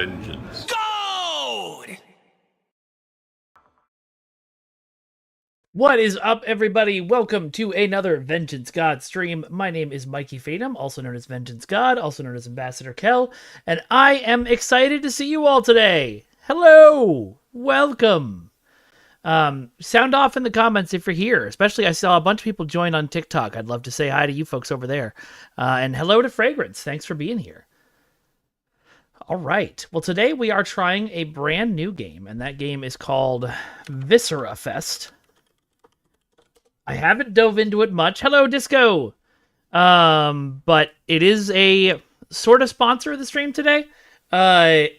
vengeance. Gold! What is up, everybody? Welcome to another Vengeance God stream. My name is Mikey Fatum, also known as Vengeance God, also known as Ambassador Kel, and I am excited to see you all today. Hello! Welcome! Sound off in the comments if you're here. Especially, I saw a bunch of people join on TikTok. I'd love to say hi to you folks over there. And hello to Fragrance. Thanks for being here. All right. Well, today we are trying a brand new game, and that game is called Viscerafest. I haven't dove into it much. Hello, Disco! But it is a sort of sponsor of the stream today. They're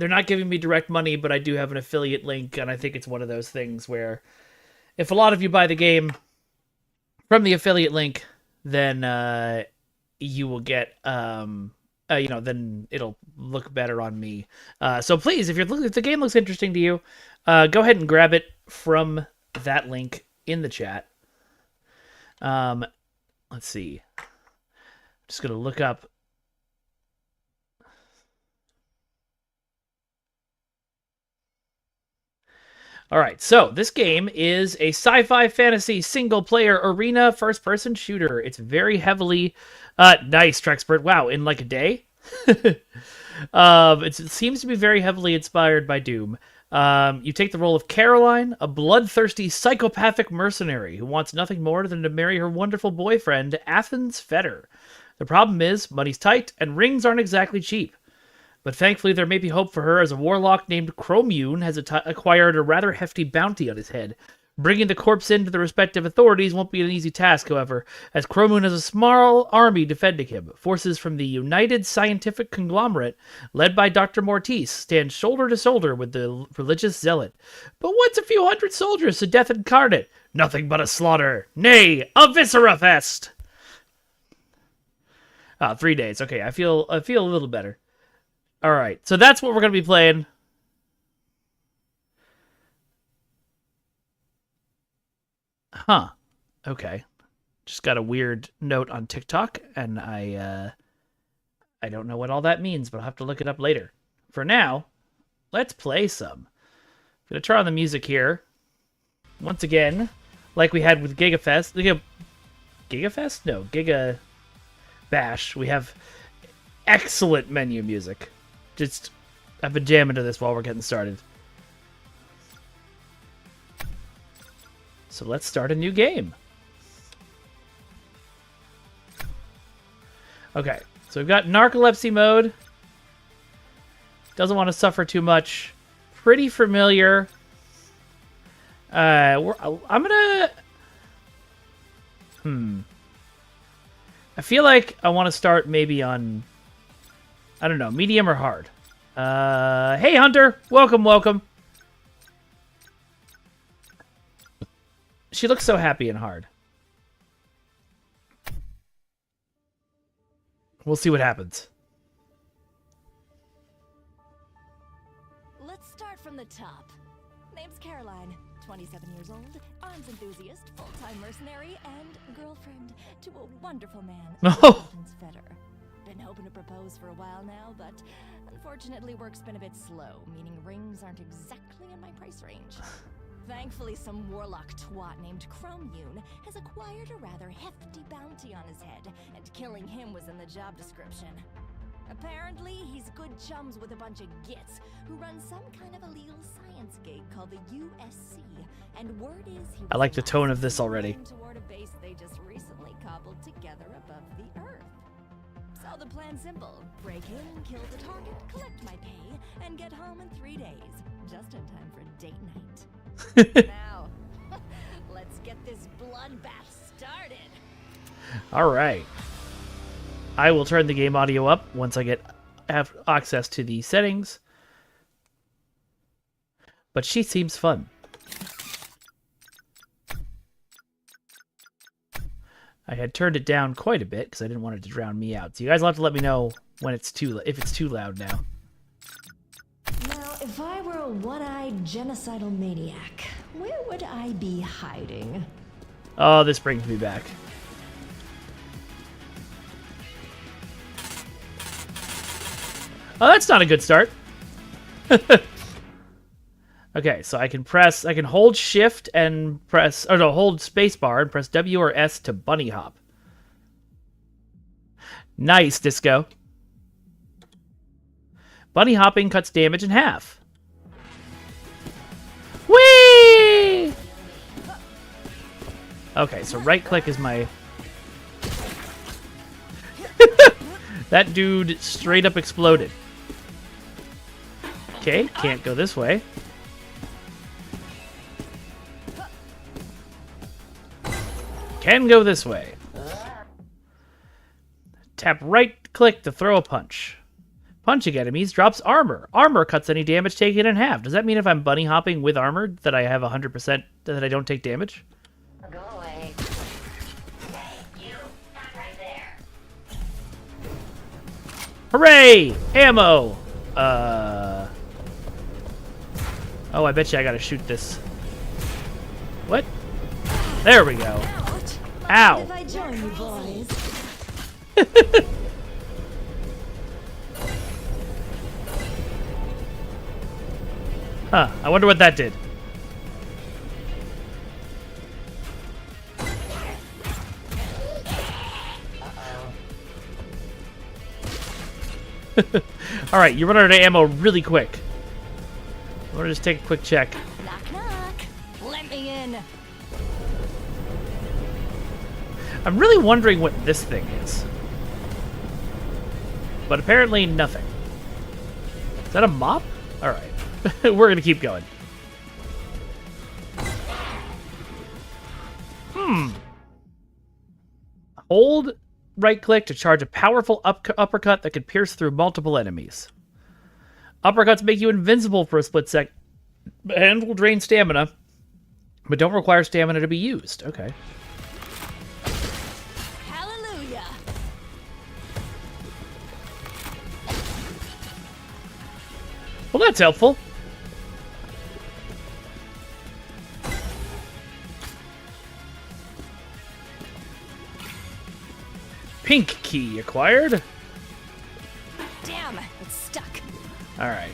not giving me direct money, but I do have an affiliate link, and I think it's one of those things where if a lot of you buy the game from the affiliate link, then you will get, then it'll look better on me. So please, if the game looks interesting to you, go ahead and grab it from that link in the chat. Let's see. I'm just going to look up. All right, so this game is a sci-fi fantasy single-player arena first-person shooter. It's very heavily... nice, Trexpert. Wow, in like a day? It seems to be very heavily inspired by Doom. You take the role of Caroline, a bloodthirsty psychopathic mercenary who wants nothing more than to marry her wonderful boyfriend, Athens Fetter. The problem is, money's tight, and rings aren't exactly cheap. But thankfully there may be hope for her as a warlock named Chromune has acquired a rather hefty bounty on his head. Bringing the corpse in to the respective authorities won't be an easy task, however, as Chromune has a small army defending him. Forces from the United Scientific Conglomerate, led by Dr. Mortis, stand shoulder to shoulder with the religious zealot. But what's a few hundred soldiers to death incarnate? Nothing but a slaughter. Nay, a Viscerafest! 3 days. Okay, I feel a little better. All right, so that's what we're going to be playing. Huh. Okay. Just got a weird note on TikTok, and I don't know what all that means, but I'll have to look it up later. For now, let's play some. I'm going to turn on the music here. Once again, like we had with Gigafest. Gigafest? No, Giga Bash. We have excellent menu music. I've been jamming to this while we're getting started. So let's start a new game. Okay, so we've got narcolepsy mode. Doesn't want to suffer too much. Pretty familiar. I'm gonna... I feel like I want to start maybe on... I don't know, medium or hard. Hey, Hunter! Welcome. She looks so happy and hard. We'll see what happens. Let's start from the top. Name's Caroline, 27 years old, arms enthusiast, full-time mercenary, and girlfriend to a wonderful man, Athens Fetter. Been hoping to propose for a while now, but unfortunately work's been a bit slow, meaning rings aren't exactly in my price range. Thankfully, some warlock twat named Chromune has acquired a rather hefty bounty on his head, and killing him was in the job description. Apparently, he's good chums with a bunch of gits who run some kind of illegal science gig called the USC, and word is he I like the tone of this already. toward a base they just recently cobbled together above the Earth. So the plan's simple. Break in, kill the target, collect my pay, and get home in 3 days. Just in time for date night. Now, let's get this bloodbath started. All right. I will turn the game audio up once I have access to the settings. But she seems fun. I had turned it down quite a bit because I didn't want it to drown me out. So you guys will have to let me know when if it's too loud now. Now, if I were a one-eyed genocidal maniac, where would I be hiding? Oh, this brings me back. Oh, that's not a good start. Okay, so I can hold shift and press, or no, hold spacebar and press W or S to bunny hop. Nice, Disco. Bunny hopping cuts damage in half. Whee! Okay, so right click is my... That dude straight up exploded. Okay, can't go this way. Can go this way. Tap right click to throw a punch. Punching enemies drops armor. Armor cuts any damage taken in half. Does that mean if I'm bunny hopping with armor that I have 100% that I don't take damage? Go away. You, not right there. Hooray! Ammo! Oh, I bet you I gotta shoot this. What? There we go. Ow! If I join you boys. Huh, I wonder what that did. Alright, you run out of ammo really quick. I want to just take a quick check. Knock knock. Let me in. I'm really wondering what this thing is. But apparently nothing. Is that a mop? Alright. We're gonna keep going. Hold right click to charge a powerful uppercut that can pierce through multiple enemies. Uppercuts make you invincible for a split sec and will drain stamina, but don't require stamina to be used. Okay. Hallelujah. Well, that's helpful. Pink key acquired. Damn, it's stuck. Alright.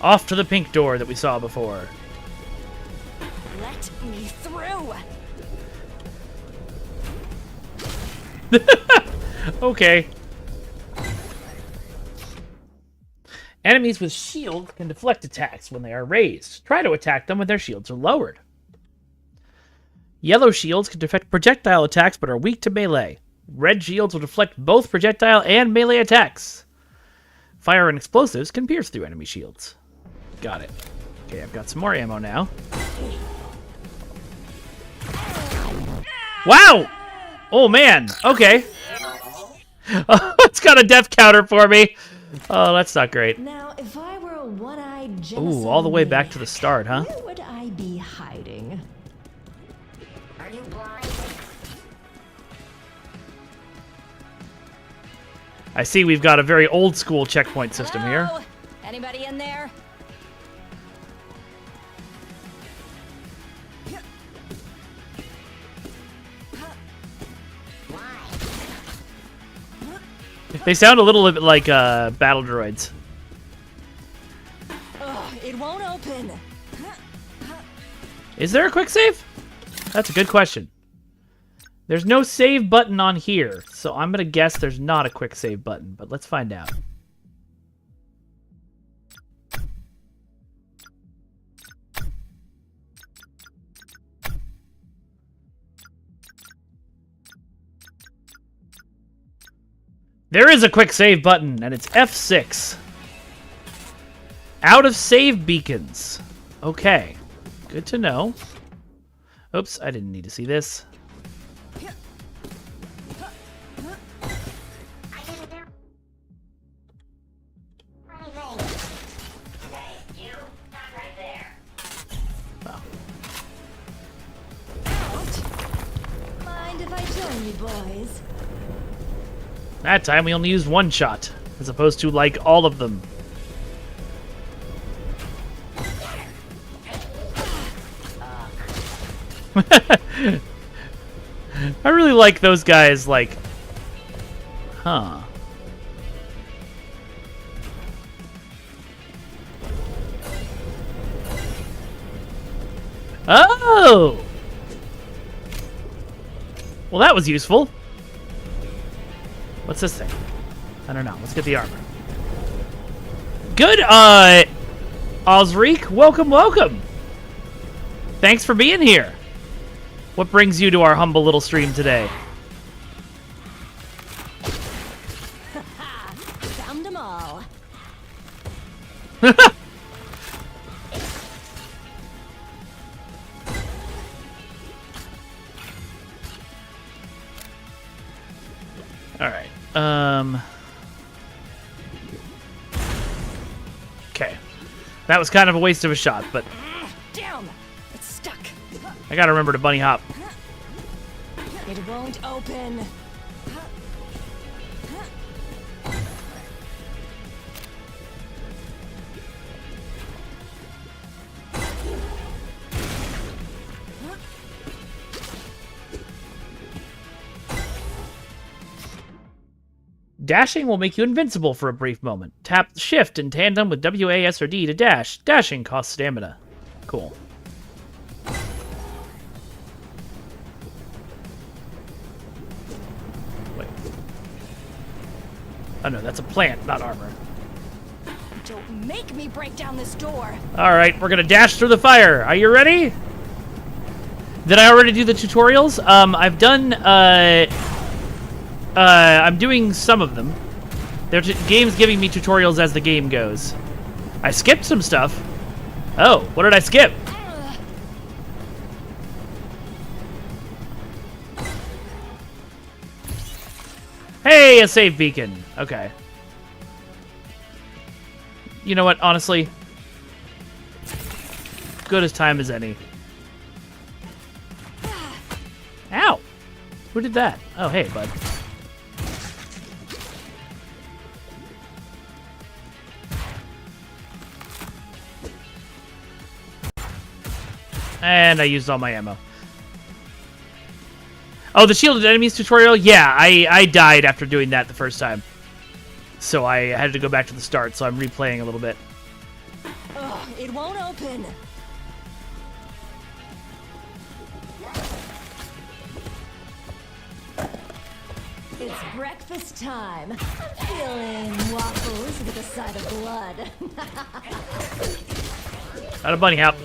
Off to the pink door that we saw before. Let me through. Okay. Enemies with shields can deflect attacks when they are raised. Try to attack them when their shields are lowered. Yellow shields can deflect projectile attacks but are weak to melee. Red shields will deflect both projectile and melee attacks. Fire and explosives can pierce through enemy shields. Got it. Okay, I've got some more ammo now. Wow! Oh, man. Okay. It's got a death counter for me. Oh, that's not great. Now, if I were a one-eyed genocide Ooh, all the way back maniac, to the start, huh? where would I be hiding? Are you blind? I see we've got a very old school checkpoint system here. Hello? Anybody in there? They sound a little bit like battle droids. Ugh, it won't open. Is there a quick save? That's a good question. There's no save button on here, so I'm going to guess there's not a quick save button, but let's find out. There is a quick save button, and it's F6. Out of save beacons. Okay, good to know. Oops, I didn't need to see this. Mind if I join you boys? That time we only used one shot, as opposed to, like, all of them. I really like those guys, like... Huh. Oh! Well, that was useful. What's this thing? I don't know. Let's get the armor. Good, Osric, welcome, welcome. Thanks for being here. What brings you to our humble little stream today? Found them all. Alright, okay. That was kind of a waste of a shot, but Damn! It's stuck. I gotta remember to bunny hop. It won't open. Dashing will make you invincible for a brief moment. Tap Shift in tandem with W, A, S, or D to dash. Dashing costs stamina. Cool. Wait. Oh no, that's a plant, not armor. Don't make me break down this door. Alright, we're gonna dash through the fire. Are you ready? Did I already do the tutorials? I've done, I'm doing some of them. Game's giving me tutorials as the game goes. I skipped some stuff. Oh, what did I skip? Hey, a save beacon. Okay. You know what, honestly? Good as time as any. Ow! Who did that? Oh, hey, bud. And I used all my ammo. Oh, the shielded enemies tutorial? Yeah, I died after doing that the first time. So I had to go back to the start, so I'm replaying a little bit. Ugh, it won't open. It's breakfast time. I'm feeling waffles with a side of blood. Out of bunny hop.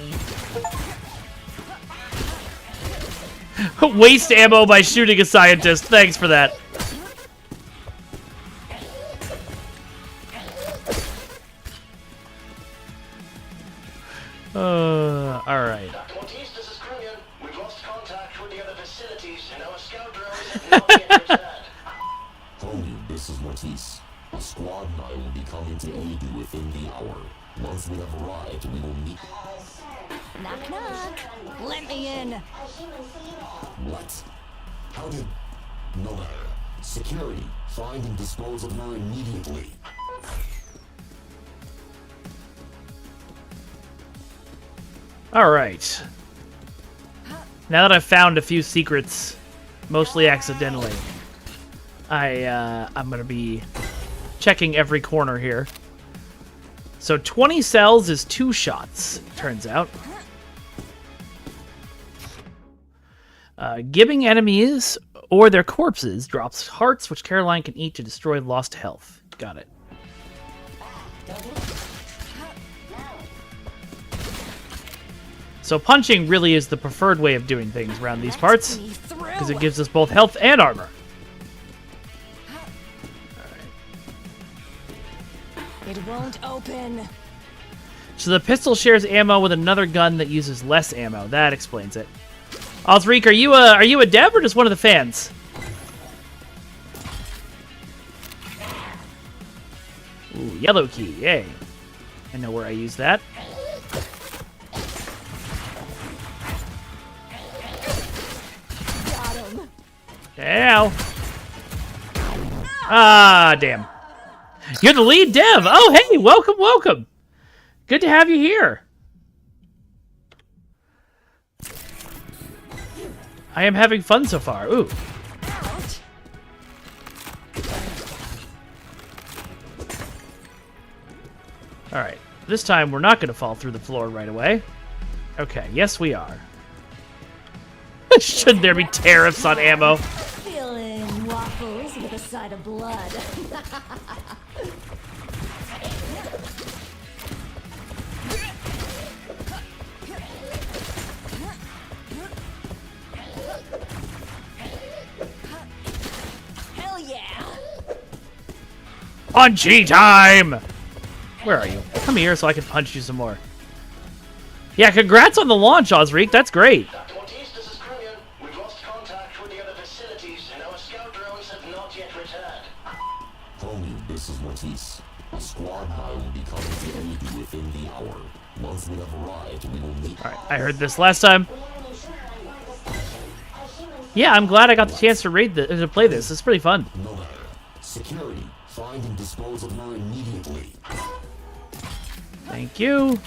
Waste ammo by shooting a scientist. Thanks for that. Alright. This is Krunian. We've lost contact with the other facilities, and our scout drones have not yet returned. Tony, this is Matisse. The squad and I will be coming to aid you within the hour. Once we have arrived, we will meet. Knock, knock. Let me in. What? How did... No matter. Security. Find and dispose of her immediately. Alright. Now that I've found a few secrets, mostly accidentally, I'm gonna be checking every corner here. So 20 cells is 2 shots, turns out. Giving enemies or their corpses drops hearts, which Caroline can eat to destroy lost health. Got it. So punching really is the preferred way of doing things around these parts, because it gives us both health and armor. It won't open. So the pistol shares ammo with another gun that uses less ammo. That explains it. Osric, are you a dev or just one of the fans? Ooh, yellow key, yay. I know where I use that. Got him. Ow. Ah, damn. You're the lead dev. Oh, hey, welcome, welcome. Good to have you here. I am having fun so far. Ooh. Out. All right. This time, we're not going to fall through the floor right away. Okay, yes, we are. Should there be tariffs on ammo? Feeling waffles with a side of blood. Hell yeah! Punchy time! Where are you? Come here so I can punch you some more. Yeah, congrats on the launch, Osric. That's great. Dr. Ortiz, this is Krunian. We've lost contact with the other facilities, and our scout drones have not yet returned. Homie, this is Matisse. The squad and I will be coming to aid you within the hour. Once we have arrived, we will meet. Alright, I heard this last time. Yeah, I'm glad I got the chance to to play this. It's pretty fun. No matter. Security, find and dispose of her immediately. Thank you.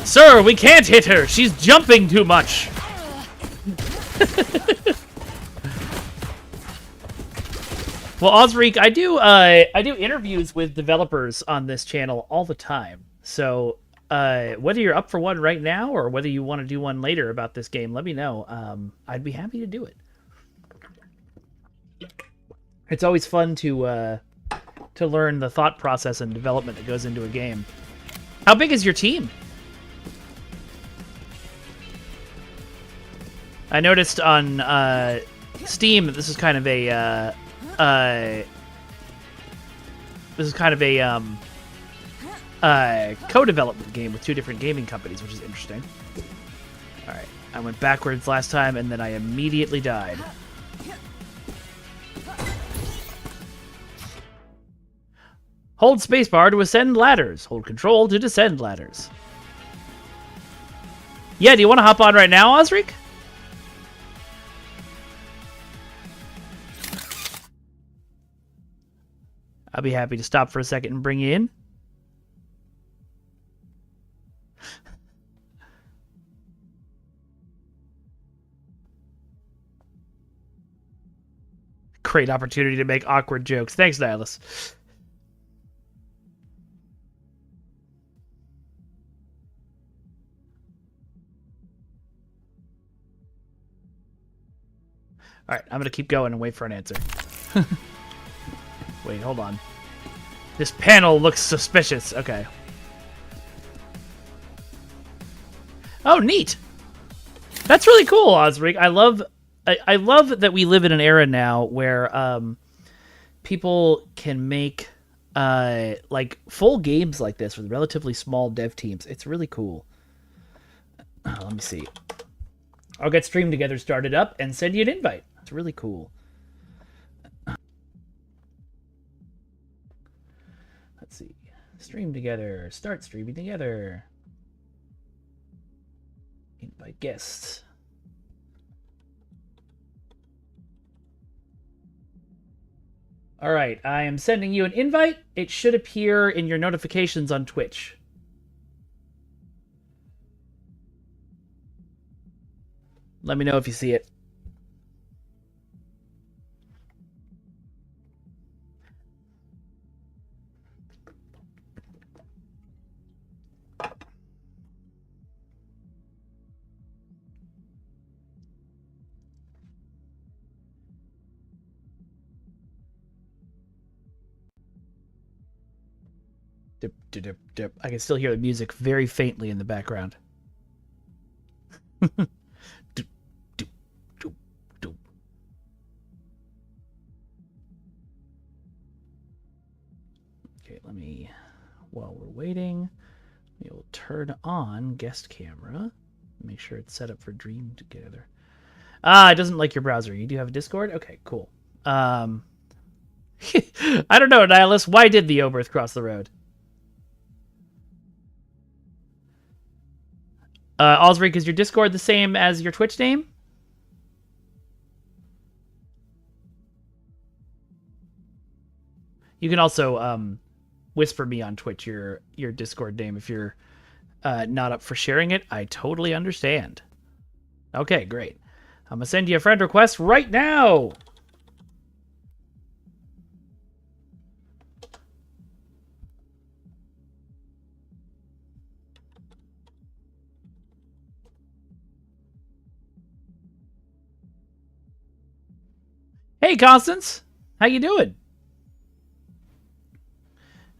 Sir, we can't hit her. She's jumping too much. Well, Osric, I do interviews with developers on this channel all the time. So whether you're up for one right now or whether you want to do one later about this game, let me know. I'd be happy to do it. It's always fun to learn the thought process and development that goes into a game. How big is your team? I noticed on Steam that this is kind of a co-development game with two different gaming companies, which is interesting. All right, I went backwards last time, and then I immediately died. Hold spacebar to ascend ladders. Hold control to descend ladders. Yeah, do you want to hop on right now, Osric? I'll be happy to stop for a second and bring you in. Great opportunity to make awkward jokes. Thanks, Nihilus. All right, I'm going to keep going and wait for an answer. Wait, hold on. This panel looks suspicious. Okay. Oh, neat. That's really cool, Osric. I love that we live in an era now where people can make like full games like this with relatively small dev teams. It's really cool. Let me see. I'll get Stream Together started up and send you an invite. It's really cool. Let's see. Stream Together. Start streaming together. Invite guests. All right, I am sending you an invite. It should appear in your notifications on Twitch. Let me know if you see it. Dip, dip, dip, dip. I can still hear the music very faintly in the background. Doop, doop, doop, doop. Okay, let me, while we're waiting, we will turn on guest camera. Make sure it's set up for Dream Together. Ah, it doesn't like your browser. You do have a Discord? Okay, cool. I don't know, Nihilus. Why did the Oberth cross the road? Osric, is your Discord the same as your Twitch name? You can also whisper me on Twitch your Discord name if you're not up for sharing it. I totally understand. Okay, great. I'm gonna send you a friend request right now. Hey, Constance. How you doing?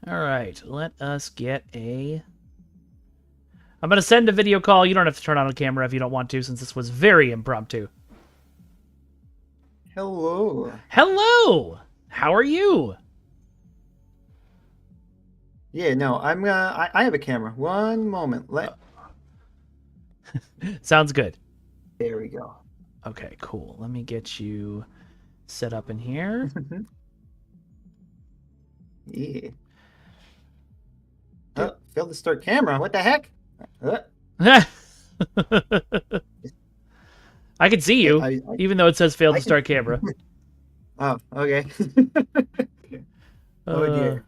All right, let us get a... I'm going to send a video call. You don't have to turn on a camera if you don't want to, since this was very impromptu. Hello. Hello! How are you? Yeah, no, I have a camera. One moment. Sounds good. There we go. Okay, cool. Let me get you set up in here. Yeah. Oh, failed to start camera. What the heck? I can see you, I- even though it says failed I to can- start camera. Oh, okay. Oh dear.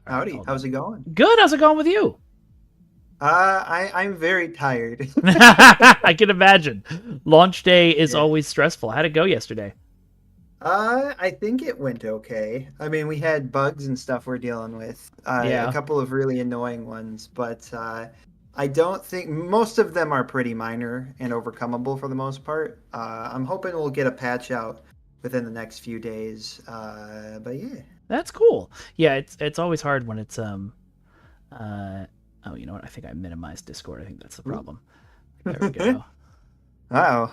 Howdy. hold How's it going? Good. How's it going with you? I'm very tired. I can imagine. Launch day is Yeah. always stressful. How'd it go yesterday? I think it went okay. I mean, we had bugs and stuff we're dealing with. Yeah. A couple of really annoying ones, but I don't think most of them are pretty minor and overcomable for the most part. I'm hoping we'll get a patch out within the next few days. But yeah. That's cool. Yeah, it's always hard when it's oh, you know what? I think I minimized Discord. I think that's the problem. There we go. Uh-oh.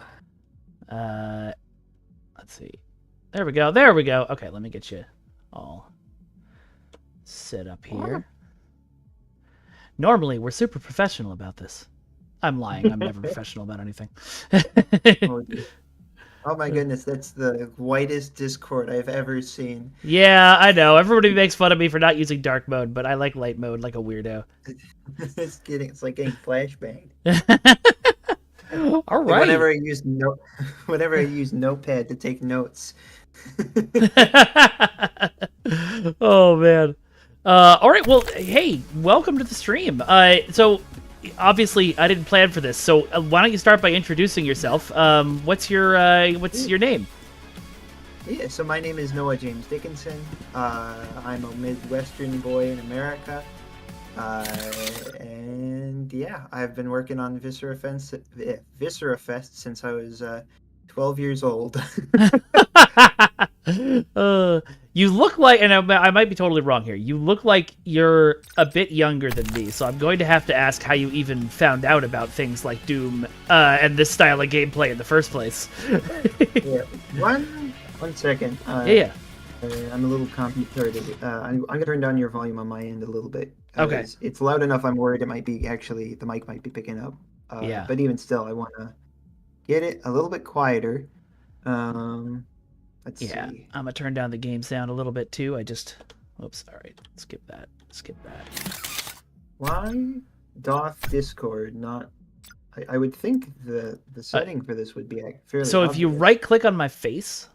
Let's see. There we go. There we go. Okay, let me get you all set up here. Normally, we're super professional about this. I'm lying. I'm never professional about anything. Oh, dear. Oh my goodness, that's the whitest Discord I've ever seen. Yeah, I know. Everybody makes fun of me for not using dark mode, but I like light mode like a weirdo. It's like getting flashbanged. All Like right. whenever I use Notepad to take notes. Oh man. All right. Well, hey, welcome to the stream. So obviously I didn't plan for this. So why don't you start by introducing yourself? What's your name? Yeah, so my name is Noah James Dickinson. I'm a Midwestern boy in America. And yeah, I've been working on Viscerafest since I was 12 years old. You look like, and I might be totally wrong here. You look like you're a bit younger than me, so I'm going to have to ask how you even found out about things like Doom and this style of gameplay in the first place. Yeah, one second. Yeah. I'm a little computer. I'm gonna turn down your volume on my end a little bit. Okay. It's loud enough. I'm worried it might be actually the mic might be picking up. Yeah. But even still, I want to get it a little bit quieter. Let's Yeah, see. I'm gonna turn down the game sound a little bit too. Oops, all right, skip that. Why doth Discord not? I would think the setting for this would be fairly. So if you obvious. right click on my face,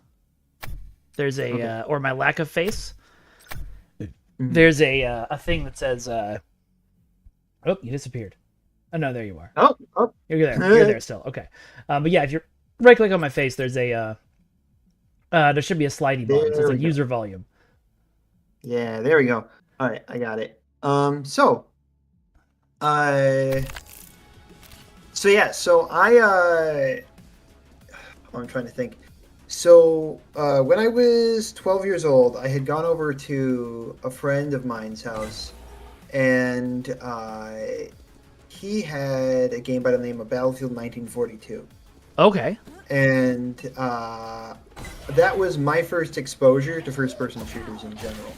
there's a Okay. or my lack of face, Mhm. there's a thing that says oh, you disappeared. Oh no, there you are. Oh, You're there. You're there still. Okay. But yeah, if you right click on my face, there's a there should be a slidey bar. It says There like we go. user volume. yeah, there we go. All right, I got it. So I'm trying to think. So when I was 12 years old, I had gone over to a friend of mine's house, and he had a game by the name of Battlefield 1942. Okay. And that was my first exposure to first-person shooters in general.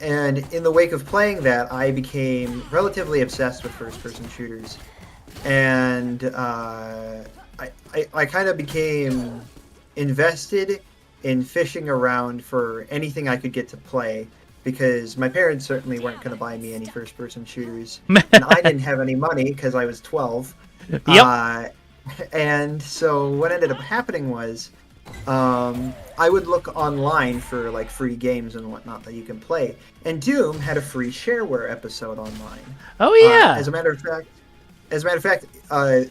And in the wake of playing that, I became relatively obsessed with first-person shooters, and I kind of became invested in fishing around for anything I could get to play, because my parents certainly weren't going to buy me any first-person shooters, and I didn't have any money because I was 12. Yep. And so what ended up happening was I would look online for like free games and whatnot that you can play, and Doom had a free shareware episode online. Oh yeah. As a matter of fact,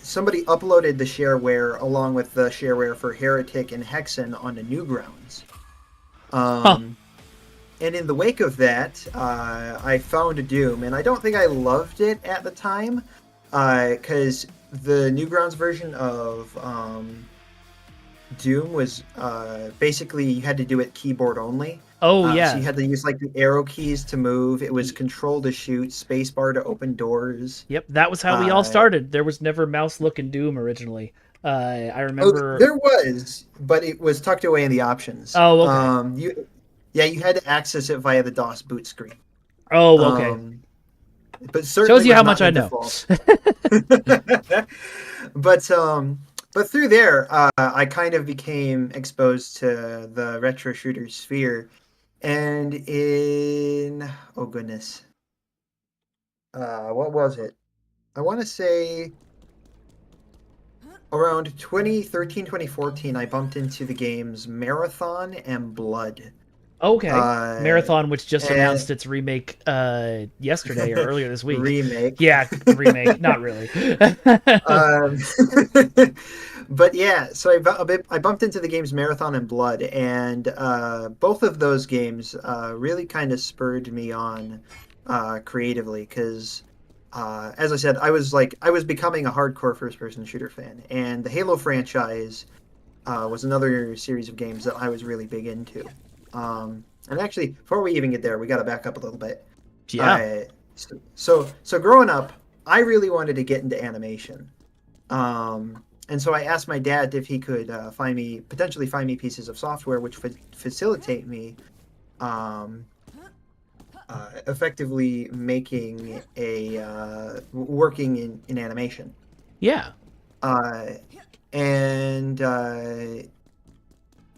somebody uploaded the shareware along with the shareware for Heretic and Hexen onto Newgrounds. And in the wake of that, I found Doom, and I don't think I loved it at the time, because the Newgrounds version of Doom was basically you had to do it keyboard only. Oh So yeah. you had to use like the arrow keys to move. It was control to shoot, spacebar to open doors. Yep, that was how we all started. There was never mouse looking Doom originally. I Oh, remember. there was, but it was tucked away in the options. Oh, okay. You had to access it via the DOS boot screen. Oh, okay. But certainly Shows you was how not much I the know. default. But through there, I kind of became exposed to the retro shooter sphere, and oh goodness, what was it? I want to say around 2013, 2014, I bumped into the games Marathon and Blood. Okay. Marathon, which just and- announced its remake yesterday or earlier this week. Remake. Yeah, remake. Not really. um, but yeah, so I bumped into the games Marathon and Blood, and both of those games really kind of spurred me on creatively because, as I said, I was becoming a hardcore first-person shooter fan, and the Halo franchise was another series of games that I was really big into. And actually, before we even get there, we got to back up a little bit. Yeah. So growing up, I really wanted to get into animation. And so I asked my dad if he could potentially find me pieces of software which would facilitate me effectively making working in animation. Yeah.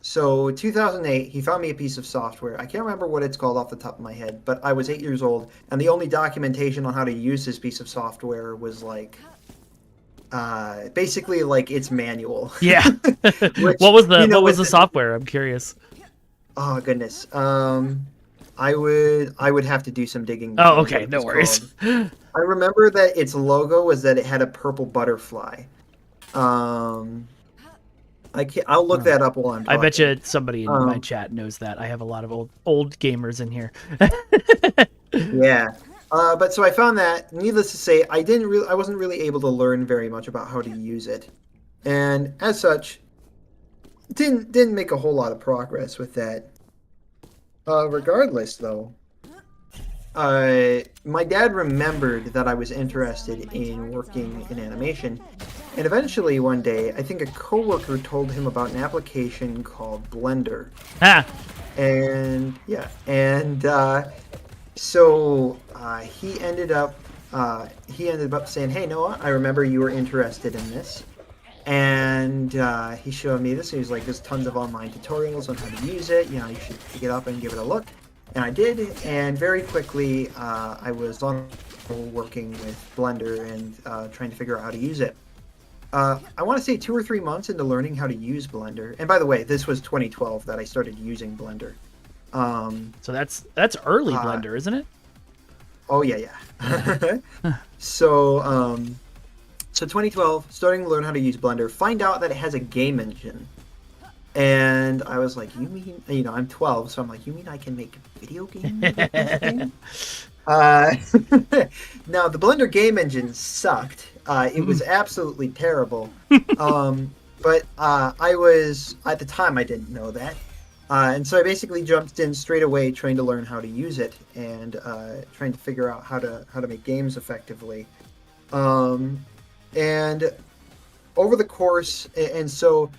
So 2008, he found me a piece of software. I can't remember what it's called off the top of my head, but I was 8 years old, and the only documentation on how to use this piece of software was like, basically like its manual. Yeah. Which, what was the software? I'm curious. Oh goodness. I would have to do some digging. Oh, okay, no worries. I remember that its logo was that it had a purple butterfly. I'll look that up while I'm talking. I bet you somebody in my chat knows that. I have a lot of old gamers in here. Yeah. But so I found that, needless to say, I wasn't really able to learn very much about how to use it. And as such, didn't make a whole lot of progress with that. Regardless though, my dad remembered that I was interested in working in animation, and eventually one day, I think a coworker told him about an application called Blender. And yeah, so he ended up saying, "Hey Noah, I remember you were interested in this," and he showed me this. He was like, "There's tons of online tutorials on how to use it. You know, you should pick it up and give it a look." And I did, and very quickly I was on working with Blender and trying to figure out how to use it. I want to say 2 or 3 months into learning how to use Blender. And by the way, this was 2012 that I started using Blender. So that's early Blender, isn't it? Oh yeah. So 2012, starting to learn how to use Blender, find out that it has a game engine. And I was like, you mean, I'm 12, so I'm like, you mean I can make video games with this game? Now, the Blender game engine sucked. It was absolutely terrible. But at the time, I didn't know that. And so I basically jumped in straight away trying to learn how to use it and trying to figure out how to make games effectively. And over the course, and so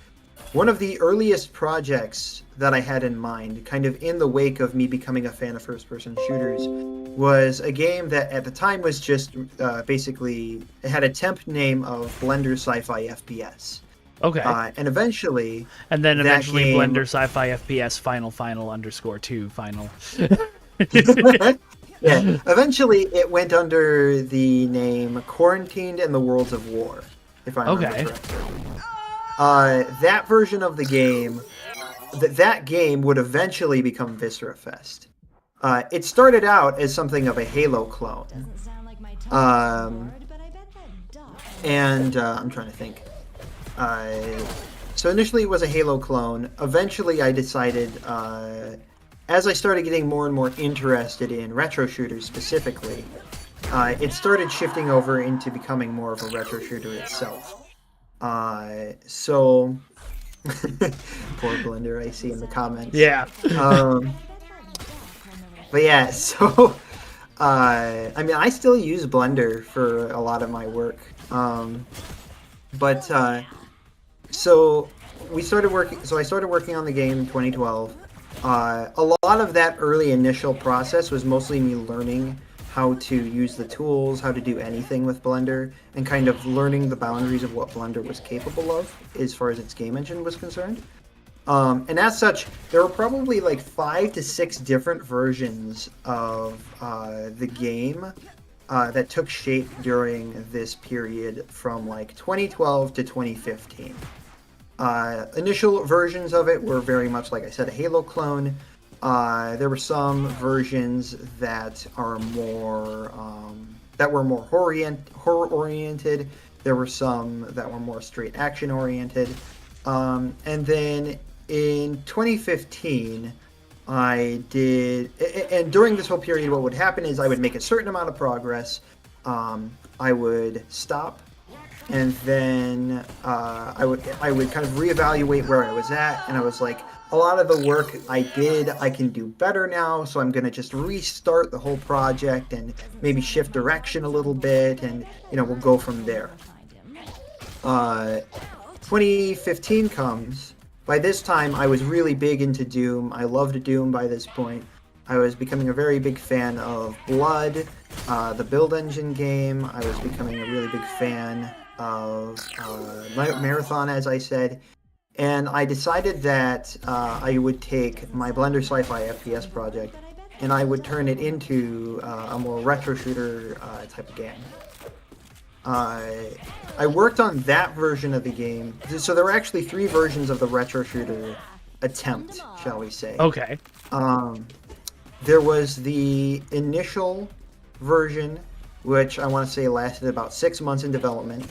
one of the earliest projects that I had in mind, kind of in the wake of me becoming a fan of first-person shooters, was a game that at the time was just basically, it had a temp name of Blender Sci-Fi FPS. Okay. And eventually... And then eventually game... Blender Sci-Fi FPS final _2 final. Yeah. Eventually it went under the name Quarantined and the Worlds of War, if I remember correctly. That version of the game, that game would eventually become Viscerafest. It started out as something of a Halo clone. And I'm trying to think. So initially it was a Halo clone. Eventually I decided, as I started getting more and more interested in retro shooters specifically, it started shifting over into becoming more of a retro shooter itself. So Poor Blender, I see in the comments. Yeah. But yeah, so I mean, I still use Blender for a lot of my work. So we started working. So I started working on the game in 2012. A lot of that early initial process was mostly me learning how to use the tools, how to do anything with Blender, and kind of learning the boundaries of what Blender was capable of as far as its game engine was concerned. And as such, there were probably like 5 to 6 different versions of the game that took shape during this period from like 2012 to 2015. Initial versions of it were very much, like I said, a Halo clone. There were some versions that are more horror oriented. There were some that were more straight action oriented. And then in 2015, I did, and during this whole period, what would happen is I would make a certain amount of progress. I would stop, and then I would kind of reevaluate where I was at, and I was like, a lot of the work I did, I can do better now, so I'm going to just restart the whole project and maybe shift direction a little bit, and we'll go from there. 2015 comes. By this time, I was really big into Doom. I loved Doom by this point. I was becoming a very big fan of Blood, the build engine game. I was becoming a really big fan of Marathon, as I said. And I decided that I would take my Blender Sci-Fi FPS project and I would turn it into a more retro shooter type of game. I worked on that version of the game. So there were actually 3 versions of the retro shooter attempt, shall we say. Okay. There was the initial version, which I want to say lasted about 6 months in development.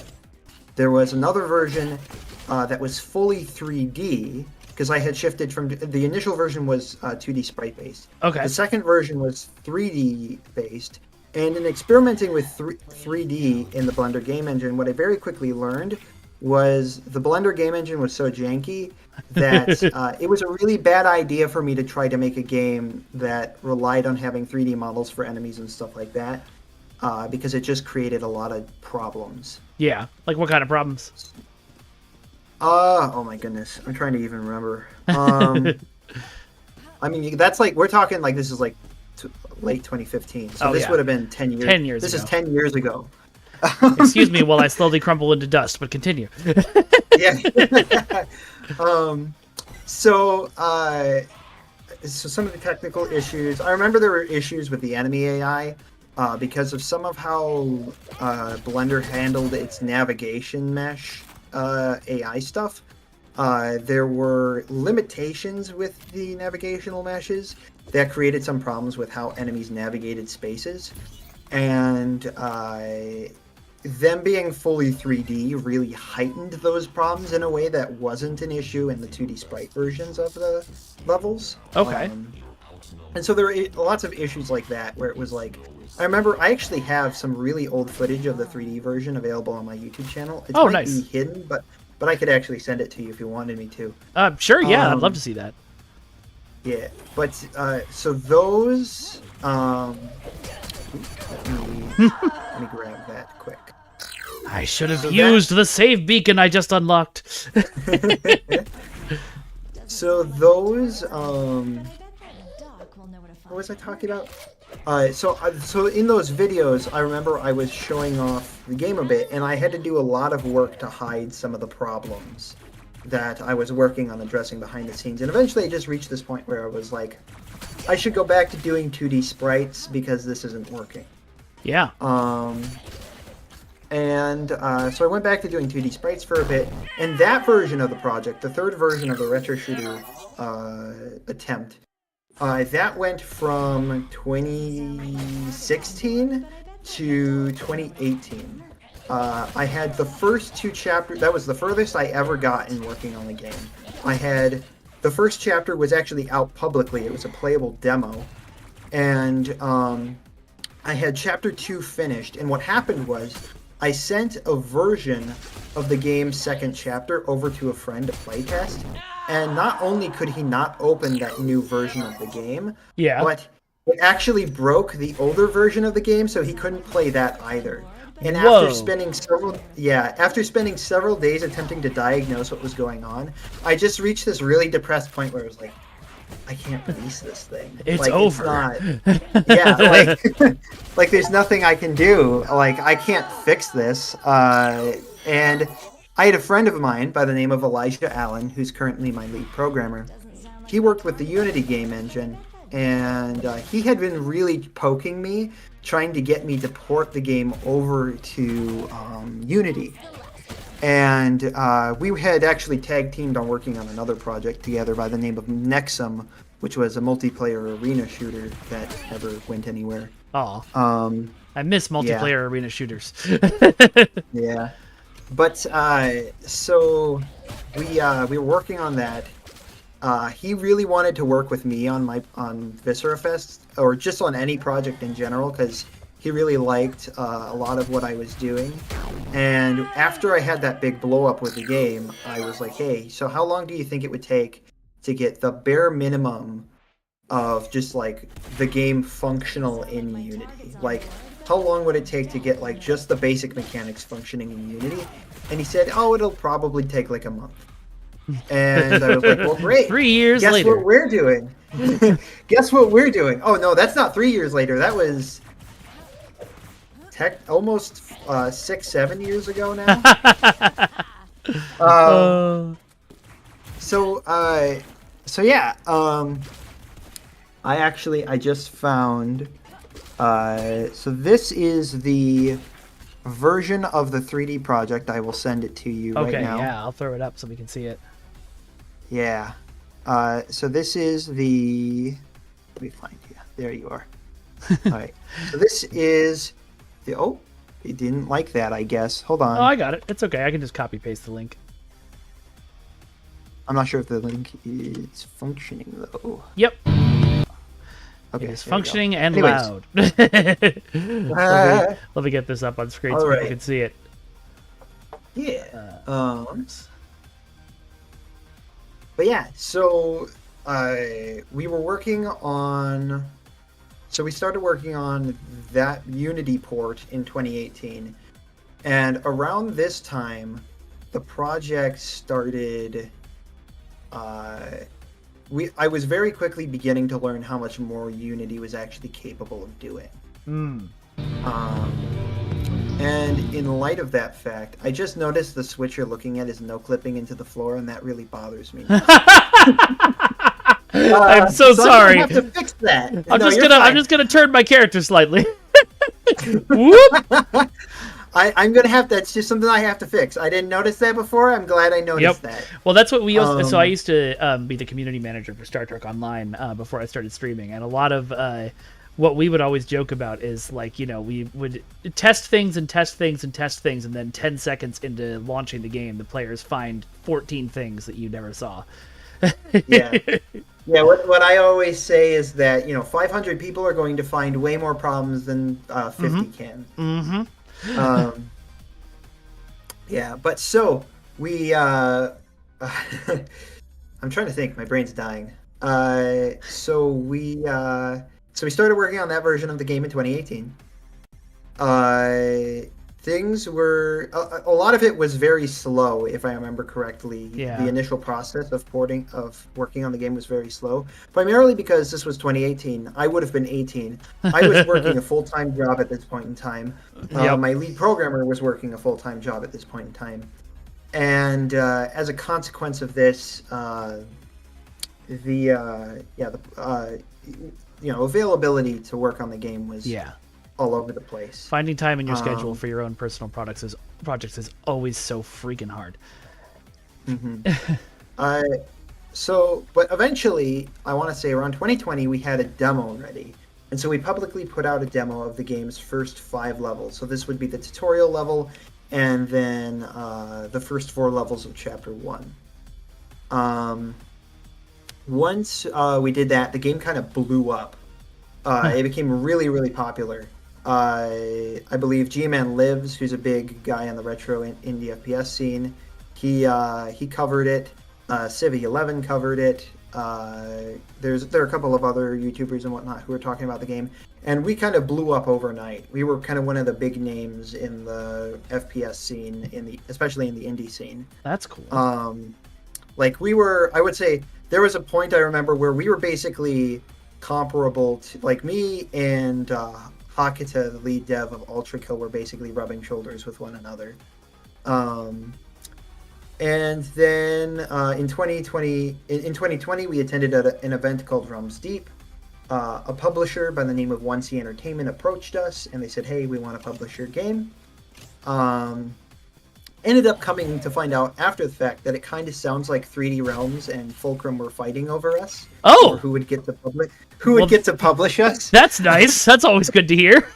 There was another version that was fully 3D, because I had shifted from... The initial version was 2D sprite-based. Okay. The second version was 3D-based. And in experimenting with 3D in the Blender game engine, what I very quickly learned was the Blender game engine was so janky that it was a really bad idea for me to try to make a game that relied on having 3D models for enemies and stuff like that, because it just created a lot of problems. Yeah, like what kind of problems? Oh my goodness, I'm trying to even remember. I mean, that's like, we're talking like, this is like late 2015, so this would have been 10 years. 10 years This ago. is 10 years ago. Excuse me while I slowly crumble into dust, but continue. Yeah. So some of the technical issues, I remember there were issues with the enemy AI because of some of how Blender handled its navigation mesh AI stuff. There were limitations with the navigational meshes that created some problems with how enemies navigated spaces. And them being fully 3D really heightened those problems in a way that wasn't an issue in the 2D sprite versions of the levels. Okay. And so there were lots of issues like that where it was like, I remember I actually have some really old footage of the 3D version available on my YouTube channel. It might nice. be hidden, but I could actually send it to you if you wanted me to. Sure, yeah, I'd love to see that. Yeah, but so those. Let me grab that quick. I should have used the save beacon I just unlocked. So those. What was I talking about? So in those videos, I remember I was showing off the game a bit, and I had to do a lot of work to hide some of the problems that I was working on addressing behind the scenes. And eventually I just reached this point where I was like, I should go back to doing 2D sprites because this isn't working. Yeah. So I went back to doing 2D sprites for a bit, and that version of the project, the third version of the retro shooter attempt, that went from 2016 to 2018. I had the first 2 chapters. That was the furthest I ever got in working on the game. The first chapter was actually out publicly. It was a playable demo. And I had chapter 2 finished. And what happened was I sent a version of the game's second chapter over to a friend to playtest, and not only could he not open that new version of the game, Yeah. but it actually broke the older version of the game, so he couldn't play that either. And Whoa. after spending several days attempting to diagnose what was going on, I just reached this really depressed point where I was like, I can't release this thing. It's over. Like there's nothing I can do. Like I can't fix this. And I had a friend of mine by the name of Elijah Allen, who's currently my lead programmer. He worked with the Unity game engine, and he had been really poking me, trying to get me to port the game over to Unity. And we had actually tag teamed on working on another project together by the name of Nexum, which was a multiplayer arena shooter that never went anywhere. Oh, I miss multiplayer arena shooters. Yeah, but so we were working on that. He really wanted to work with me on Viscerafest, or just on any project in general, because he really liked a lot of what I was doing. And after I had that big blow up with the game, I was like, hey, so how long do you think it would take to get the bare minimum of just like the game functional in Unity? Like, how long would it take to get like just the basic mechanics functioning in Unity? And he said, oh, it'll probably take like a month. And I was like, well, great. 3 years Guess later. what we're doing? Guess what we're doing? Oh, no, that's not 3 years later. That was almost 6-7 years ago now. So yeah. I just found. So this is the version of the 3D project. I will send it to you right now. Okay, yeah, I'll throw it up so we can see it. Yeah. So this is the. Let me find you. There you are. All right. So this is the. Oh, he didn't like that, I guess. Hold on. Oh, I got it. It's okay. I can just copy paste the link. I'm not sure if the link is functioning though. Yep. Okay. It is functioning and Anyways. loud. Let me get this up on screen so Alright. people can see it. Yeah. But yeah, so we were working on. So we started working on that Unity port in 2018, and around this time, the project started. I was very quickly beginning to learn how much more Unity was actually capable of doing. And in light of that fact, I just noticed the switch you're looking at is no clipping into the floor, and that really bothers me. I'm so sorry. I'm gonna have to fix that. I'm just gonna turn my character slightly. Whoop! I'm gonna have that's just something I have to fix. I didn't notice that before. I'm glad I noticed that. Well, that's what we also. So I used to be the community manager for Star Trek Online before I started streaming, and a lot of what we would always joke about is like, you know, we would test things and test things and test things, and then 10 seconds into launching the game, the players find 14 things that you never saw. Yeah. Yeah, what I always say is that, 500 people are going to find way more problems than 50 can. Mm-hmm. Yeah, but so we I'm trying to think, my brain's dying. So we started working on that version of the game in 2018. Things were a lot of it was very slow, if I remember correctly. Yeah. The initial process of working on the game was very slow, primarily because this was 2018. I would have been 18. I was working a full-time job at this point in time. Yep. My lead programmer was working a full-time job at this point in time, and as a consequence of this, availability to work on the game was all over the place. Finding time in your schedule for your own personal projects is always so freaking hard. Mm-hmm. But eventually, I want to say around 2020, we had a demo ready. And so we publicly put out a demo of the game's first 5 levels. So this would be the tutorial level, and then the first 4 levels of Chapter 1. Once we did that, the game kind of blew up. It became really, really popular. I believe G-Man Lives, who's a big guy on the retro indie FPS scene. He covered it. Civi11 covered it. There are a couple of other YouTubers and whatnot who are talking about the game, and we kind of blew up overnight. We were kind of one of the big names in the FPS scene, especially in the indie scene. That's cool. Like we were, I would say there was a point I remember where we were basically comparable to, like, me and Hakata, the lead dev of Ultrakill, were basically rubbing shoulders with one another. And then in 2020, we attended an event called Realms Deep. A publisher by the name of 1C Entertainment approached us, and they said, "Hey, we want to publish your game." Ended up coming to find out after the fact that it kind of sounds like 3D Realms and Fulcrum were fighting over us. Oh, Or who would get to publish us? That's nice. That's always good to hear.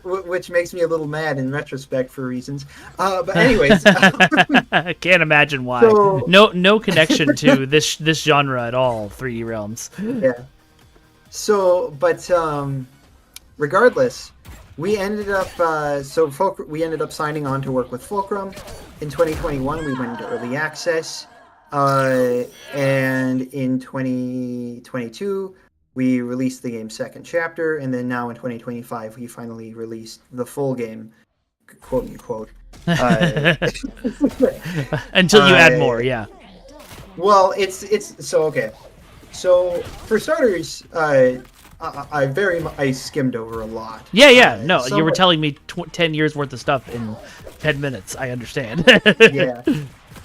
Which makes me a little mad in retrospect for reasons. But anyways, I can't imagine why. So- No connection to this genre at all. 3D Realms. yeah. So, but regardless, we ended up we ended up signing on to work with Fulcrum. In 2021, we went into early access, and in 2022. We released the game's second chapter, and then now in 2025, we finally released the full game, quote unquote. Until you add more, yeah. Well, it's so okay. So for starters, I skimmed over a lot. Yeah. No, you were somewhat- telling me 10 years worth of stuff in 10 minutes. I understand. Yeah.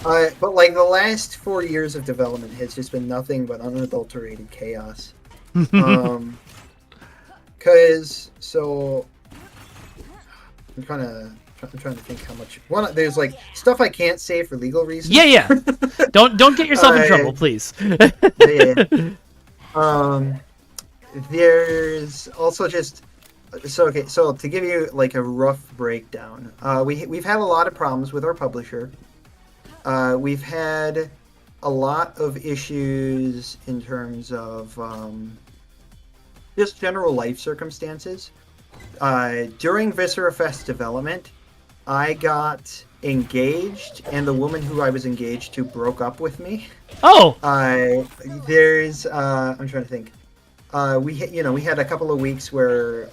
But like the last 4 years of development has just been nothing but unadulterated chaos. Cause so I'm trying to think how much there's like stuff I can't say for legal reasons. Yeah. Don't get yourself in trouble, please. Yeah. There's also just so to give you like a rough breakdown, we've had a lot of problems with our publisher. We've had a lot of issues in terms of just general life circumstances. During Viscerafest development, I got engaged, and the woman who I was engaged to broke up with me. Oh! I'm trying to think. We had a couple of weeks where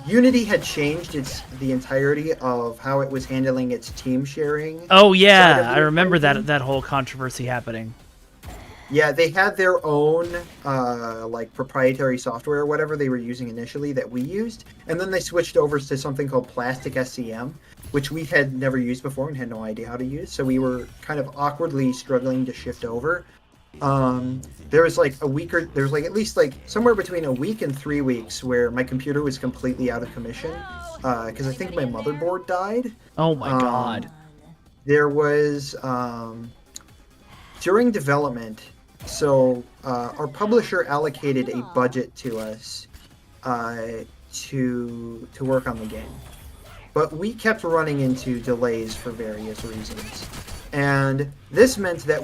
Unity had changed the entirety of how it was handling its team sharing. Oh, side yeah. of I the remember equation. that whole controversy happening. Yeah, they had their own like proprietary software or whatever they were using initially that we used, and then they switched over to something called Plastic SCM, which we had never used before and had no idea how to use. So we were kind of awkwardly struggling to shift over. There was like at least like somewhere between a week and 3 weeks where my computer was completely out of commission because I think my motherboard died. Oh my god. There was during development. So our publisher allocated a budget to us to work on the game, but we kept running into delays for various reasons, and this meant that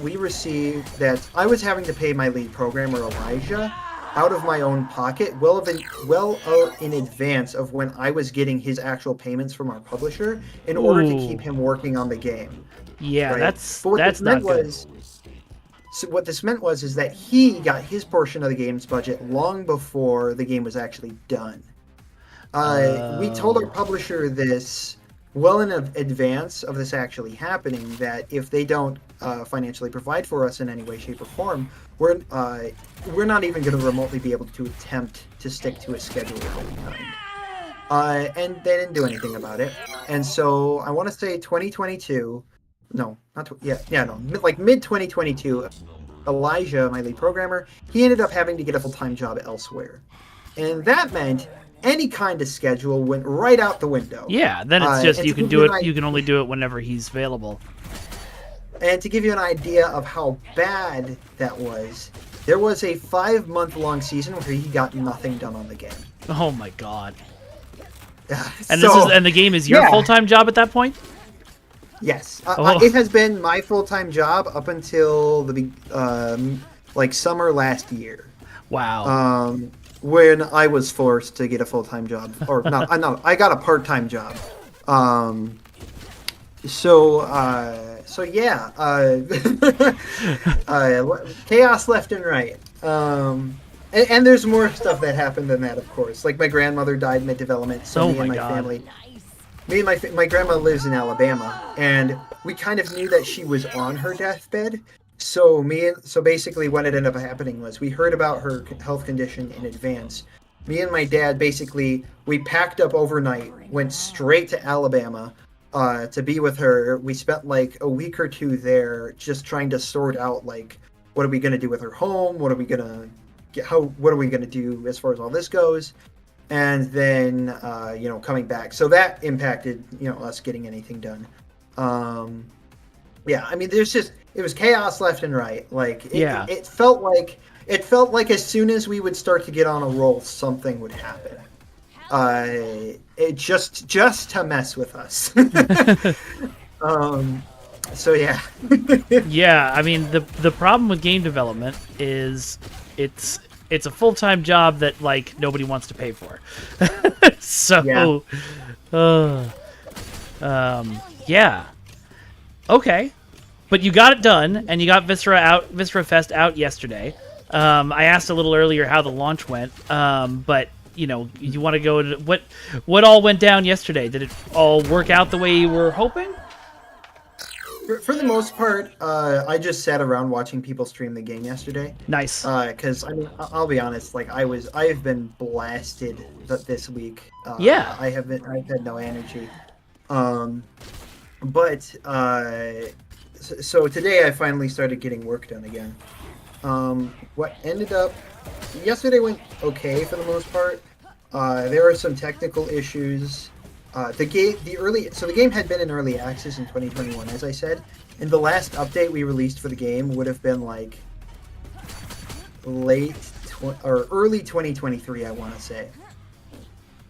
I was having to pay my lead programmer Elijah out of my own pocket, well in advance of when I was getting his actual payments from our publisher in order to keep him working on the game. Yeah, Right? that's But what not this meant good. So what this meant is that he got his portion of the game's budget long before the game was actually done. We told our publisher this well in advance of this actually happening, that if they don't financially provide for us in any way, shape, or form, we're not even going to remotely be able to attempt to stick to a schedule of any kind. And they didn't do anything about it. And so I want to say 2022. No, like mid 2022, Elijah, my lead programmer, he ended up having to get a full-time job elsewhere, and that meant any kind of schedule went right out the window. Yeah, then it's just and you to can give do you it. an You can only do it whenever he's available. And to give you an idea of how bad that was, there was a 5-month-long season where he got nothing done on the game. Oh my god! And So, the game is your yeah. full-time job at that point. Yes, Oh. it has been my full-time job up until the like summer last year. Wow. when I was forced to get a full-time job, or not, I got a part-time job. So yeah, chaos left and right. And there's more stuff that happened than that, of course. Like my grandmother died mid-development, so Oh me and my my God. family. Me and my grandma lives in Alabama, and we kind of knew that she was on her deathbed. So basically, what ended up happening was we heard about her health condition in advance. Me and my dad basically we packed up overnight, went straight to Alabama to be with her. We spent like a week or two there, just trying to sort out like what are we gonna do with her home? What are we gonna what are we gonna do as far as all this goes? And then coming back, so that impacted us getting anything done. Yeah, I mean, it was chaos left and right. Like it felt like as soon as we would start to get on a roll, something would happen. It just to mess with us. So yeah. Yeah, I mean the problem with game development is it's a full-time job that like nobody wants to pay for. So yeah. Okay. But you got it done, and you got Viscerafest out yesterday. I asked a little earlier how the launch went, but you want to go to what all went down yesterday? Did it all work out the way you were hoping? For the most part, I just sat around watching people stream the game yesterday. Nice. Because I mean, I'll be honest, like I've been blasted this week. Yeah. I've had no energy. So today I finally started getting work done again. What ended up yesterday went okay for the most part. There were some technical issues. The game had been in early access in 2021, as I said, and the last update we released for the game would have been like early 2023, I want to say.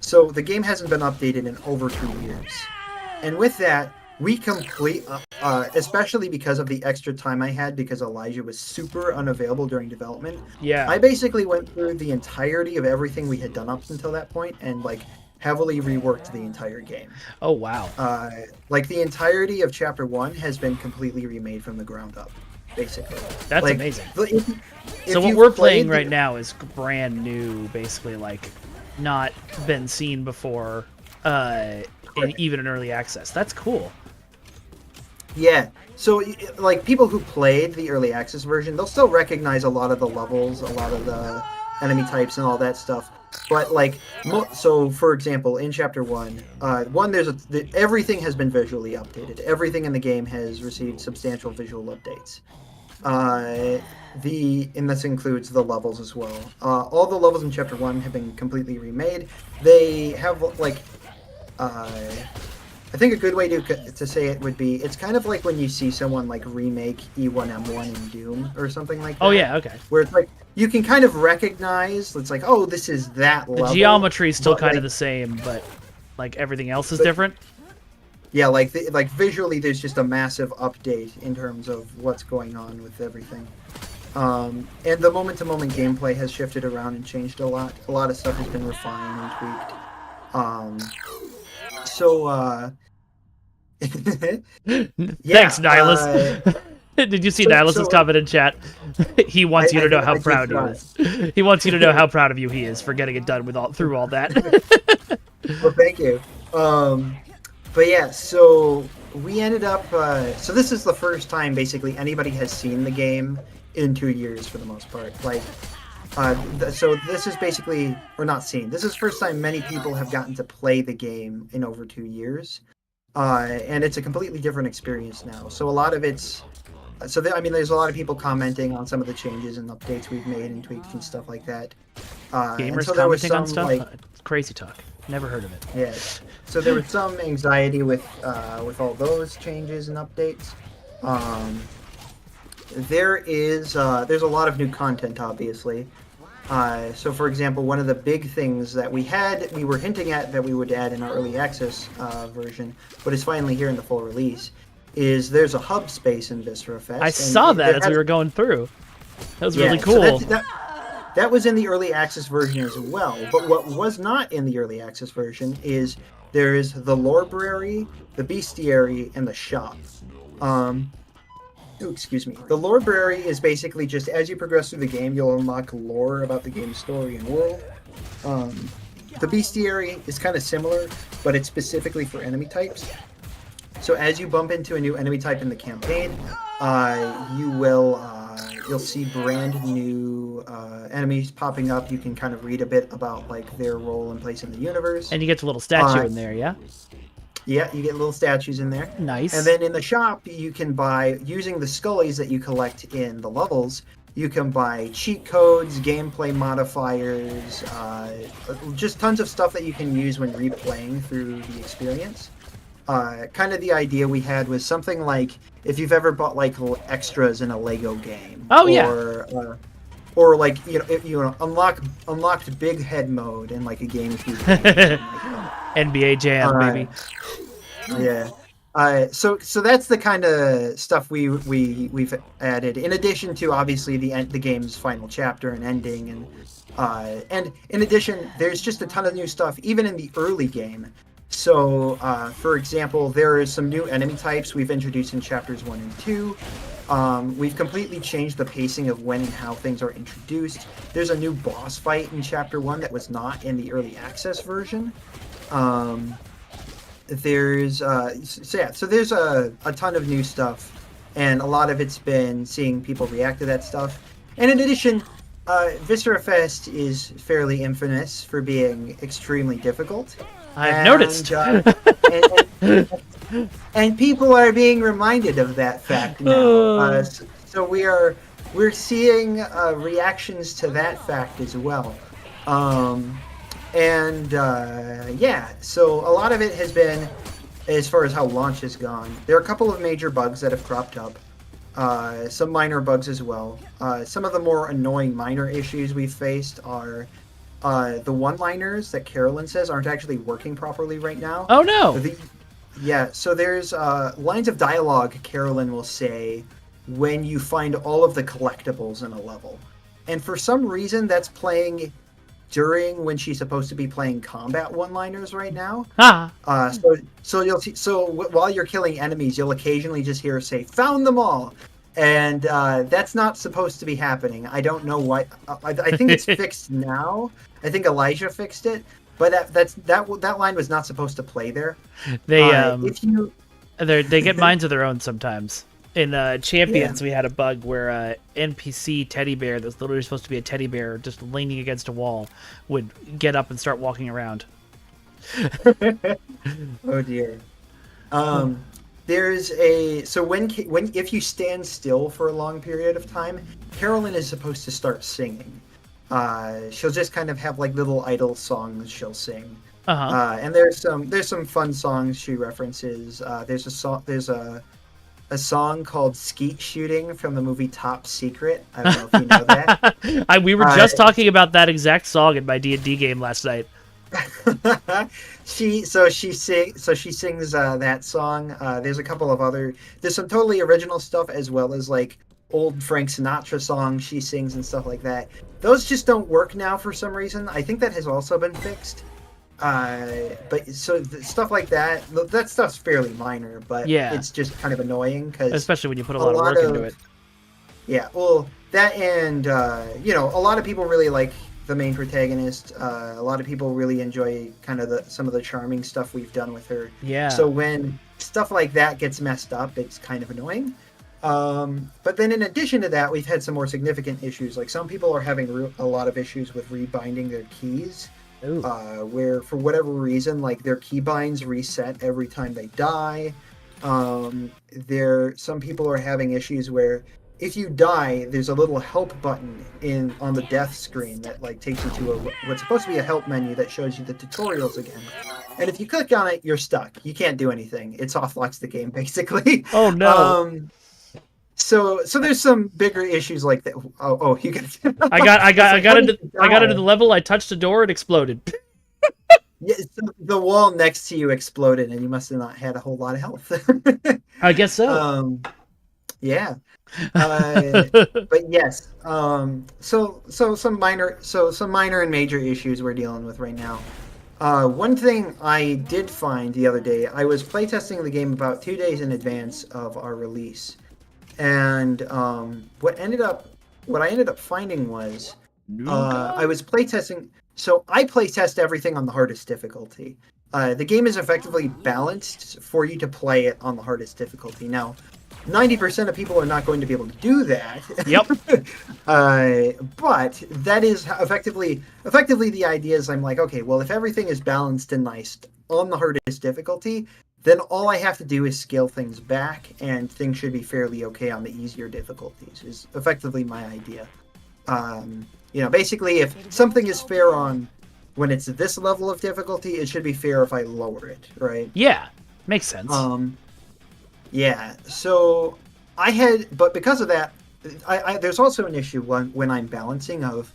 So the game hasn't been updated in over 2 years, and with that, we especially because of the extra time I had because Elijah was super unavailable during development. Yeah. I basically went through the entirety of everything we had done up until that point and like heavily reworked the entire game. Oh wow. Like the entirety of Chapter 1 has been completely remade from the ground up, basically. That's like, amazing. If So what we're playing right now is brand new, basically, like not been seen before, even in early access. That's cool. Yeah. So, like, people who played the early access version, they'll still recognize a lot of the levels, a lot of the enemy types, and all that stuff. But, like, so for example, in Chapter 1, everything has been visually updated. Everything in the game has received substantial visual updates. And this includes the levels as well. All the levels in Chapter 1 have been completely remade. They have, like, I think a good way to say it would be, it's kind of like when you see someone like remake E1M1 in Doom or something like that. Oh yeah, okay. Where it's like you can kind of recognize, it's like, oh, this is that The level. geometry is still kind like, of the same, but like everything else is different. Yeah, like visually, there's just a massive update in terms of what's going on with everything. And the moment-to-moment gameplay has shifted around and changed a lot. A lot of stuff has been refined and tweaked. Thanks, Nihilus. Did you see Nihilus's comment in chat? He wants you to know how proud he is. He wants you to know how proud of you he is for getting it done through all that. Well, thank you. But yeah, so we ended up. So this is the first time basically anybody has seen the game in 2 years for the most part. Like, so this is basically, or not seen. This is the first time many people have gotten to play the game in over 2 years. And it's a completely different experience now. So a lot of it's, there's a lot of people commenting on some of the changes and updates we've made and tweaks and stuff like that. Gamers so there was commenting on stuff? like, crazy talk. Never heard of it. yeah. So there was some anxiety with all those changes and updates. There's a lot of new content, obviously. So, for example, one of the big things that we were hinting at that we would add in our early access version, but is finally here in the full release, is there's a hub space in Viscerafest. I saw that as we were going through. That was really cool. So That was in the early access version as well. But what was not in the early access version is there is the library, the bestiary, and the shop. Excuse me. The library is basically just as you progress through the game, you'll unlock lore about the game's story and world. The bestiary is kind of similar, but it's specifically for enemy types. So as you bump into a new enemy type in the campaign, you'll see brand new enemies popping up. You can kind of read a bit about like their role and place in the universe. And you get a little statue in there, yeah? Yeah, you get little statues in there. Nice. And then in the shop, you can buy, using the scullies that you collect in the levels, you can buy cheat codes, gameplay modifiers, just tons of stuff that you can use when replaying through the experience. Kind of the idea we had was something like if you've ever bought like extras in a Lego game. Oh yeah. Or like if you unlocked Big Head mode in like a GameCube game. NBA Jam, baby. Yeah. So that's the kind of stuff we've added. In addition to obviously the game's final chapter and ending, and in addition, there's just a ton of new stuff even in the early game. So, for example, there are some new enemy types we've introduced in chapters 1 and 2. We've completely changed the pacing of when and how things are introduced. There's a new boss fight in chapter 1 that was not in the early access version. There's there's a ton of new stuff, and a lot of it's been seeing people react to that stuff. And in addition, Viscerafest is fairly infamous for being extremely difficult. I've noticed. And people are being reminded of that fact now. So we're seeing reactions to that fact as well. So a lot of it has been, as far as how launch has gone, there are a couple of major bugs that have cropped up. Some minor bugs as well. Some of the more annoying minor issues we've faced are the one-liners that Carolyn says aren't actually working properly right now. Oh no! So there's lines of dialogue Carolyn will say when you find all of the collectibles in a level. And for some reason that's playing during when she's supposed to be playing combat one-liners right now. So you'll see. So while you're killing enemies, you'll occasionally just hear her say, "Found them all," and that's not supposed to be happening. I don't know why. I think it's fixed now. I think Elijah fixed it, but that line was not supposed to play there. They get minds of their own sometimes. In Champions, we had a bug where NPC teddy bear that's literally supposed to be a teddy bear just leaning against a wall would get up and start walking around. Oh dear. There's if you stand still for a long period of time, Carolyn is supposed to start singing. She'll just kind of have like little idle songs she'll sing. And there's some fun songs she references. There's a song called Skeet Shooting from the movie Top Secret. I don't know if you know that. We were just talking about that exact song in my D&D game last night. She sings that song. There's a couple of there's some totally original stuff as well as like old Frank Sinatra songs she sings and stuff like that. Those just don't work now for some reason. I think that has also been fixed. But so stuff like that stuff's fairly minor, but it's just kind of annoying because especially when you put a lot of work into it. Yeah, well, that and a lot of people really like the main protagonist. A lot of people really enjoy kind of some of the charming stuff we've done with her. Yeah. So when stuff like that gets messed up, it's kind of annoying. But then in addition to that, we've had some more significant issues. Like some people are having a lot of issues with rebinding their keys. Where for whatever reason, like their keybinds reset every time they die. Some people are having issues where if you die, there's a little help button on the death screen that like takes you to what's supposed to be a help menu that shows you the tutorials again. And if you click on it, you're stuck. You can't do anything. It soft locks the game basically. Oh no. So there's some bigger issues like that. You got. I got into the level. I touched a door. It exploded. Yeah, so the wall next to you exploded, and you must have not had a whole lot of health. I guess so. Yeah. But yes, so some minor and major issues we're dealing with right now. One thing I did find the other day, I was playtesting the game about 2 days in advance of our release, and what I ended up finding was I was playtesting. So I playtest everything on the hardest difficulty. The game is effectively balanced for you to play it on the hardest difficulty. Now, 90% of people are not going to be able to do that. Yep. But that is effectively the idea is I'm like, okay, well, if everything is balanced and nice on the hardest difficulty, then all I have to do is scale things back and things should be fairly okay on the easier difficulties is effectively my idea. Basically if something is fair on when it's this level of difficulty, it should be fair if I lower it, right? Yeah, makes sense. Yeah, so but because of that, there's also an issue when I'm balancing of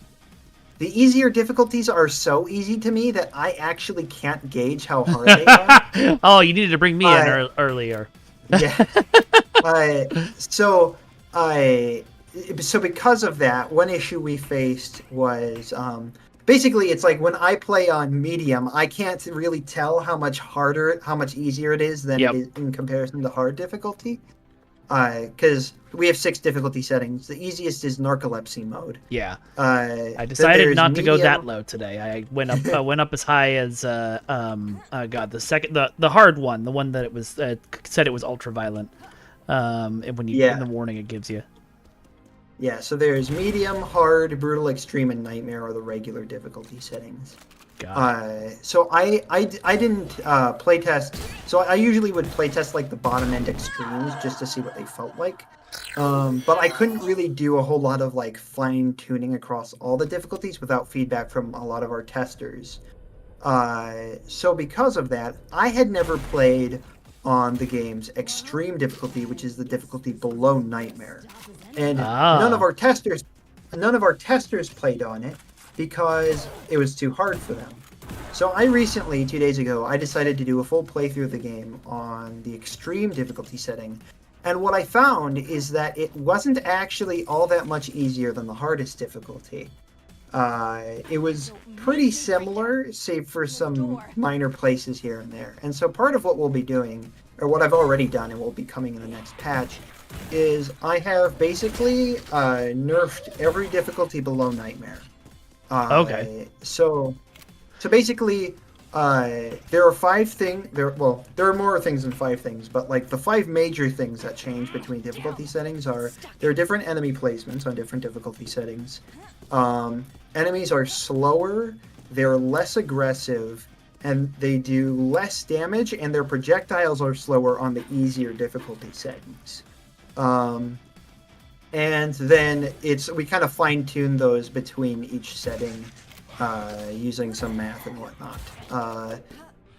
the easier difficulties are so easy to me that I actually can't gauge how hard they are. Oh, you needed to bring me in earlier. Yeah. So because of that, one issue we faced was basically it's like when I play on medium, I can't really tell how much easier it is than it is in comparison to hard difficulty. Because we have 6 difficulty settings. The easiest is narcolepsy mode. Yeah. I decided not to go that low today. I went up as high as the hard one, the one that it was said it was ultraviolet. And when you in the warning it gives you. Yeah, so there's medium, hard, brutal, extreme, and nightmare are the regular difficulty settings. So I didn't playtest. So I usually would playtest like the bottom end extremes just to see what they felt like. But I couldn't really do a whole lot of like fine tuning across all the difficulties without feedback from a lot of our testers. So because of that, I had never played on the game's extreme difficulty, which is the difficulty below nightmare, and none of our testers played on it because it was too hard for them. So I recently, 2 days ago, I decided to do a full playthrough of the game on the extreme difficulty setting, and what I found is that it wasn't actually all that much easier than the hardest difficulty. It was pretty similar, save for some minor places here and there. And so part of what we'll be doing, or what I've already done and will be coming in the next patch, is I have basically nerfed every difficulty below Nightmare. Okay. So basically, there are 5 things. There are more things than 5 things, but like the 5 major things that change between difficulty settings are there are different enemy placements on different difficulty settings. Enemies are slower, they're less aggressive, and they do less damage, and their projectiles are slower on the easier difficulty settings. And then we kind of fine-tune those between each setting using some math and whatnot.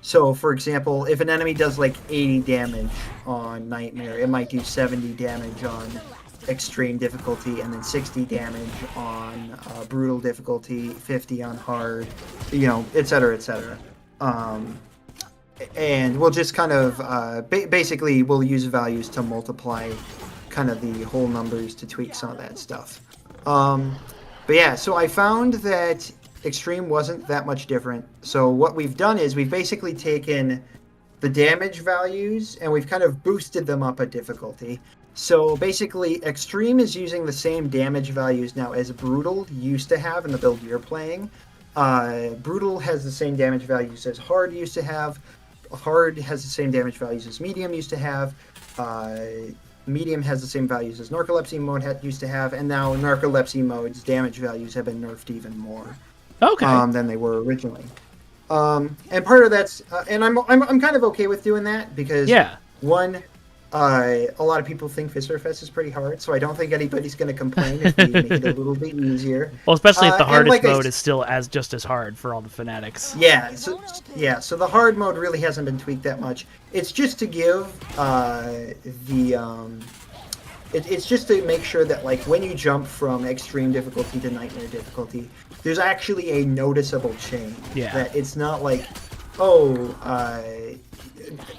So, for example, if an enemy does like 80 damage on Nightmare, it might do 70 damage on extreme difficulty, and then 60 damage on brutal difficulty, 50 on hard, etc., etc. And we'll just kind of basically we'll use values to multiply kind of the whole numbers to tweak some of that stuff. But yeah, so I found that extreme wasn't that much different. So what we've done is we've basically taken the damage values and we've kind of boosted them up a difficulty. So basically, extreme is using the same damage values now as brutal used to have in the build you're playing. Brutal has the same damage values as hard used to have. Hard has the same damage values as medium used to have. Medium has the same values as narcolepsy mode used to have, and now narcolepsy mode's damage values have been nerfed even more than they were originally. And part of that's, and I'm kind of okay with doing that because one. A lot of people think Viscerafest is pretty hard, so I don't think anybody's going to complain if we make it a little bit easier. Well, especially if the hardest mode is still just as hard for all the fanatics. Yeah, so the hard mode really hasn't been tweaked that much. It's just to give it's just to make sure that like when you jump from extreme difficulty to nightmare difficulty, there's actually a noticeable change. Yeah. That it's not like,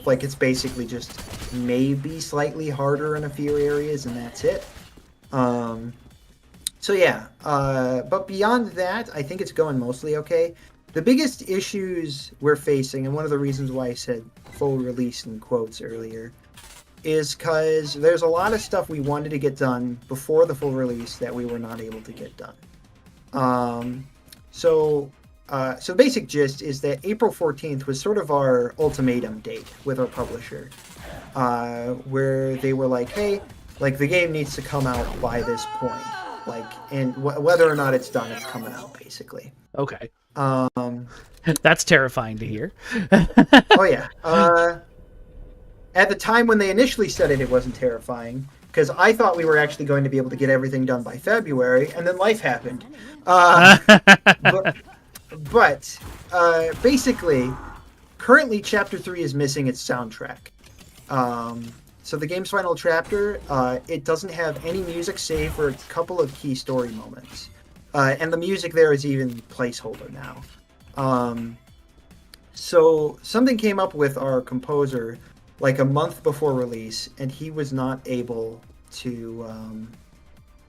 like it's basically just maybe slightly harder in a few areas and that's it. So yeah, but beyond that, I think it's going mostly okay. The biggest issues we're facing, and one of the reasons why I said full release in quotes earlier, is because there's a lot of stuff we wanted to get done before the full release that we were not able to get done. So the basic gist is that April 14th was sort of our ultimatum date with our publisher, where they were like, hey, like the game needs to come out by this point, like, and whether or not it's done, it's coming out basically. Okay. Um, That's terrifying to hear. oh yeah. At the time when they initially said it, it wasn't terrifying because I thought we were actually going to be able to get everything done by February, and then life happened. But basically, currently Chapter 3 is missing its soundtrack. So the game's final chapter, it doesn't have any music save for a couple of key story moments. And the music there is even placeholder now. So something came up with our composer like a month before release, and he was not able to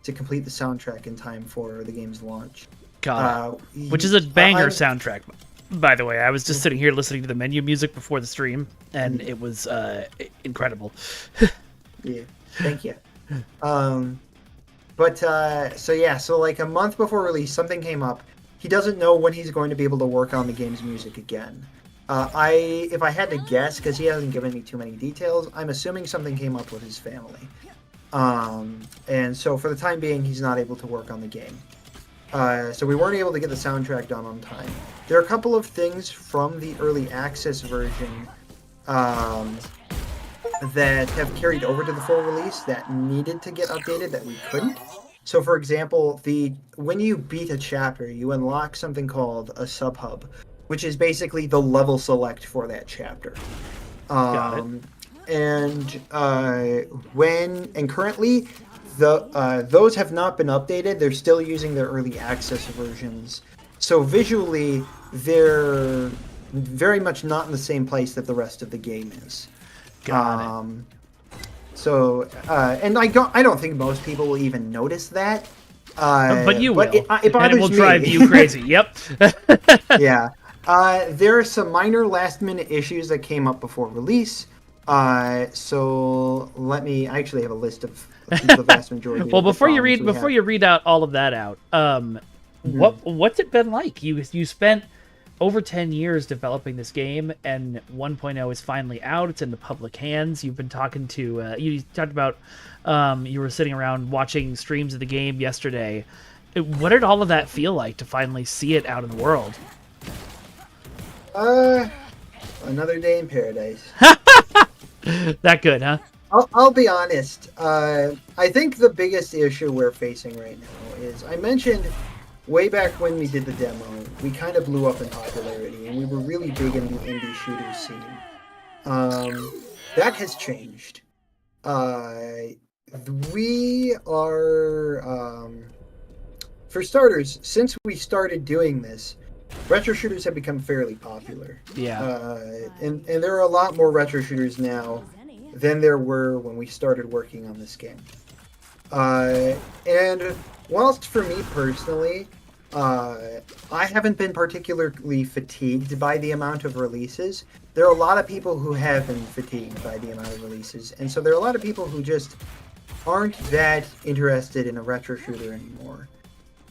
complete the soundtrack in time for the game's launch. God, which is a banger soundtrack, by the way. I was just sitting here listening to the menu music before the stream, and it was incredible. Yeah, thank you. So like a month before release, something came up. He doesn't know when he's going to be able to work on the game's music again. If I had to guess, because he hasn't given me too many details, I'm assuming something came up with his family. And so for the time being, he's not able to work on the game. So we weren't able to get the soundtrack done on time. There are a couple of things from the early access version that have carried over to the full release that needed to get updated that we couldn't. So for example, when you beat a chapter, you unlock something called a sub-hub, which is basically the level select for that chapter. Got it. And currently, those have not been updated. They're still using their early access versions. So visually, they're very much not in the same place that the rest of the game is. Got it. So, and I don't think most people will even notice that. But you will. It bothers and it will me. drive you crazy. Yep. Yeah. There are some minor last-minute issues that came up before release. So I actually have a list of the vast majority. Well, of the before you problems read out all of that out, what's it been like? You spent over 10 years developing this game, and 1.0 is finally out. It's in the public hands. You've been talking to you talked about you were sitting around watching streams of the game yesterday. What did all of that feel like to finally see it out in the world? Another day in paradise. That good, huh? I'll be honest. I think the biggest issue we're facing right now is, I mentioned way back when we did the demo, we kind of blew up in popularity, and we were really big in the indie shooter scene. That has changed. We are, for starters, since we started doing this, retro shooters have become fairly popular. Yeah. And there are a lot more retro shooters now than there were when we started working on this game. And whilst for me personally, I haven't been particularly fatigued by the amount of releases, there are a lot of people who have been fatigued by the amount of releases. And so there are a lot of people who just aren't that interested in a retro shooter anymore.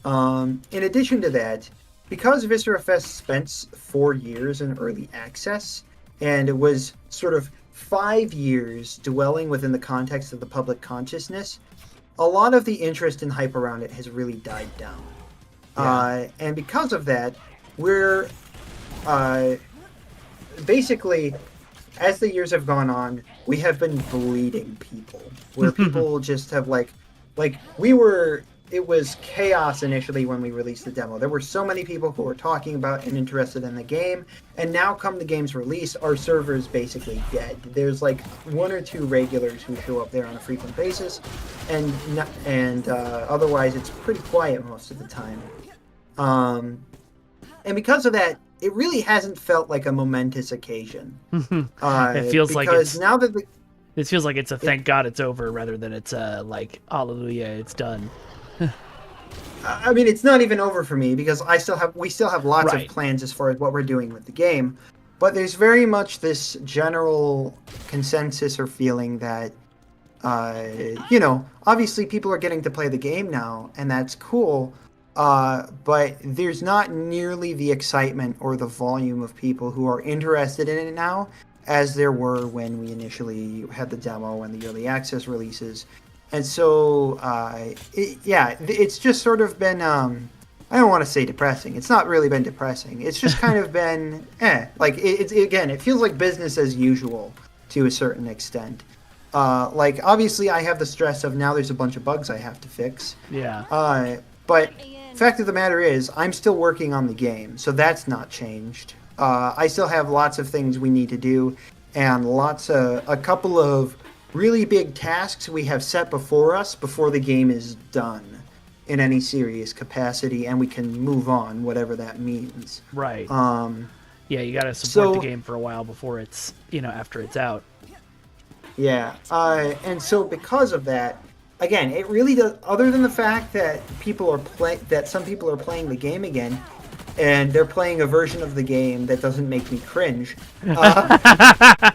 In addition to that, because Viscerafest spent 4 years in early access, and it was sort of 5 years dwelling within the context of the public consciousness, a lot of the interest and hype around it has really died down. Yeah. And because of that, we're basically, as the years have gone on, we have been bleeding people. Where people just have it was chaos initially when we released the demo. There were so many people who were talking about and interested in the game, and now come the game's release, our server is basically dead. There's like 1 or 2 regulars who show up there on a frequent basis, and otherwise it's pretty quiet most of the time. And because of that, it really hasn't felt like a momentous occasion. It feels like because now that This feels like it's a thank God it's over rather than it's a like hallelujah it's done. I mean, it's not even over for me because we still have lots Right. of plans as far as what we're doing with the game, but there's very much this general consensus or feeling that, obviously people are getting to play the game now, and that's cool. But there's not nearly the excitement or the volume of people who are interested in it now as there were when we initially had the demo and the early access releases. And so, it's just sort of been, I don't want to say depressing. It's not really been depressing. It's just kind of been, it feels like business as usual to a certain extent. Obviously I have the stress of now there's a bunch of bugs I have to fix. Yeah. But fact of the matter is, I'm still working on the game, so that's not changed. I still have lots of things we need to do, and a couple of really big tasks we have set before us before the game is done in any serious capacity, and we can move on, whatever that means. Right. Yeah, you got to support so- the game for a while before it's, after it's out. Yeah, and so because of that, again, it really does. Other than the fact that some people are playing the game again, and they're playing a version of the game that doesn't make me cringe,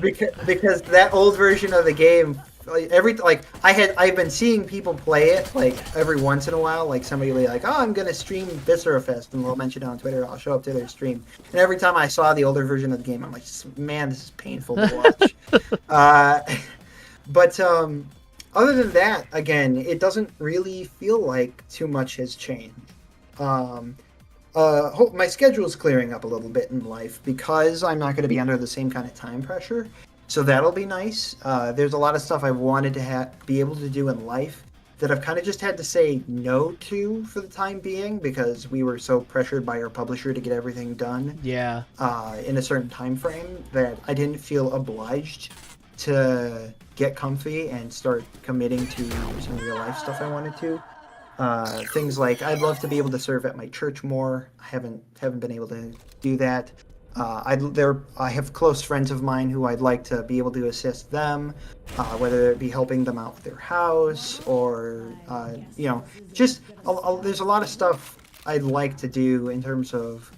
because that old version of the game, I've been seeing people play it every once in a while, like somebody will be like, oh, I'm gonna stream Viscerafest, and they'll mention it on Twitter. I'll show up to their stream, and every time I saw the older version of the game, I'm like, man, this is painful to watch. But other than that, again, it doesn't really feel like too much has changed. My schedule's clearing up a little bit in life because I'm not going to be under the same kind of time pressure. So that'll be nice. There's a lot of stuff I've wanted to be able to do in life that I've kind of just had to say no to for the time being because we were so pressured by our publisher to get everything done. Yeah. In a certain time frame that I didn't feel obliged to get comfy and start committing to some real life stuff I wanted to. Things like I'd love to be able to serve at my church more. I haven't been able to do that. I have close friends of mine who I'd like to be able to assist them, whether it be helping them out with their house or there's a lot of stuff I'd like to do in terms of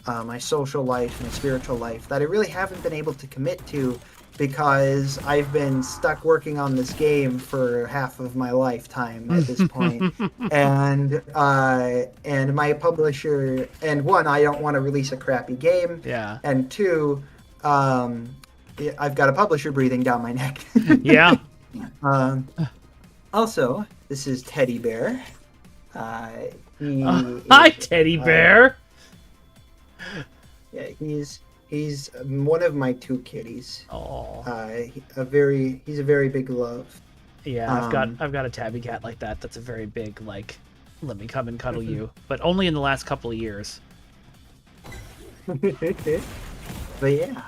my social life, my spiritual life that I really haven't been able to commit to because I've been stuck working on this game for half of my lifetime at this point. and my publisher, and one, I don't want to release a crappy game. Yeah. And two, I've got a publisher breathing down my neck. Yeah. Also, this is Teddy Bear. Hi, Teddy Bear. Yeah, he's one of my two kitties. Oh. He's a very big love. Yeah, I've got a tabby cat like that. That's a very big let me come and cuddle you, but only in the last couple of years. But yeah.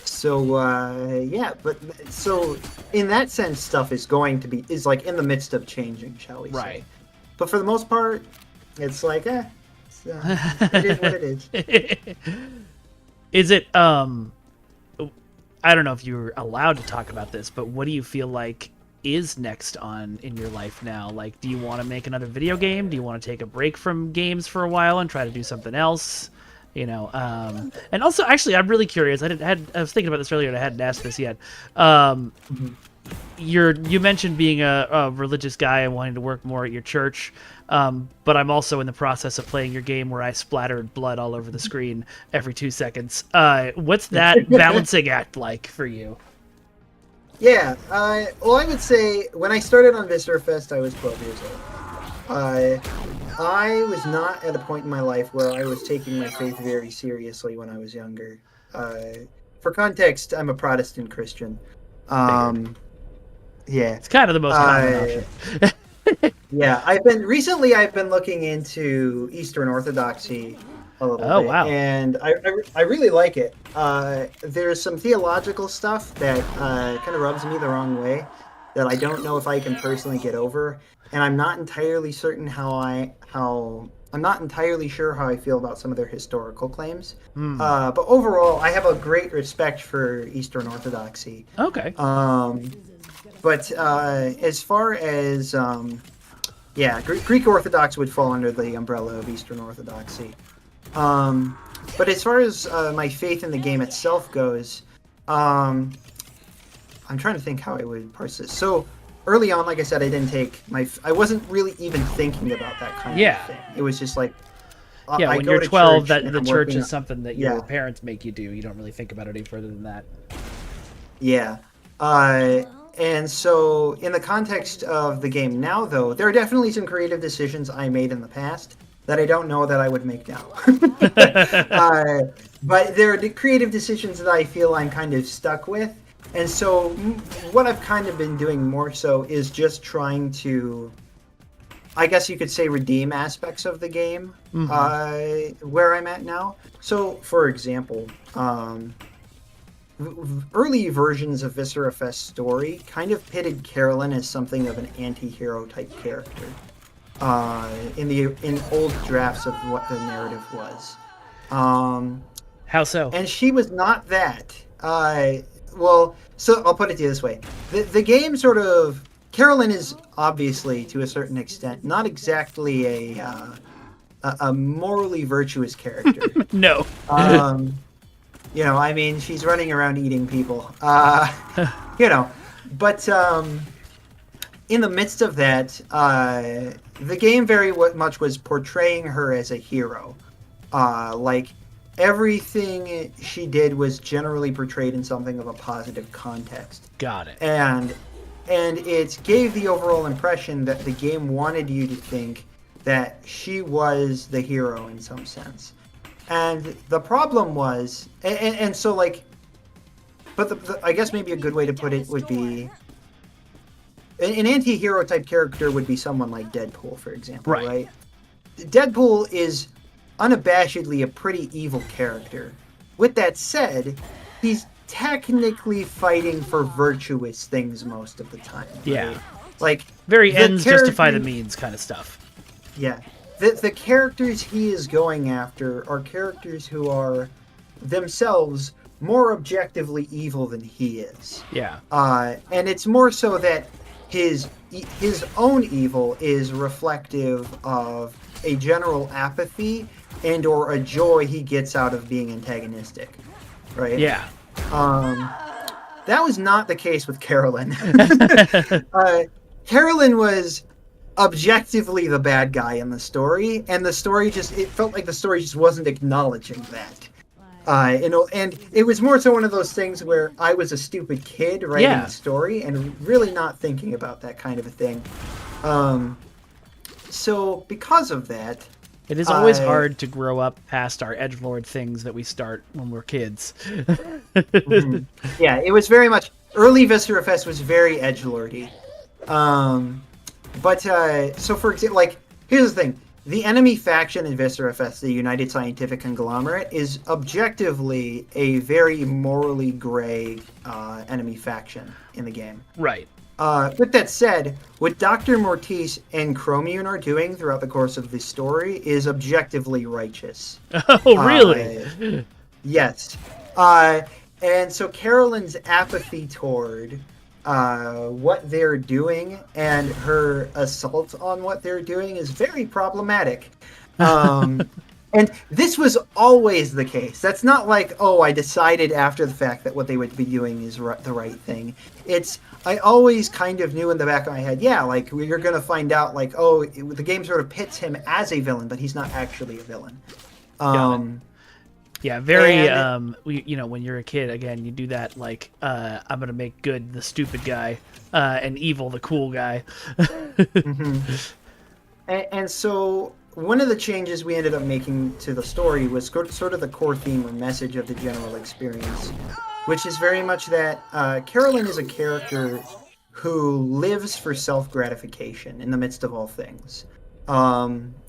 So in that sense, stuff is in the midst of changing, shall we say? Right. But for the most part, it's it is what it is. Is it I don't know if you're allowed to talk about this, but what do you feel like is next in your life now? Like, do you want to make another video game? Do you want to take a break from games for a while and try to do something else? And also, actually, I'm really curious. I was thinking about this earlier, and I hadn't asked this yet. You mentioned being a religious guy and wanting to work more at your church, but I'm also in the process of playing your game where I splattered blood all over the screen every 2 seconds. What's that balancing act like for you? Yeah, I would say when I started on Viscerafest, I was 12 years old. I was not at a point in my life where I was taking my faith very seriously when I was younger. For context, I'm a Protestant Christian. Yeah. It's kind of the most common option. Yeah, I've been looking into Eastern Orthodoxy a little bit. Wow. And I really like it. There's some theological stuff that kind of rubs me the wrong way that I don't know if I can personally get over, and I'm not entirely certain how I'm not entirely sure how I feel about some of their historical claims. Hmm. But overall, I have a great respect for Eastern Orthodoxy. Okay. But as far as Greek Orthodox would fall under the umbrella of Eastern Orthodoxy. But as far as my faith in the game itself goes, I'm trying to think how I would parse this. So early on, like I said, I wasn't really even thinking about that kind of thing. It was just like, Yeah, I when go you're to 12, church that and the I'm church working is something that your Yeah. parents make you do. You don't really think about it any further than that. Yeah. And so, in the context of the game now, though, there are definitely some creative decisions I made in the past that I don't know that I would make now. But there are the creative decisions that I feel I'm kind of stuck with. And so, what I've kind of been doing more so is just trying to, I guess you could say, redeem aspects of the game where I'm at now. So, for example, early versions of Viscerafest's story kind of pitted Carolyn as something of an anti-hero type character in old drafts of what the narrative was. How so? And she was not that. So I'll put it to you this way. The game sort of... Carolyn is obviously, to a certain extent, not exactly a morally virtuous character. No. I mean, she's running around eating people. But in the midst of that, the game very much was portraying her as a hero. Like, everything she did was generally portrayed in something of a positive context. Got it. And it gave the overall impression that the game wanted you to think that she was the hero in some sense. And the problem was, and so like, but I guess maybe a good way to put it would be, an anti-hero type character would be someone like Deadpool, for example, right? Deadpool is unabashedly a pretty evil character. With that said, he's technically fighting for virtuous things most of the time. Right? Yeah. Like, very the ends justify the character- means kind of stuff. Yeah. The characters he is going after are characters who are themselves more objectively evil than he is. Yeah. And it's more so that his own evil is reflective of a general apathy and or a joy he gets out of being antagonistic. Right? Yeah. That was not the case with Carolyn. Carolyn was objectively the bad guy in the story, and the story it felt like the story just wasn't acknowledging that. And it was more so one of those things where I was a stupid kid writing the story and really not thinking about that kind of a thing. So because of that, it is always hard to grow up past our edgelord things that we start when we're kids. Yeah, it was very much early Viscerafest was very edgelordy. So for example, like, here's the thing. The enemy faction in Viscerafest, the United Scientific Conglomerate, is objectively a very morally gray enemy faction in the game. Right. With that said, what Dr. Mortiz and Chromium are doing throughout the course of this story is objectively righteous. Oh, really? Yes. And so Carolyn's apathy toward what they're doing and her assault on what they're doing is very problematic. And this was always the case. That's not like, oh, I decided after the fact that what they would be doing is the right thing. I always kind of knew in the back of my head, yeah, like, you're going to find out, like, oh, the game sort of pits him as a villain, but he's not actually a villain. Yeah, very, when you're a kid, again, you do that, like, I'm going to make good the stupid guy, and evil the cool guy. And so one of the changes we ended up making to the story was sort of the core theme or message of the general experience, which is very much that Carolyn is a character who lives for self-gratification in the midst of all things.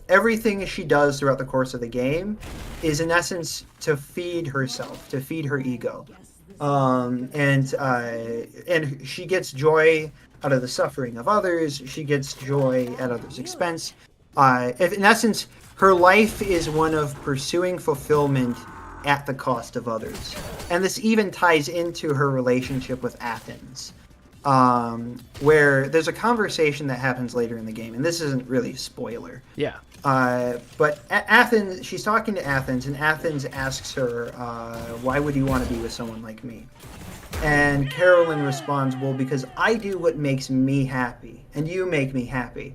Everything she does throughout the course of the game is, in essence, to feed herself, to feed her ego. And she gets joy out of the suffering of others. She gets joy at others' expense. in essence, her life is one of pursuing fulfillment at the cost of others. And this even ties into her relationship with Athens, where there's a conversation that happens later in the game, and this isn't really a spoiler. Yeah. But Athens, she's talking to Athens, and Athens asks her, why would you want to be with someone like me? And Carolyn responds, well, because I do what makes me happy, and you make me happy.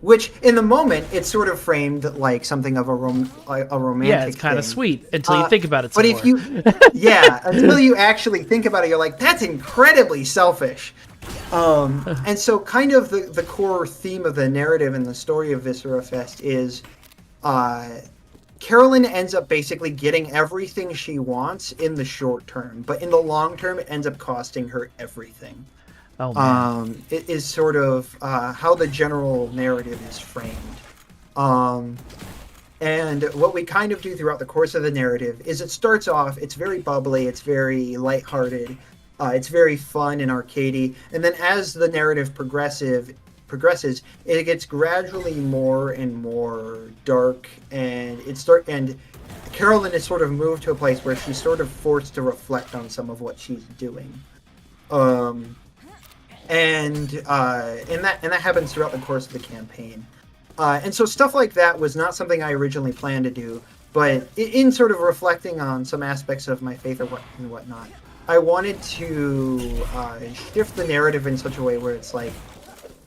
Which, in the moment, it's sort of framed like something of a romantic Yeah, it's kind of thing. sweet until you think about it some But more. if you, until you actually think about it, you're like, that's incredibly selfish. And so kind of the core theme of the narrative and the story of Viscerafest is Carolyn ends up basically getting everything she wants in the short term, but in the long term, it ends up costing her everything. Oh, man. It is sort of how the general narrative is framed. And what we kind of do throughout the course of the narrative is it starts off, it's very bubbly, it's very lighthearted, it's very fun and arcadey, and then as the narrative progresses, it gets gradually more and more dark, and Carolyn is sort of moved to a place where she's sort of forced to reflect on some of what she's doing. And that happens throughout the course of the campaign. And so stuff like that was not something I originally planned to do, but in sort of reflecting on some aspects of my faith and whatnot, I wanted to shift the narrative in such a way where it's like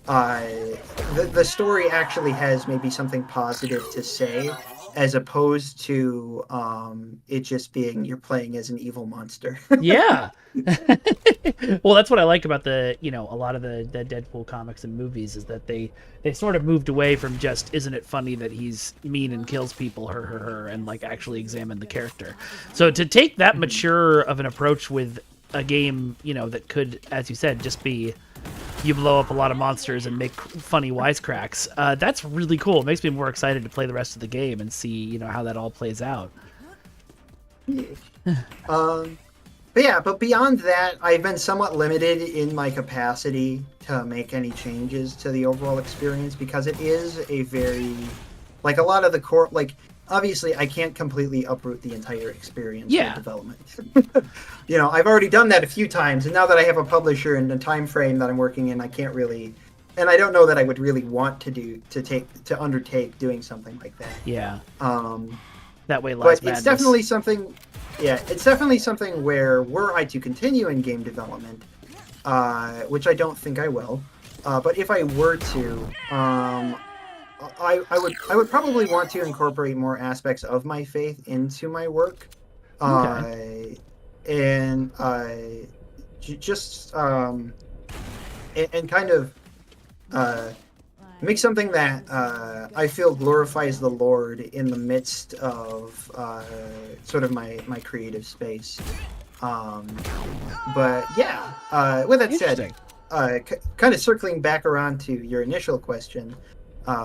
the story actually has maybe something positive to say, as opposed to it just being you're playing as an evil monster. Yeah. Well, that's what I like about a lot of the Deadpool comics and movies is that they sort of moved away from just, isn't it funny that he's mean and kills people, her, and like actually examine the character. So to take that mature of an approach with a game, that could, as you said, just be you blow up a lot of monsters and make funny wisecracks. That's really cool. It makes me more excited to play the rest of the game and see, how that all plays out. But beyond that, I've been somewhat limited in my capacity to make any changes to the overall experience because it is a very, like a lot of the core, like obviously I can't completely uproot the entire experience of development. I've already done that a few times, and now that I have a publisher and a time frame that I'm working in, I can't really, and I don't know that I would really want to undertake doing something like that. Yeah. That way lies madness. But it's definitely something where were I to continue in game development, which I don't think I will, but if I were to, I would probably want to incorporate more aspects of my faith into my work, and kind of make something that I feel glorifies the Lord in the midst of sort of my creative space. But yeah, with that said, kind of circling back around to your initial question,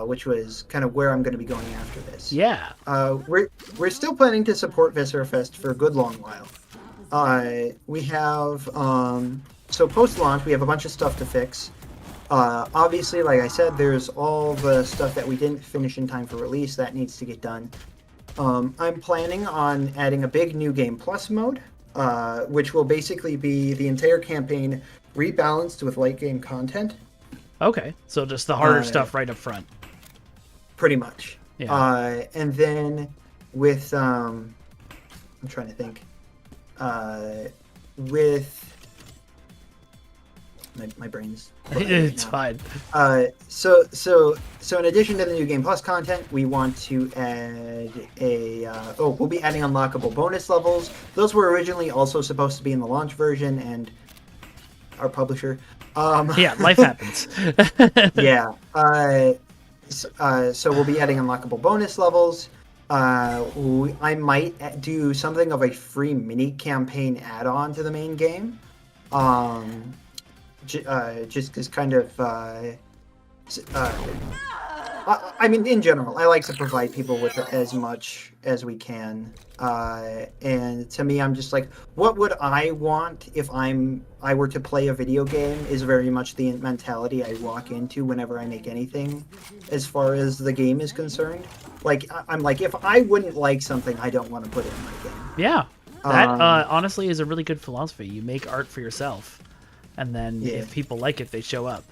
which was kind of where I'm going to be going after this. Yeah. We're still planning to support Viscerafest for a good long while. We have so post-launch we have a bunch of stuff to fix. Obviously, like I said, there's all the stuff that we didn't finish in time for release that needs to get done. I'm planning on adding a big new game plus mode, which will basically be the entire campaign rebalanced with late game content. Okay, so just the harder stuff right up front. Pretty much. Yeah. And then with I'm trying to think. With my brain's it's fine. So in addition to the new game plus content, we want to add we'll be adding unlockable bonus levels. Those were originally also supposed to be in the launch version, and our publisher yeah, life happens. Yeah. So we'll be adding unlockable bonus levels. I might do something of a free mini campaign add-on to the main game. Just because kind of I mean, in general, I like to provide people with as much as we can. And to me, I'm just like, what would I want if I were to play a video game? Is very much the mentality I walk into whenever I make anything, as far as the game is concerned. Like, I'm like, if I wouldn't like something, I don't want to put it in my game. Yeah, that Um, honestly is a really good philosophy. You make art for yourself, and then Yeah. if people like it, they show up.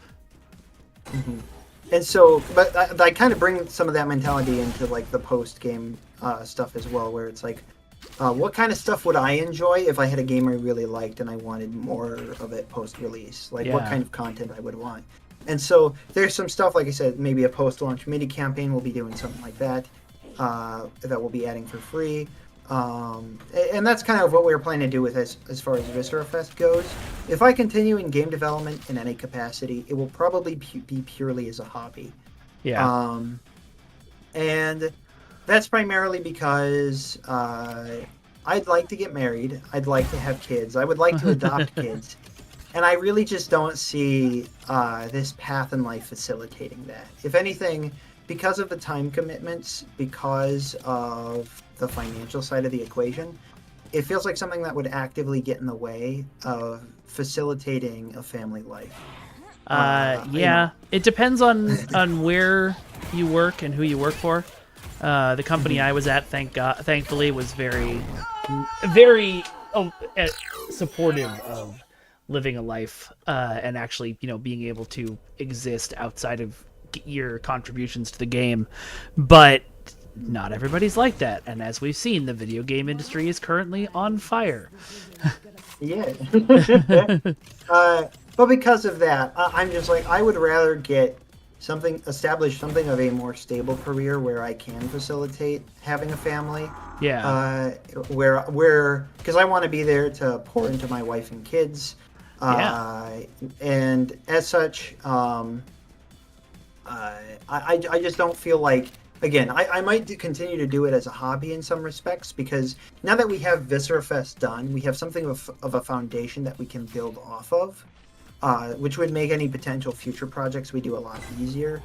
And so, but I kind of bring some of that mentality into like the post game stuff as well, where it's like, what kind of stuff would I enjoy if I had a game I really liked and I wanted more of it post release? Like, what Yeah. kind of content I would want. And so, there's some stuff, like I said, maybe a post launch mini campaign, we'll be doing something like that, that we'll be adding for free. And that's kind of what we were planning to do with as far as Viscerafest goes. If I continue in game development in any capacity, it will probably be purely as a hobby. Yeah. And that's primarily because I'd like to get married. I'd like to have kids. I would like to adopt kids. And I really just don't see this path in life facilitating that. If anything, because of the time commitments, because of the financial side of the equation, it feels like something that would actively get in the way of facilitating a family life. Yeah, it depends on where you work and who you work for. The company I was at, thankfully, was very supportive of living a life and actually, being able to exist outside of your contributions to the game. But not everybody's like that, and as we've seen, the video game industry is currently on fire. Yeah. But because of that, I'm just like, I would rather establish something of a more stable career where I can facilitate having a family. Yeah. Because I want to be there to pour into my wife and kids. And as such, I just don't feel like, again, I might continue to do it as a hobby in some respects, because now that we have Viscerafest done, we have something of a foundation that we can build off of, which would make any potential future projects we do a lot easier.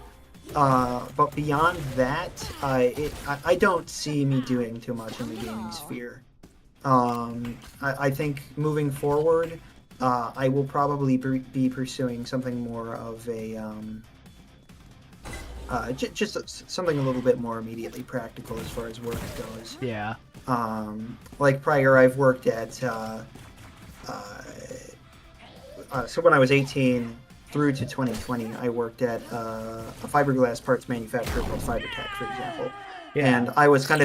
But beyond that, I don't see me doing too much in the gaming sphere. I think moving forward, I will probably be pursuing something more of a just something a little bit more immediately practical as far as work goes. Yeah. Like prior, I've worked at so when I was 18 through to 2020, I worked at a fiberglass parts manufacturer called FiberTech, for example. Yeah. And I was I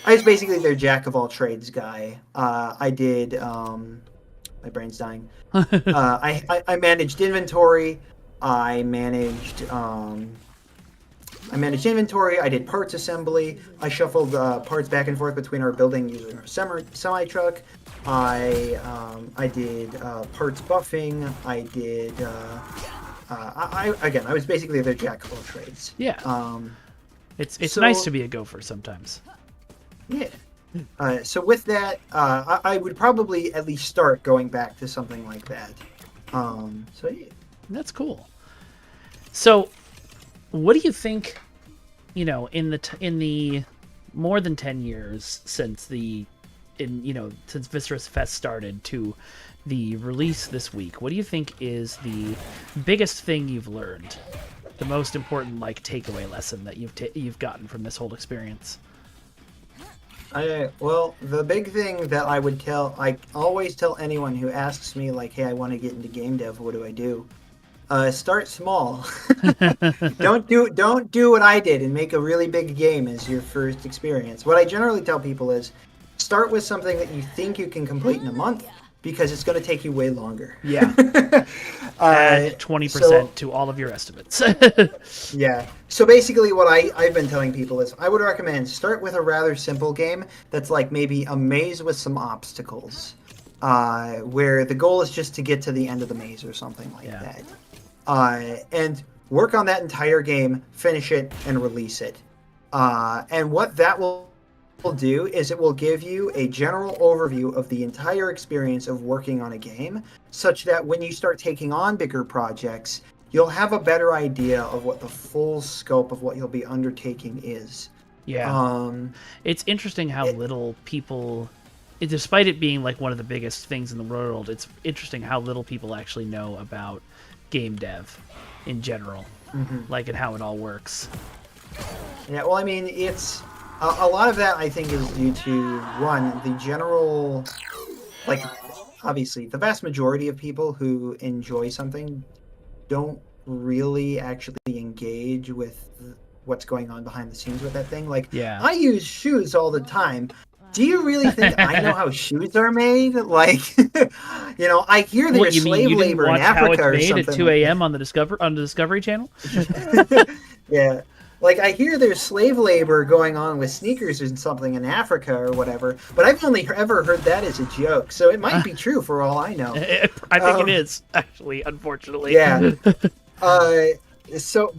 was basically their jack of all trades guy. I did, my brain's dying. I managed inventory. I managed inventory. I did parts assembly. I shuffled parts back and forth between our building using our semi truck. I did parts buffing. I did. I was basically their jack of all trades. Yeah. It's so- nice to be a gopher sometimes. Yeah. So with that, I would probably at least start going back to something like that. So yeah. That's cool. So, what do you think? In the more than 10 years since since Viscerafest started to the release this week, what do you think is the biggest thing you've learned? The most important takeaway lesson that you've gotten from this whole experience? Well, the big thing that I always tell anyone who asks me hey, I want to get into game dev, what do I do? Start small. Don't do what I did and make a really big game as your first experience. What I generally tell people is start with something that you think you can complete in a month, because it's going to take you way longer. Yeah. Add 20% to all of your estimates. Yeah. So basically what I've been telling people is I would recommend start with a rather simple game that's maybe a maze with some obstacles, where the goal is just to get to the end of the maze or something like that. And work on that entire game, finish it, and release it. And what that will do is it will give you a general overview of the entire experience of working on a game, such that when you start taking on bigger projects, you'll have a better idea of what the full scope of what you'll be undertaking is. Yeah. It's interesting how little people, despite it being like one of the biggest things in the world, it's interesting how little people actually know about game dev in general, like, and how it all works. Yeah, well, I mean, it's a lot of that I think is due to one, the general, like, obviously the vast majority of people who enjoy something don't really actually engage with what's going on behind the scenes with that thing. Like, Yeah. I use shoes all the time. Do you really think I know how shoes are made? Like, you know, I hear there's You mean slave you didn't labor in watch How It's Africa or Made something. at 2 a.m. on the Discovery Channel? Yeah. Like, I hear there's slave labor going on with sneakers or something in Africa or whatever, but I've only ever heard that as a joke, so it might be true for all I know. I think it is, actually, unfortunately. Yeah. So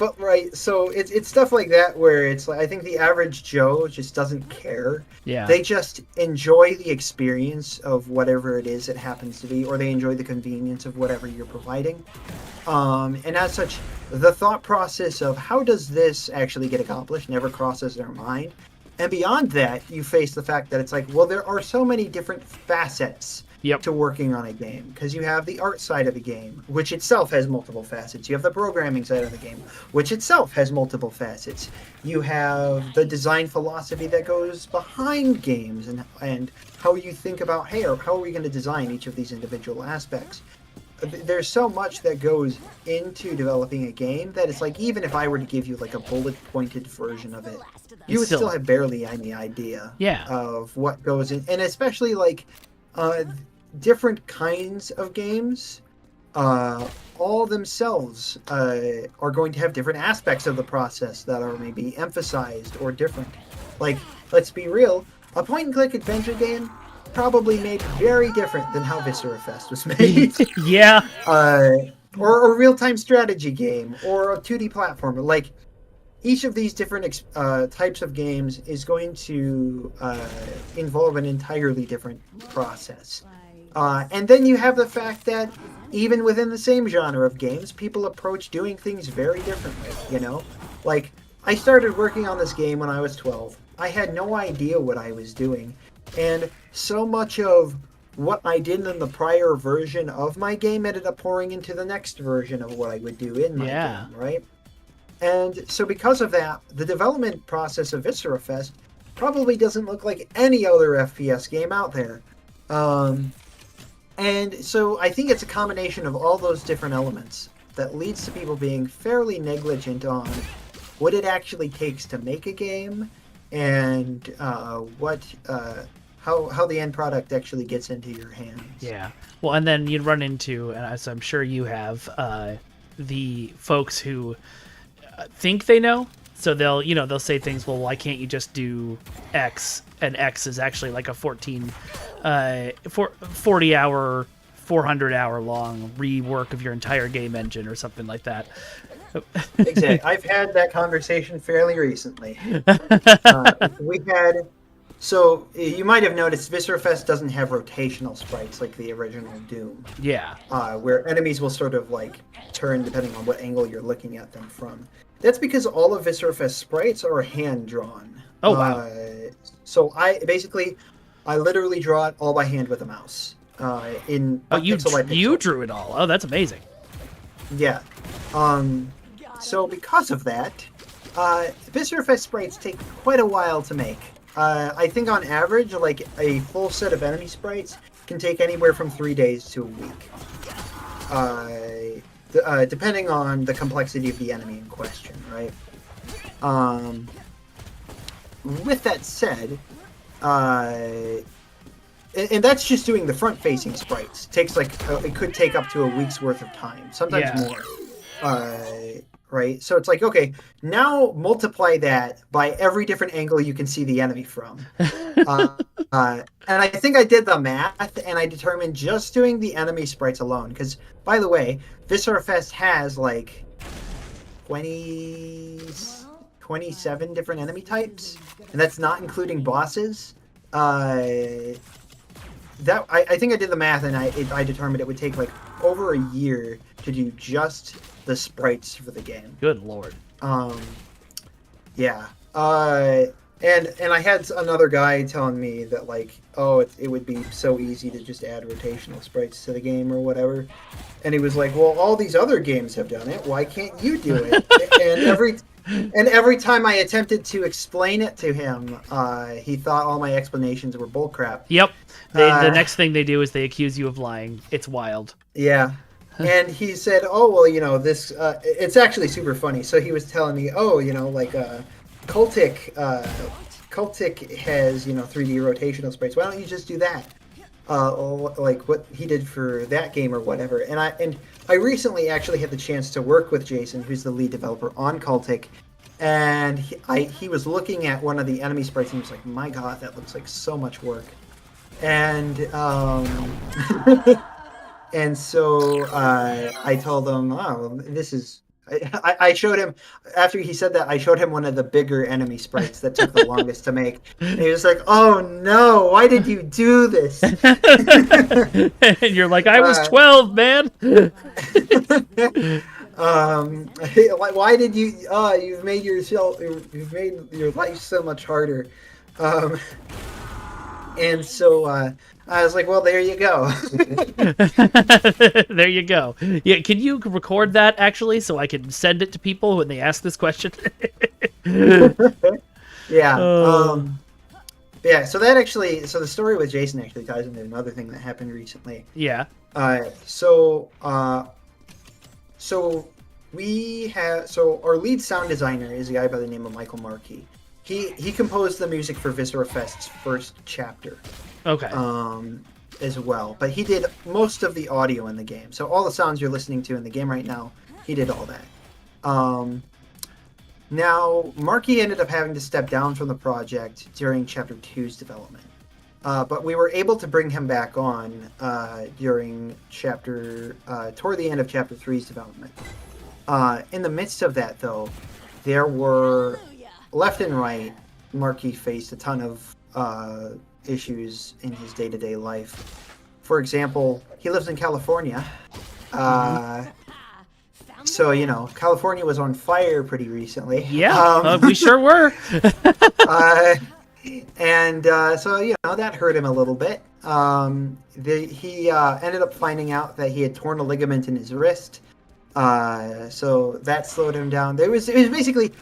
it's stuff like that where it's like, I think the average Joe just doesn't care. Yeah. They just enjoy the experience of whatever it is it happens to be, or they enjoy the convenience of whatever you're providing. And as such, the thought process of how does this actually get accomplished never crosses their mind. And beyond that, you face the fact that it's like, well, there are so many different facets to working on a game, because you have the art side of a game, which itself has multiple facets. You have the programming side of the game, which itself has multiple facets. You have the design philosophy that goes behind games, and how you think about, hey, how are we going to design each of these individual aspects. There's so much that goes into developing a game that it's like, even if I were to give you like a bullet pointed version of it, you would still have barely any idea of what goes in. And especially like different kinds of games, all themselves are going to have different aspects of the process that are maybe emphasized or different. Like, let's be real, a point and click adventure game probably made very different than how Viscerafest was made. Yeah. Or a real-time strategy game, or a 2D platformer. Like, each of these different types of games is going to involve an entirely different process. And then you have the fact that even within the same genre of games, people approach doing things very differently, you know? Like, I started working on this game when I was 12. I had no idea what I was doing. And so much of what I did in the prior version of my game ended up pouring into the next version of what I would do in my game, right? And so because of that, the development process of Viscerafest probably doesn't look like any other FPS game out there. And so I think it's a combination of all those different elements that leads to people being fairly negligent on what it actually takes to make a game, and how the end product actually gets into your hands. Yeah. Well, and then you'd run into, and as I'm sure you have, the folks who think they know. So they'll say things, well, why can't you just do X? And X is actually like a 40-hour, 400-hour long rework of your entire game engine or something like that. Exactly. I've had that conversation fairly recently. So you might have noticed Viscerafest doesn't have rotational sprites like the original Doom. Yeah. Where enemies will sort of like turn depending on what angle you're looking at them from. That's because all of Viscerafest sprites are hand drawn. Oh wow. So I literally draw it all by hand with a mouse. You drew it all. Oh, that's amazing. Yeah. So because of that, Viscerafest sprites take quite a while to make. I think on average, like a full set of enemy sprites can take anywhere from 3 days to a week, depending on the complexity of the enemy in question, right? With that said, and that's just doing the front-facing sprites. It could take up to a week's worth of time, sometimes more. Right? So it's like, okay, now multiply that by every different angle you can see the enemy from. And I think I did the math, and I determined just doing the enemy sprites alone, because, by the way, Viscerafest has, like, 27 different enemy types, and that's not including bosses. I think I did the math, and I determined it would take like over a year to do just the sprites for the game. Good lord. Yeah. And I had another guy telling me that like, oh, it would be so easy to just add rotational sprites to the game or whatever. And he was like, well, all these other games have done it. Why can't you do it? and every time I attempted to explain it to him, he thought all my explanations were bullcrap. Yep. The next thing they do is they accuse you of lying. It's wild. Yeah. And he said, oh, well, you know, this, it's actually super funny. So he was telling me, oh, you know, like, Cultic has, you know, 3D rotational sprites. Why don't you just do that? Like what he did for that game or whatever. And I recently actually had the chance to work with Jason, who's the lead developer on Cultic. And he was looking at one of the enemy sprites and he was like, my God, that looks like so much work. And, and so I told him, oh, this is... I showed him, after he said that, I showed him one of the bigger enemy sprites that took the longest to make. And he was like, oh no, why did you do this? And you're like, I was 12, man. Why did you, you've made your life so much harder. And so I was like, well, there you go. There you go. Yeah, can you record that actually so I can send it to people when they ask this question? Yeah. Yeah, so the story with Jason actually ties into another thing that happened recently. Yeah. So our lead sound designer is a guy by the name of Michael Markey. He composed the music for Viscerafest's first chapter. Okay. As well, but he did most of the audio in the game. So all the sounds you're listening to in the game right now, he did all that. Now, Markey ended up having to step down from the project during Chapter 2's development. But we were able to bring him back on during toward the end of Chapter 3's development. In the midst of that, though, there were, left and right, Markey faced a ton of issues in his day-to-day life. For example, he lives in California. So, you know, California was on fire pretty recently. Yeah, we sure were. So, you know, that hurt him a little bit. He ended up finding out that he had torn a ligament in his wrist. So that slowed him down. It was basically,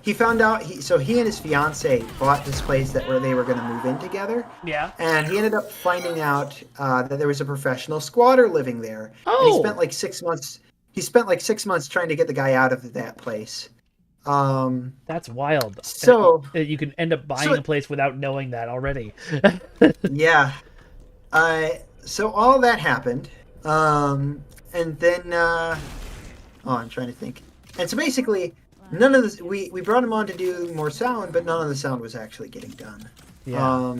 he found out, he and his fiance bought this place where they were going to move in together. Yeah. And he ended up finding out that there was a professional squatter living there. Oh. And he spent like 6 months. He spent like 6 months trying to get the guy out of that place. That's wild. So you can end up buying a place without knowing that already. Yeah. So all that happened. And then, I'm trying to think. And so basically, none of this, we brought him on to do more sound, but none of the sound was actually getting done. Yeah.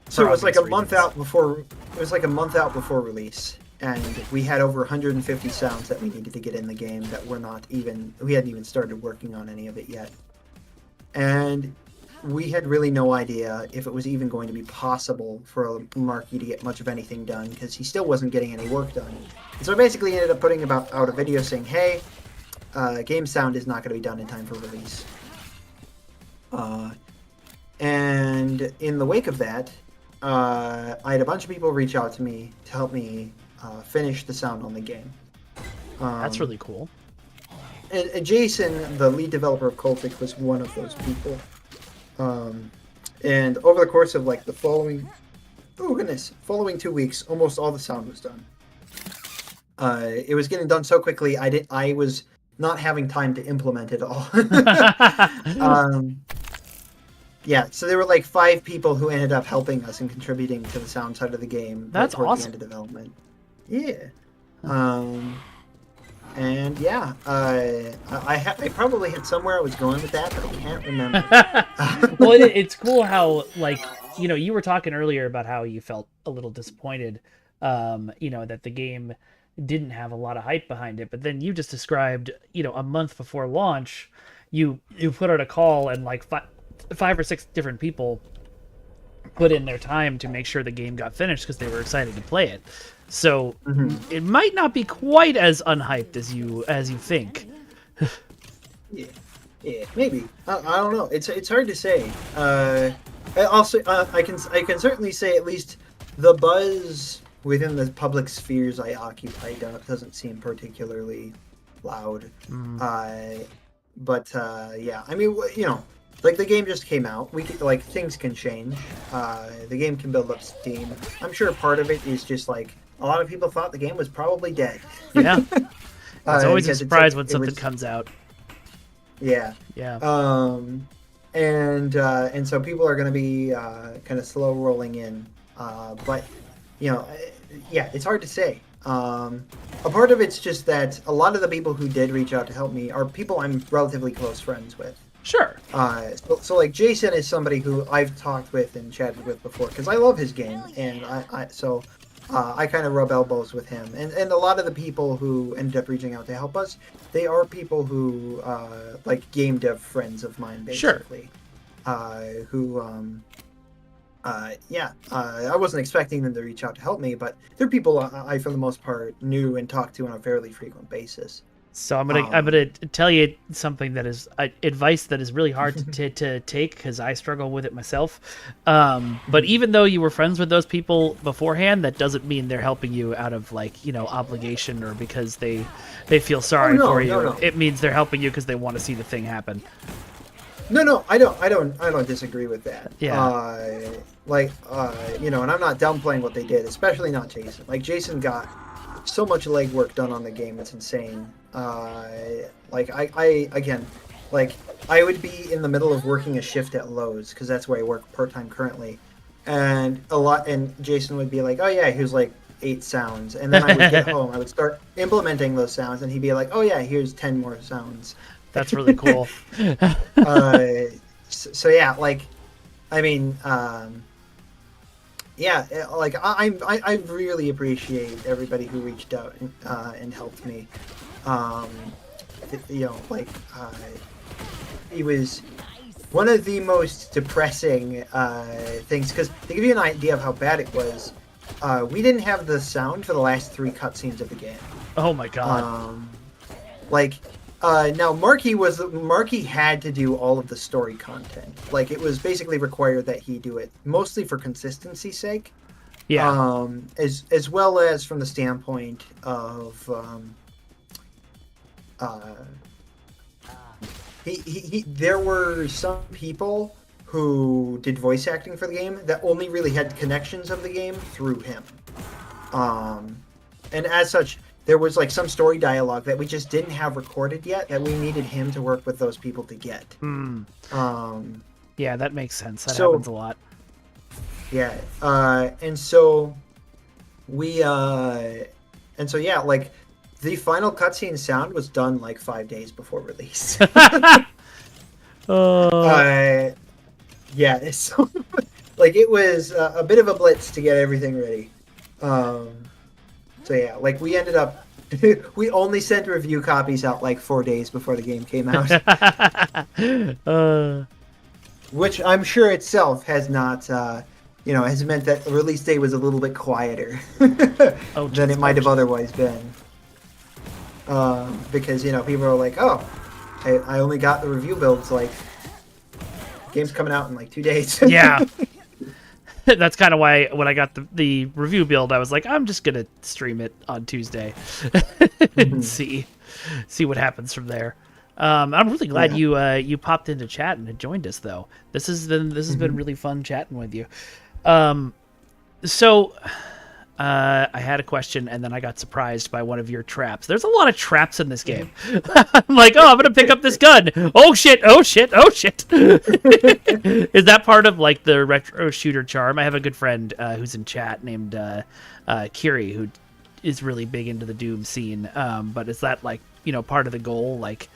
So it was like a month out before release. And we had over 150 sounds that we needed to get in the game that we hadn't even started working on any of it yet. And we had really no idea if it was even going to be possible for Markey to get much of anything done, because he still wasn't getting any work done. And so I basically ended up putting out a video saying, hey, game sound is not going to be done in time for release. And in the wake of that, I had a bunch of people reach out to me to help me finish the sound on the game. That's really cool. And Jason, the lead developer of Cultic, was one of those people. And over the course of like the following 2 weeks, almost all the sound was done. It was getting done so quickly, I was not having time to implement it all. Yeah, so there were like 5 people who ended up helping us and contributing to the sound side of the game. That's toward awesome. The end of development. Yeah. And yeah, I probably had somewhere I was going with that, but I can't remember. Well, it's cool how, like, you know, you were talking earlier about how you felt a little disappointed, you know, that the game didn't have a lot of hype behind it. But then you just described, you know, a month before launch, you put out a call and like five or six different people put in their time to make sure the game got finished because they were excited to play it. So it might not be quite as unhyped as you think. Yeah, maybe. I don't know. It's hard to say. Also, I can certainly say at least the buzz within the public spheres I occupy doesn't seem particularly loud. But yeah, I mean, like the game just came out. Like things can change. The game can build up steam. I'm sure part of it is just like a lot of people thought the game was probably dead. Yeah, it's always a because surprise when something comes out. Yeah. Yeah. And so people are going to be kind of slow rolling in. But yeah, it's hard to say. A part of it's just that a lot of the people who did reach out to help me are people I'm relatively close friends with. Sure. So like Jason is somebody who I've talked with and chatted with before because I love his game, and I kind of rub elbows with him. And a lot of the people who ended up reaching out to help us, they are people who like game dev friends of mine, basically. Sure. I wasn't expecting them to reach out to help me, but they're people I for the most part knew and talked to on a fairly frequent basis. So I'm gonna tell you something that is advice that is really hard to take because I struggle with it myself. But even though you were friends with those people beforehand, that doesn't mean they're helping you out of obligation or because they feel sorry for you. No. It means they're helping you because they want to see the thing happen. No, I don't disagree with that. Yeah. And I'm not downplaying what they did, especially not Jason. Like Jason got so much legwork done on the game, it's insane. I would be in the middle of working a shift at Lowe's because that's where I work part-time currently, and Jason would be like, oh yeah, here's like 8 sounds, and then I would get home, I would start implementing those sounds, and he'd be like, oh yeah, here's 10 more sounds. That's really cool. So yeah, I really appreciate everybody who reached out and helped me. It was one of the most depressing things because to give you an idea of how bad it was, we didn't have the sound for the last 3 cutscenes of the game. Oh my god. Now Marky had to do all of the story content. Like it was basically required that he do it, mostly for consistency's sake. Yeah. As well as from the standpoint of there were some people who did voice acting for the game that only really had connections of the game through him. And as such, there was like some story dialogue that we just didn't have recorded yet that we needed him to work with those people to get. Yeah, that makes sense. That happens a lot. Yeah. And so the final cutscene sound was done like 5 days before release. Yeah, so like it was a bit of a blitz to get everything ready. So yeah, like we ended up, we only sent review copies out like 4 days before the game came out. Which I'm sure itself has not, has meant that the release day was a little bit quieter than it might have otherwise been. Because, people are like, oh, I only got the review builds, like, game's coming out in like 2 days. Yeah. That's kind of why when I got the review build, I was like, I'm just gonna stream it on Tuesday and see what happens from there. I'm really glad you popped into chat and joined us though. This has been really fun chatting with you. So I had a question and then I got surprised by one of your traps. There's a lot of traps in this game. I'm like, oh, I'm gonna pick up this gun. Oh shit! Oh shit! Oh shit! Is that part of like the retro shooter charm? I have a good friend who's in chat named Kiri who is really big into the Doom scene. But is that like part of the goal, like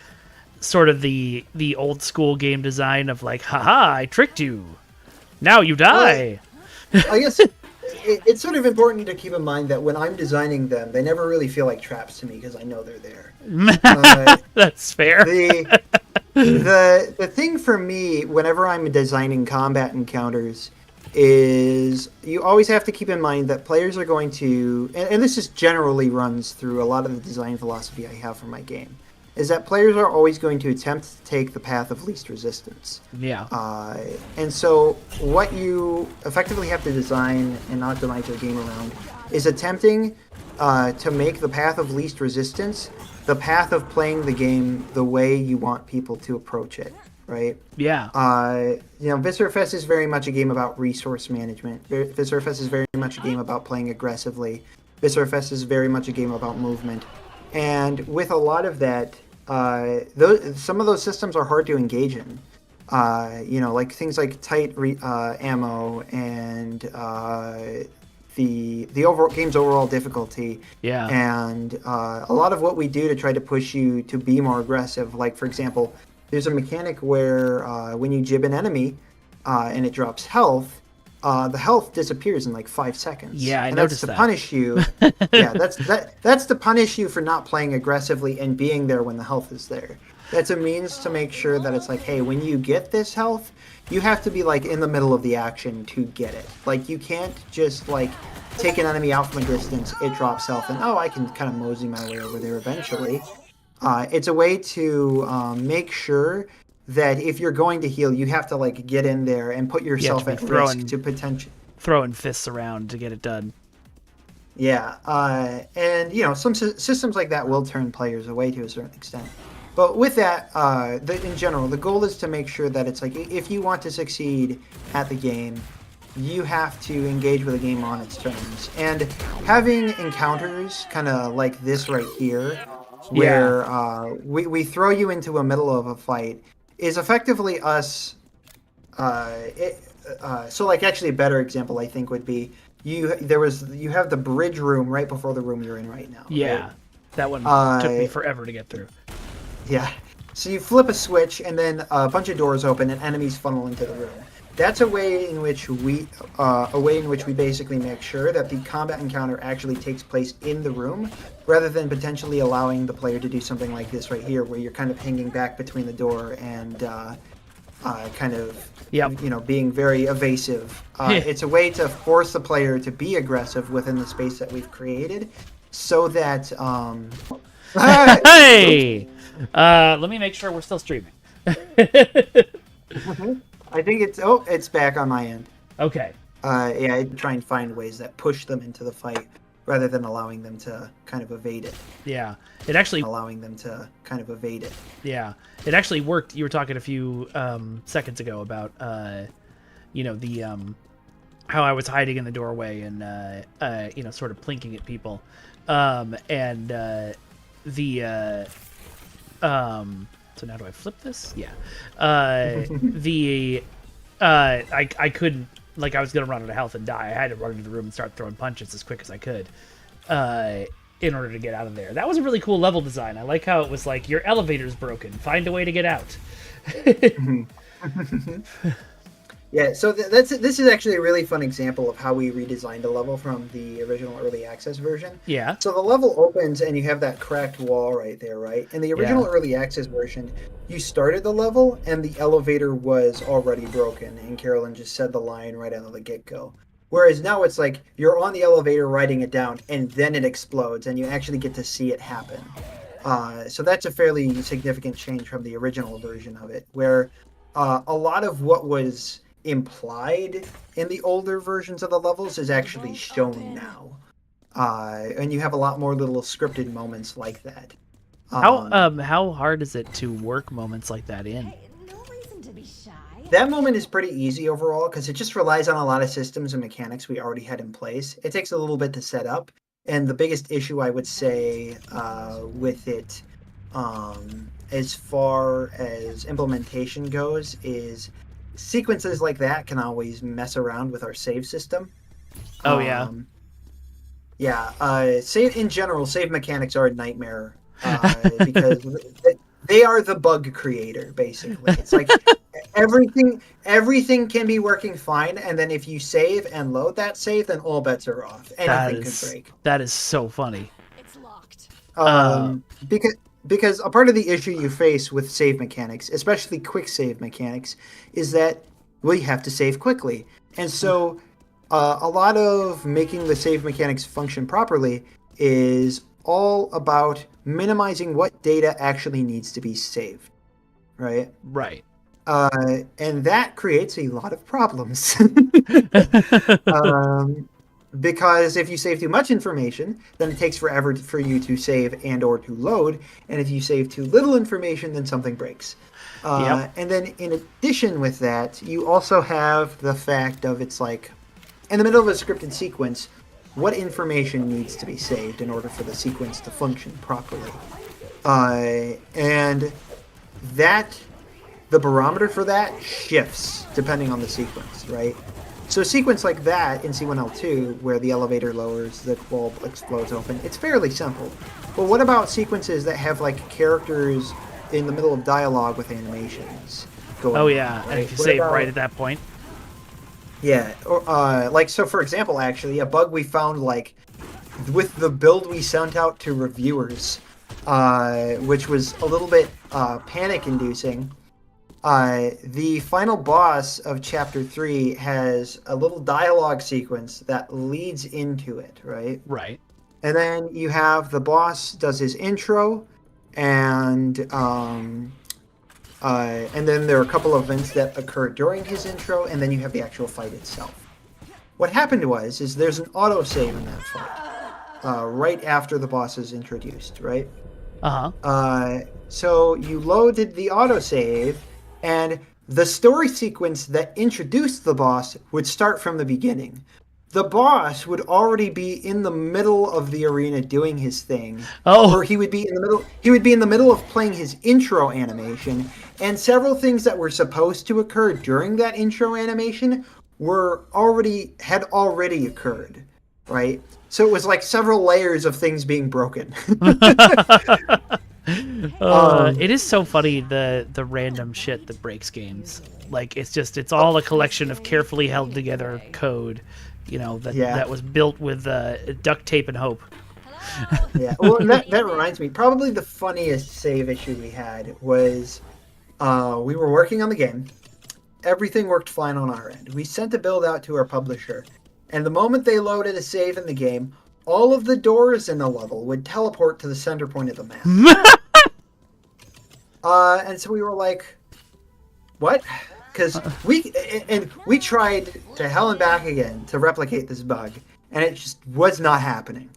sort of the old school game design of like, haha, I tricked you. Now you die. I guess. It's sort of important to keep in mind that when I'm designing them, they never really feel like traps to me because I know they're there. That's fair. The thing for me, whenever I'm designing combat encounters, is you always have to keep in mind that players are going to, and this is generally runs through a lot of the design philosophy I have for my game, is that players are always going to attempt to take the path of least resistance. Yeah. And so what you effectively have to design and optimize your game around is attempting to make the path of least resistance the path of playing the game the way you want people to approach it, right? Yeah. Viscerafest is very much a game about resource management. Viscerafest is very much a game about playing aggressively. Viscerafest is very much a game about movement. And with a lot of that, some of those systems are hard to engage in. Like things like tight ammo and the overall game's overall difficulty. Yeah. And a lot of what we do to try to push you to be more aggressive, like for example, there's a mechanic where when you jib an enemy and it drops health, the health disappears in like 5 seconds. Yeah, I and noticed that's to that. punish you. Yeah, that's to punish you for not playing aggressively and being there when the health is there. That's a means to make sure that it's like, hey, when you get this health, you have to be like in the middle of the action to get it. Like you can't just like take an enemy out from a distance, it drops health, and I can kind of mosey my way over there eventually. It's a way to make sure that if you're going to heal, you have to like get in there and put yourself at risk to potential throwing fists around to get it done. Yeah, and some systems like that will turn players away to a certain extent. But with that, in general, the goal is to make sure that it's like if you want to succeed at the game, you have to engage with the game on its terms. And having encounters kind of like this right here, where we throw you into a middle of a fight, is effectively us. So like actually a better example I think would be you have the bridge room right before the room you're in right now. Yeah, right? that one took me forever to get through. Yeah. So you flip a switch, and then a bunch of doors open, and enemies funnel into the room. That's a way in which we basically make sure that the combat encounter actually takes place in the room, rather than potentially allowing the player to do something like this right here, where you're kind of hanging back between the door and being very evasive. It's a way to force the player to be aggressive within the space that we've created, so that. Hey. Let me make sure we're still streaming. I think it's back on my end. Okay. I try and find ways that push them into the fight rather than allowing them to kind of evade it. Yeah, it actually Yeah, it actually worked. You were talking a few seconds ago about how I was hiding in the doorway and sort of plinking at people, so now do I flip this? Yeah. I couldn't, like, I was gonna run out of health and die. I had to run into the room and start throwing punches as quick as I could in order to get out of there. That was a really cool level design. I like how it was like, your elevator's broken, find a way to get out. Yeah, so this is actually a really fun example of how we redesigned a level from the original early access version. Yeah. So the level opens and you have that cracked wall right there, right? In the original early access version, you started the level and the elevator was already broken, and Carolyn just said the line right out of the get-go. Whereas now it's like you're on the elevator writing it down and then it explodes and you actually get to see it happen. So that's a fairly significant change from the original version of it, where a lot of what was implied in the older versions of the levels is actually shown now, and you have a lot more little scripted moments like that. How hard is it to work moments like that in? Hey, no reason to be shy. That moment is pretty easy overall because it just relies on a lot of systems and mechanics we already had in place. It takes a little bit to set up, and the biggest issue I would say with it, as far as implementation goes, is sequences like that can always mess around with our save system. Oh, yeah. Save mechanics are a nightmare because they are the bug creator, basically. It's like everything can be working fine, and then if you save and load that save, then all bets are off. Anything could break. That is so funny. It's locked. Because a part of the issue you face with save mechanics, especially quick save mechanics, is that you have to save quickly. And so a lot of making the save mechanics function properly is all about minimizing what data actually needs to be saved, right? Right. And that creates a lot of problems. Because if you save too much information, then it takes forever for you to save and or to load. And if you save too little information, then something breaks. Yep. And then in addition with that, you also have the fact of it's like, in the middle of a scripted sequence, what information needs to be saved in order for the sequence to function properly. And that, the barometer for that shifts depending on the sequence, right? So a sequence like that in C1L2, where the elevator lowers, the bulb explodes open, it's fairly simple. But what about sequences that have like characters in the middle of dialogue with animations going Oh on, yeah, right? and if you What save about- right at that point. Yeah, or like so for example, actually, a bug we found like with the build we sent out to reviewers, which was a little bit panic-inducing. The final boss of Chapter 3 has a little dialogue sequence that leads into it, right? Right. And then you have the boss does his intro, and then there are a couple of events that occur during his intro, and then you have the actual fight itself. What happened is there's an autosave in that fight, right after the boss is introduced, right? Uh-huh. So you loaded the autosave, and the story sequence that introduced the boss would start from the beginning. The boss would already be in the middle of the arena doing his thing. Oh. Or he would be in the middle. He would be in the middle of playing his intro animation, and several things that were supposed to occur during that intro animation had already occurred, right? So it was like several layers of things being broken. It is so funny the random shit that breaks games. Like it's all a collection of carefully held together code, that was built with duct tape and hope. Yeah. Well, and that reminds me. Probably the funniest save issue we had was we were working on the game. Everything worked fine on our end. We sent a build out to our publisher, and the moment they loaded a save in the game, all of the doors in the level would teleport to the center point of the map. And so we were like, what? Because we tried to hell and back again to replicate this bug, and it just was not happening.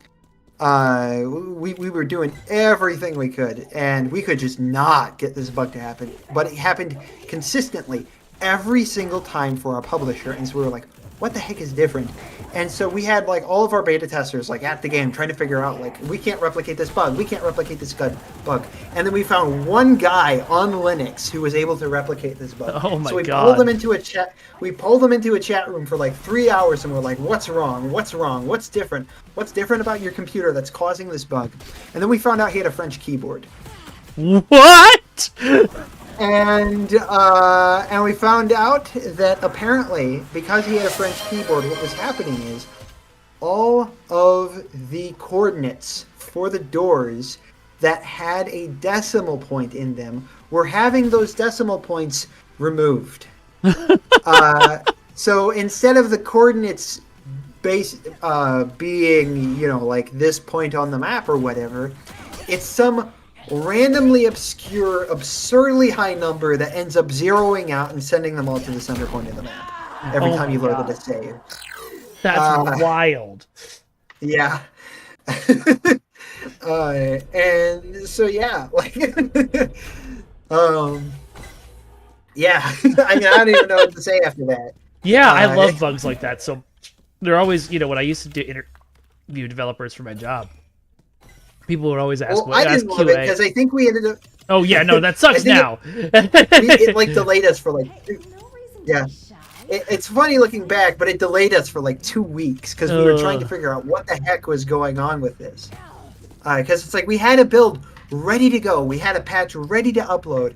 We were doing everything we could, and we could just not get this bug to happen. But it happened consistently every single time for our publisher, and so we were like, what the heck is different? And so we had like all of our beta testers like at the game trying to figure out like, we can't replicate this bug, we can't replicate this bug. And then we found one guy on Linux who was able to replicate this bug. Oh my so we God. pulled them into a chat. We pulled them into a chat room for like 3 hours, and we're like, what's wrong? What's wrong? What's different? What's different about your computer that's causing this bug? And then we found out he had a French keyboard. What? And we found out that apparently, because he had a French keyboard, what was happening is all of the coordinates for the doors that had a decimal point in them were having those decimal points removed. So instead of the coordinates being, like this point on the map or whatever, it's some randomly obscure, absurdly high number that ends up zeroing out and sending them all to the center point of the map every time you loaded a save. That's wild. Yeah. And so yeah, like yeah. I mean, I don't even know what to say after that. Yeah, I love bugs like that. So they're always, when I used to do interview developers for my job, people would always ask, Well, I didn't love it because I think we ended up. Oh yeah, no, that sucks now. It like delayed us for like. No reason Yeah. to be shy. It's funny looking back, but it delayed us for like 2 weeks because we were trying to figure out what the heck was going on with this. Because it's like we had a build ready to go, we had a patch ready to upload,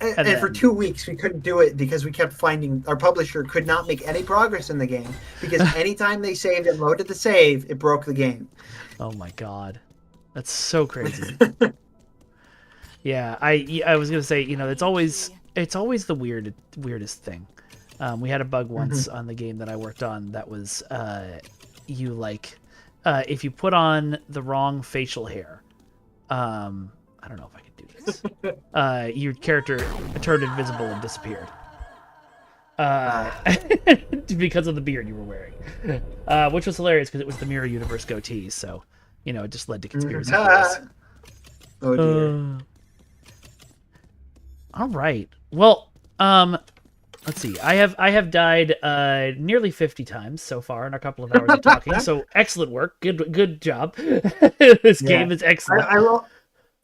and for 2 weeks we couldn't do it because we kept finding our publisher could not make any progress in the game because anytime they saved and loaded the save, it broke the game. Oh my God, that's so crazy. Yeah, I was gonna say, it's always the weirdest thing. We had a bug once on the game that I worked on that was if you put on the wrong facial hair, I don't know if I can do this. Your character turned invisible and disappeared. Because of the beard you were wearing, which was hilarious because it was the Mirror Universe goatee, so it just led to conspiracy theories. Oh dear. All right. Well, let's see. I have died nearly 50 times so far in a couple of hours of talking. So excellent work. Good job. This game is excellent.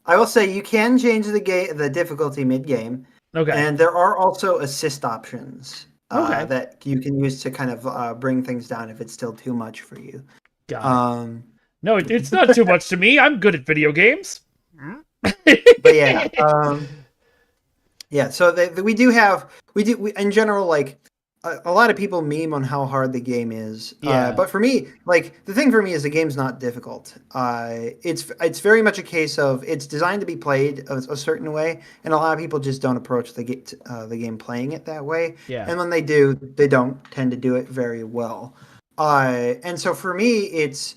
I will say you can change the difficulty mid game. Okay. And there are also assist options Okay. that you can use to kind of bring things down if it's still too much for you. Got it. No, it's not too much to me. I'm good at video games. But yeah, yeah. So we do in general, like a lot of people meme on how hard the game is. Yeah. But for me, like the thing for me is the game's not difficult. It's very much a case of it's designed to be played a certain way, and a lot of people just don't approach the game playing it that way. Yeah. And when they do, they don't tend to do it very well. And so for me, it's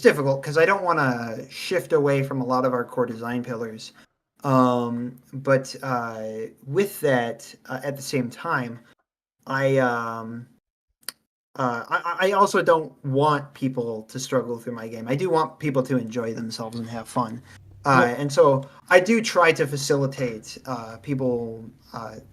difficult because I don't want to shift away from a lot of our core design pillars. But with that, at the same time, I also don't want people to struggle through my game. I do want people to enjoy themselves and have fun. And so I do try to facilitate people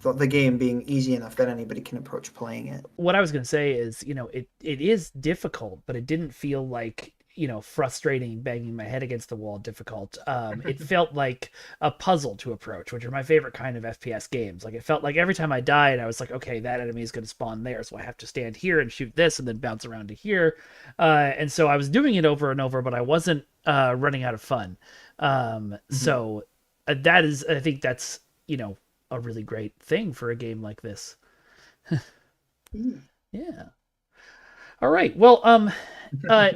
the game being easy enough that anybody can approach playing it. What I was going to say is, it is difficult, but it didn't feel like, frustrating, banging my head against the wall difficult. It felt like a puzzle to approach, which are my favorite kind of FPS games. Like, it felt like every time I died, I was like, okay, that enemy is going to spawn there, so I have to stand here and shoot this and then bounce around to here. And so I was doing it over and over, but I wasn't running out of fun. So that is, I think that's, a really great thing for a game like this. Yeah. All right. Well,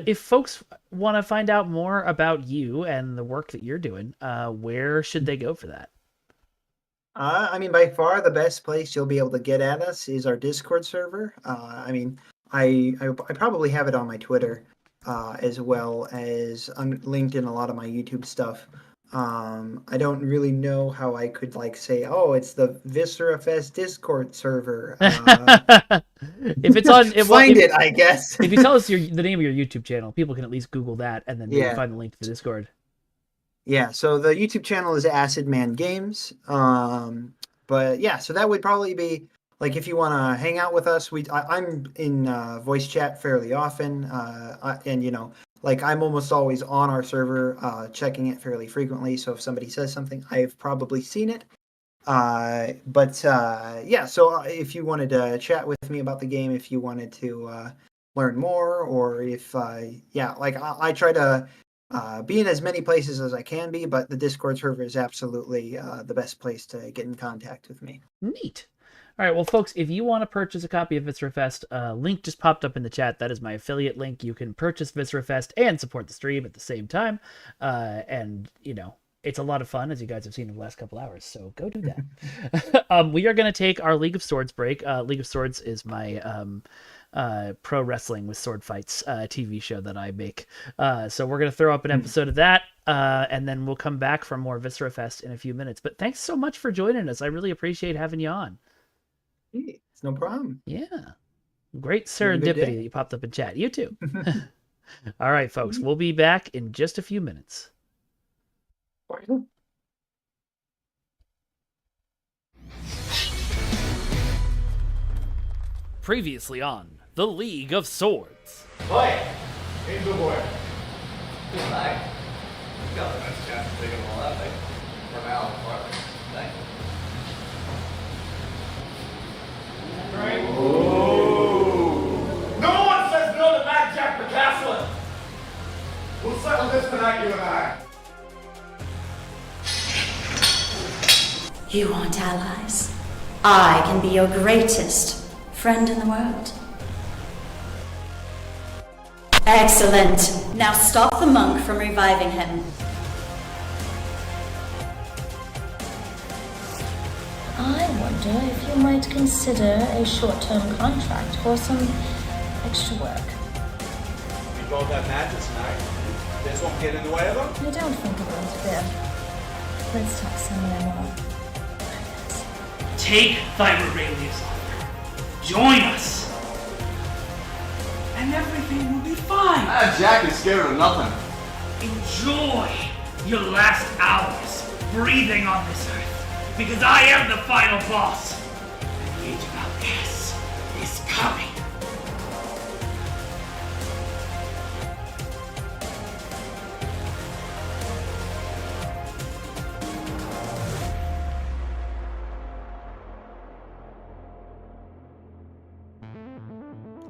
if folks want to find out more about you and the work that you're doing, where should they go for that? I mean, by far the best place you'll be able to get at us is our Discord server. I mean, I probably have it on my Twitter, as well as linked in a lot of my YouTube stuff. I don't really know how I could say, oh, it's the Viscerafest Discord server. If it's on, I guess. If you tell us the name of your YouTube channel, people can at least Google that and then find the link to the Discord. Yeah, so the YouTube channel is Acid Man Games. But yeah, so that would probably be if you want to hang out with us. I'm in voice chat fairly often, and I'm almost always on our server, checking it fairly frequently. So if somebody says something, I've probably seen it. Yeah, so if you wanted to chat with me about the game, if you wanted to learn more, or if I try to be in as many places as I can be, but the Discord server is absolutely the best place to get in contact with me. Neat. All right, well, folks, if you want to purchase a copy of Viscerafest, link just popped up in the chat. That is my affiliate link. You can purchase Viscerafest and support the stream at the same time. And, it's a lot of fun, as you guys have seen in the last couple hours, so go do that. We are going to take our League of Swords break. League of Swords is my pro wrestling with sword fights TV show that I make. So we're going to throw up an episode of that, and then we'll come back for more Viscerafest in a few minutes. But thanks so much for joining us. I really appreciate having you on. It's no problem. Yeah. Great serendipity that you popped up in chat. You too. All right, folks. We'll be back in just a few minutes. Previously on The League of Swords. Play! Hey, good boy. Good night. You got the best chance of taking all that thing. For now, but thank you. Right. No one says no to Matt Jack McCaslin! We'll settle this tonight, you and I. You want allies? I can be your greatest friend in the world. Excellent. Now stop the monk from reviving him. I wonder if you might consider a short-term contract for some extra work. We both have matches tonight. This won't get in the way of them? I don't think it will, Bill. Let's talk somewhere more. Take Vibralia's offer. Join us. And everything will be fine. Jack is scared of nothing. Enjoy your last hours breathing on this earth. Because I am the final boss. And the Age of Outcasts is coming.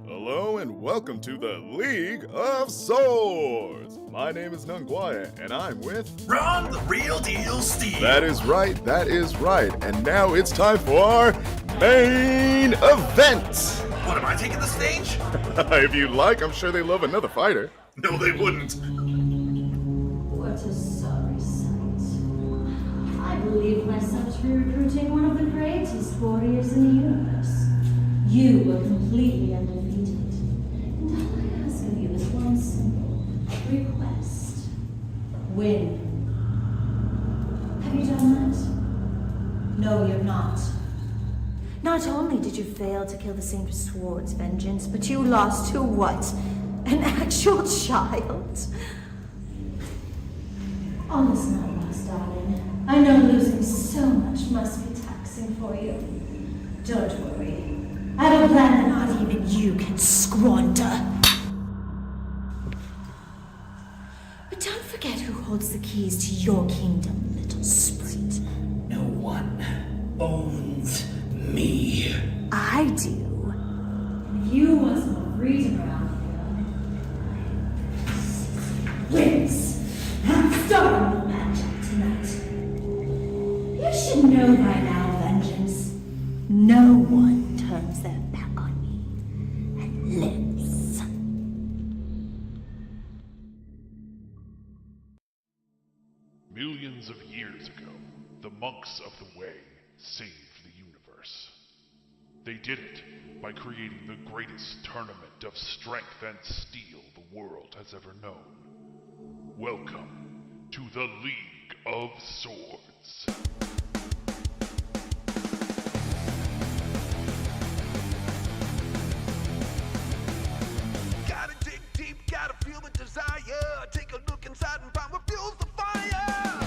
Hello and welcome to the League of Swords! My name is Nungwaya and I'm with... Ron, the real deal, Steve! That is right. And now it's time for our main event! What, am I taking the stage? If you like, I'm sure they love another fighter. No, they wouldn't. What a sorry sight. I believe myself to be recruiting one of the greatest warriors in the universe. You were completely undefeated. And all I ask of you is one simple request. Win. Have you done that? No, you're not. Not only did you fail to kill the Saint of Swords, Vengeance, but you lost to what? An actual child? All is not lost, darling. I know losing so much must be taxing for you. Don't worry. I have a plan that not even you can squander. But don't forget who holds the keys to your kingdom, little sprite. No one owns me. I do. And if you want some freedom around here, wins. I'm starting the magic tonight. You should know by now, Vengeance. No one turns their back on me and lives. Millions of years ago, the monks of the Way saved the universe. They did it by creating the greatest tournament of strength and steel the world has ever known. Welcome to the League of Swords. Gotta dig deep, gotta feel the desire. Take a look inside and find what fuels the fire.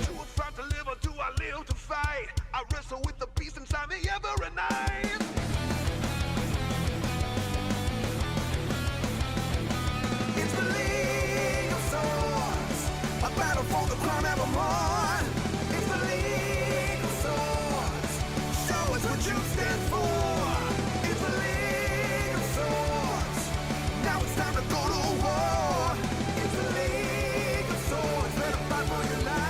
To a front to live or do I live to fight? I wrestle with the beast inside me every night. It's the League of Swords, a battle for the crown evermore. It's the League of Swords, show us what you stand for. It's the League of Swords, now it's time to go to war. It's the League of Swords, let them fight for your life.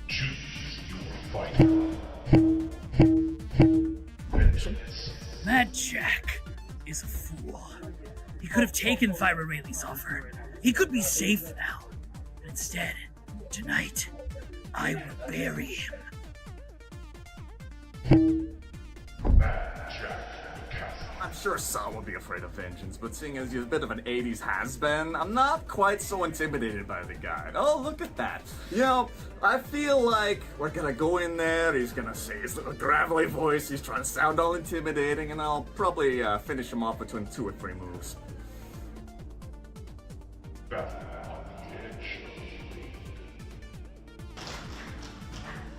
Choose your fighter. Vengeance. That Jack is a fool. He could have taken Thyra Rayleigh's offer. He could be safe now. But instead, tonight, I will bury him. Mad Jack the Castle. I'm sure Saul would be afraid of Vengeance, but seeing as he's a bit of an 80s has-been, I'm not quite so intimidated by the guy. Oh, look at that. You know, I feel like we're gonna go in there, he's gonna say his little gravelly voice, he's trying to sound all intimidating, and I'll probably finish him off between 2 or 3 moves. Battle on the edge of the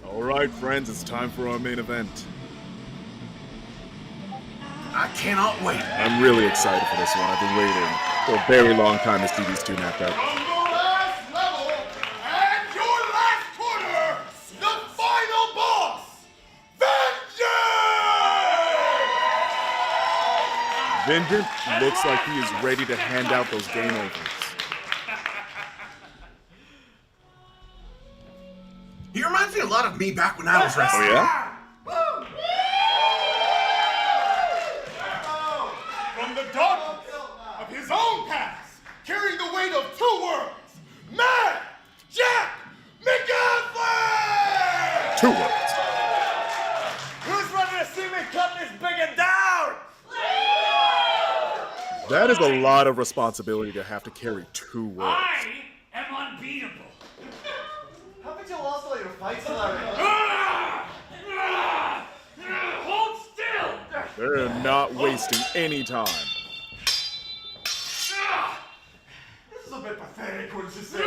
lead. Alright, friends, it's time for our main event. I cannot wait. I'm really excited for this one. I've been waiting for a very long time to see these two knocked out. From the last level and your last corner, the final boss, Vengeance! Vengeance looks like he is ready to hand out those game overs. He reminds me a lot of me back when I was wrestling. Oh, yeah? From the darkness of his own past, carrying the weight of 2 worlds, Mad Jack McAfee! 2 words. Who's ready to see me cut this bigot down? That is a lot of responsibility to have to carry 2 words. I am unbeatable. How about you lost all your fights already? Hold still! They're not wasting any time. This is a bit pathetic, wouldn't you say?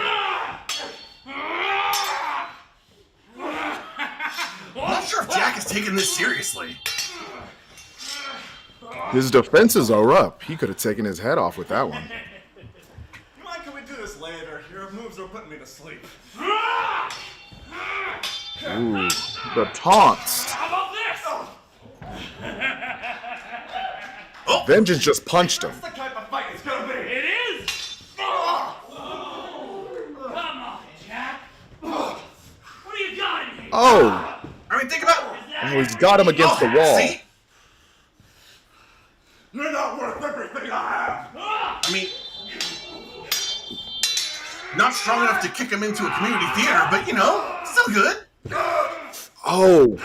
I'm not sure if Jack is taking this seriously. His defenses are up. He could have taken his head off with that one. You mind, can we do this later? Your moves are putting me to sleep. Ooh, the taunts. How about this? Vengeance just punched him. That's the type of fight it's gonna be. It is! Come on, Jack. What do you got in here? Oh! I mean, think about... Oh, he's got him against the wall. See? You're not worth everything I have. I mean... Not strong enough to kick him into a community theater, but, you know, still good. Oh.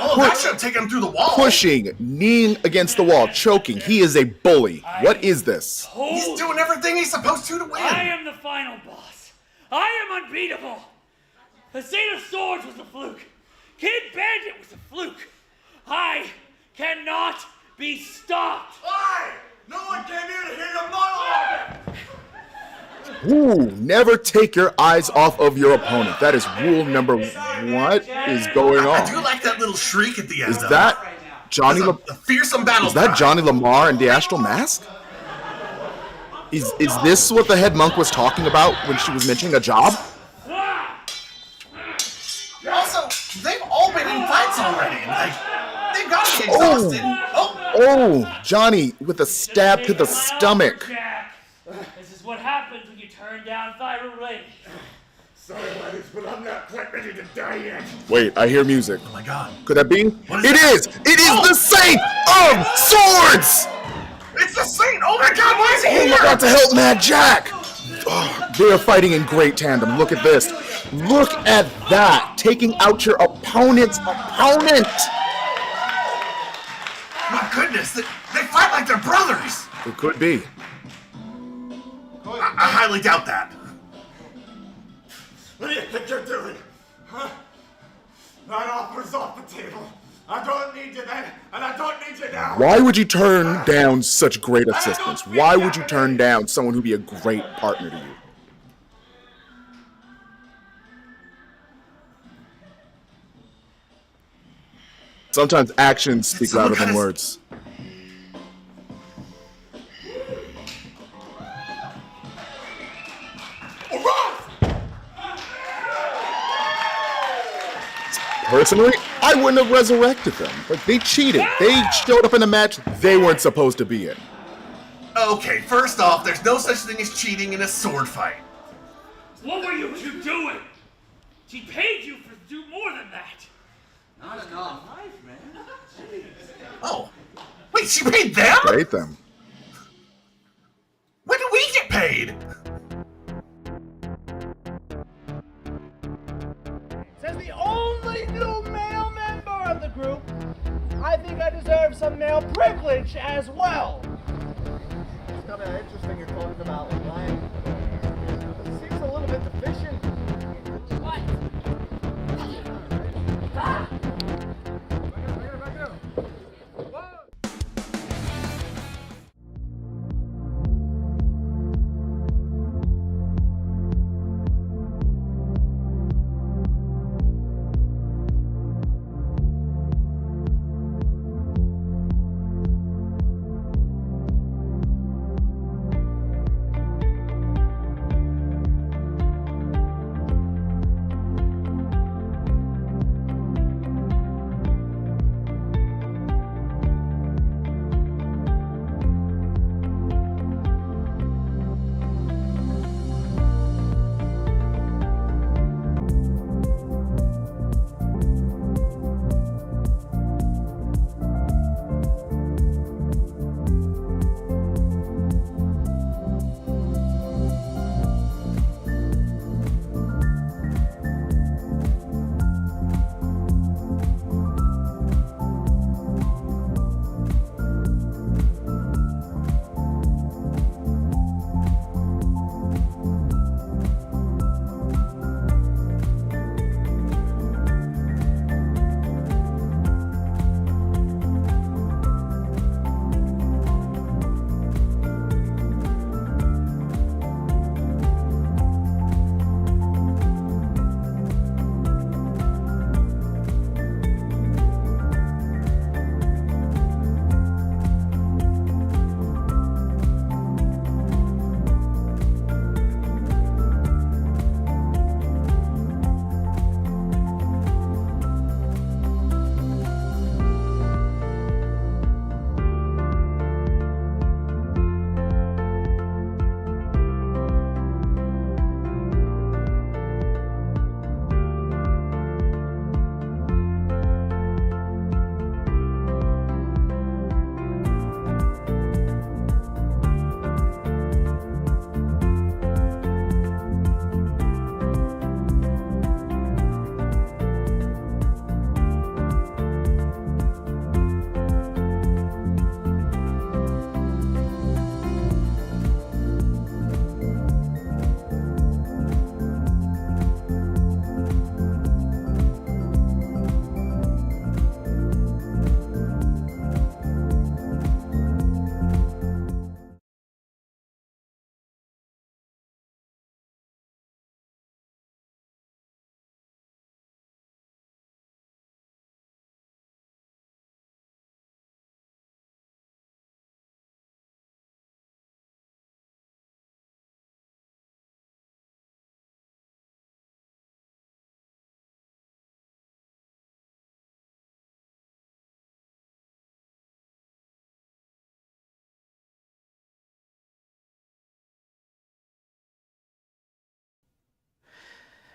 Oh, that should have taken him through the wall. Pushing, kneeing against the wall, choking. He is a bully. What is this? He's doing everything he's supposed to win. I am the final boss. I am unbeatable. The Saint of Swords was a fluke. Kid Bandit was a fluke. I cannot be stopped. Why? No one came here to hear your monologue. Ooh, never take your eyes off of your opponent. That is rule number 1. What is going on? I do like that little shriek at the end. Is that Johnny a fearsome battle? Is that Johnny Lamar in the Astral Mask? Is this what the head monk was talking about when she was mentioning a job? Also, they've all been in fights already. Like, they've got to be exhausted. Oh, Johnny with a stab to the stomach. This is what happens when you turn down Thyra Lady. Sorry, ladies, but I'm not quite ready to die yet. Wait, I hear music. Oh my god. Could that be? It is! It is the Saint of Swords! It's the Saint! Oh my god, why is he Oh here? my god, to help Mad Jack! Oh, they are fighting in great tandem. Look at this. Look at that. Taking out your opponent's opponent. My goodness, they fight like they're brothers. It could be. I highly doubt that. What do you think you're doing? Huh? That offer's off the table. I don't need you then, and I don't need you now. Why would you turn down such great assistance? Why would you turn down someone who'd be a great partner to you? Sometimes actions speak louder than words. Personally, I wouldn't have resurrected them. Like, they cheated. They showed up in a match they weren't supposed to be in. Okay, first off, there's no such thing as cheating in a sword fight. What were you two doing? She paid you for do more than that. Not enough. Nice, man. Oh, wait, she paid them? Paid them. When do we get paid? Says the only new male member of the group, I think I deserve some male privilege as well. It's kind of interesting you're talking about lying. It seems a little bit deficient. What? Ah!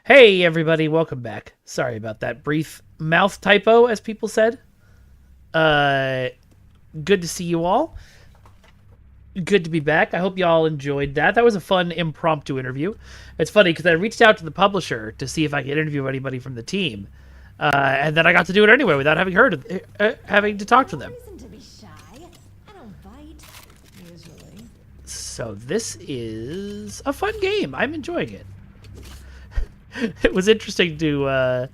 Hey everybody, welcome back. Sorry about that brief mouth typo, as people said. Good to see you all. Good to be back. I hope you all enjoyed that. That was a fun impromptu interview. It's funny because I reached out to the publisher to see if I could interview anybody from the team, and then I got to do it anyway without having to talk to them. So this is a fun game. I'm enjoying it. It was interesting to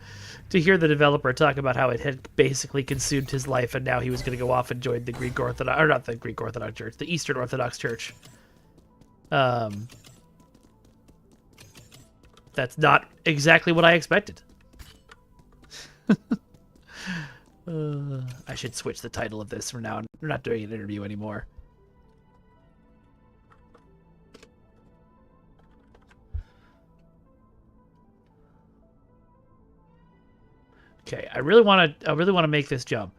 hear the developer talk about how it had basically consumed his life, and now he was going to go off and join the Greek Orthodox, or not the Greek Orthodox Church, the Eastern Orthodox Church. That's not exactly what I expected. I should switch the title of this from now on. We're not doing an interview anymore. Okay, I really want to make this jump.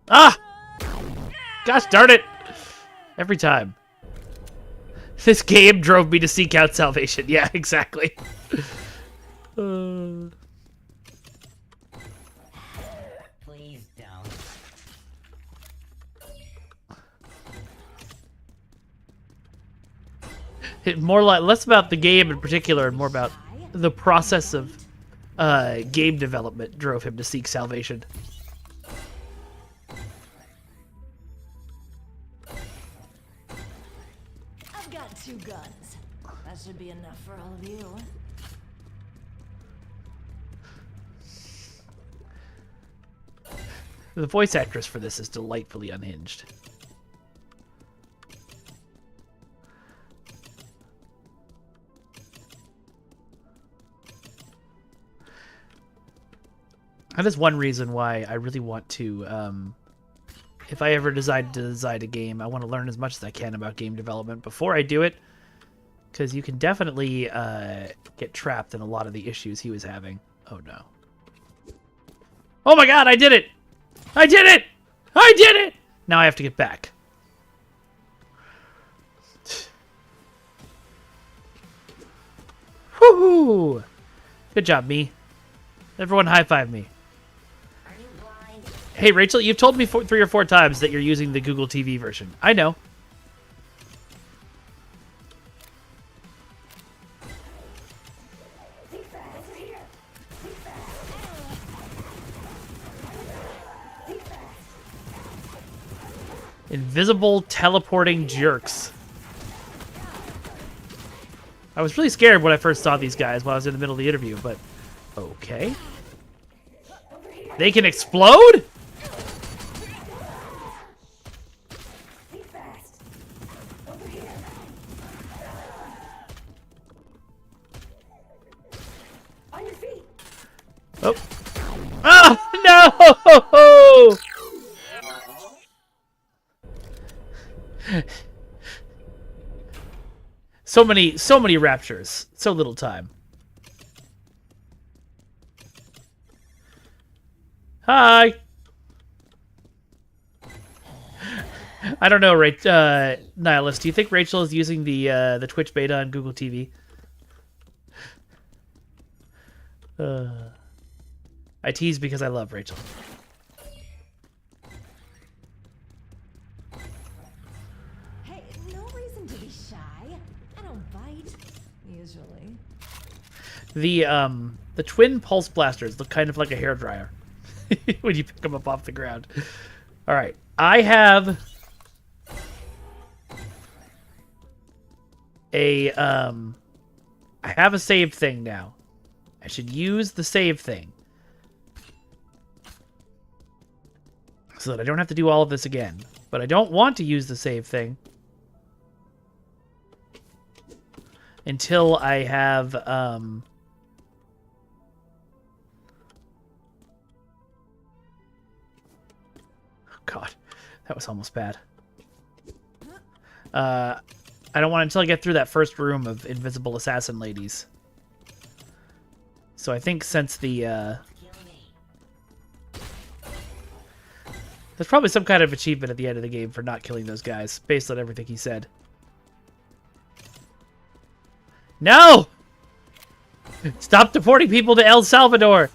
Ah! Gosh darn it! Every time. This game drove me to seek out salvation. Yeah, exactly. Please don't. Less about the game in particular and more about the process of game development drove him to seek salvation. I've got 2 guns. That should be enough for all of you. The voice actress for this is delightfully unhinged. That is one reason why I really want to, if I ever decide to design a game, I want to learn as much as I can about game development before I do it, because you can definitely get trapped in a lot of the issues he was having. Oh no. Oh my god, I did it! I did it! I did it! Now I have to get back. Woohoo! Good job, me. Everyone high-five me. Hey, Rachel, you've told me 3 or 4 times that you're using the Google TV version. I know. Invisible teleporting jerks. I was really scared when I first saw these guys while I was in the middle of the interview, but okay. They can explode? Oh. Oh, no! So many raptures. So little time. Hi! I don't know, Nihilist. Do you think Rachel is using the Twitch beta on Google TV? I tease because I love Rachel. Hey, no reason to be shy. I don't bite, usually. The twin pulse blasters look kind of like a hairdryer when you pick them up off the ground. All right, I have a save thing now. I should use the save thing so that I don't have to do all of this again. But I don't want to use the save thing until I have oh God, that was almost bad. I don't want until I get through that first room of invisible assassin ladies. So I think since there's probably some kind of achievement at the end of the game for not killing those guys, based on everything he said. No! Stop deporting people to El Salvador.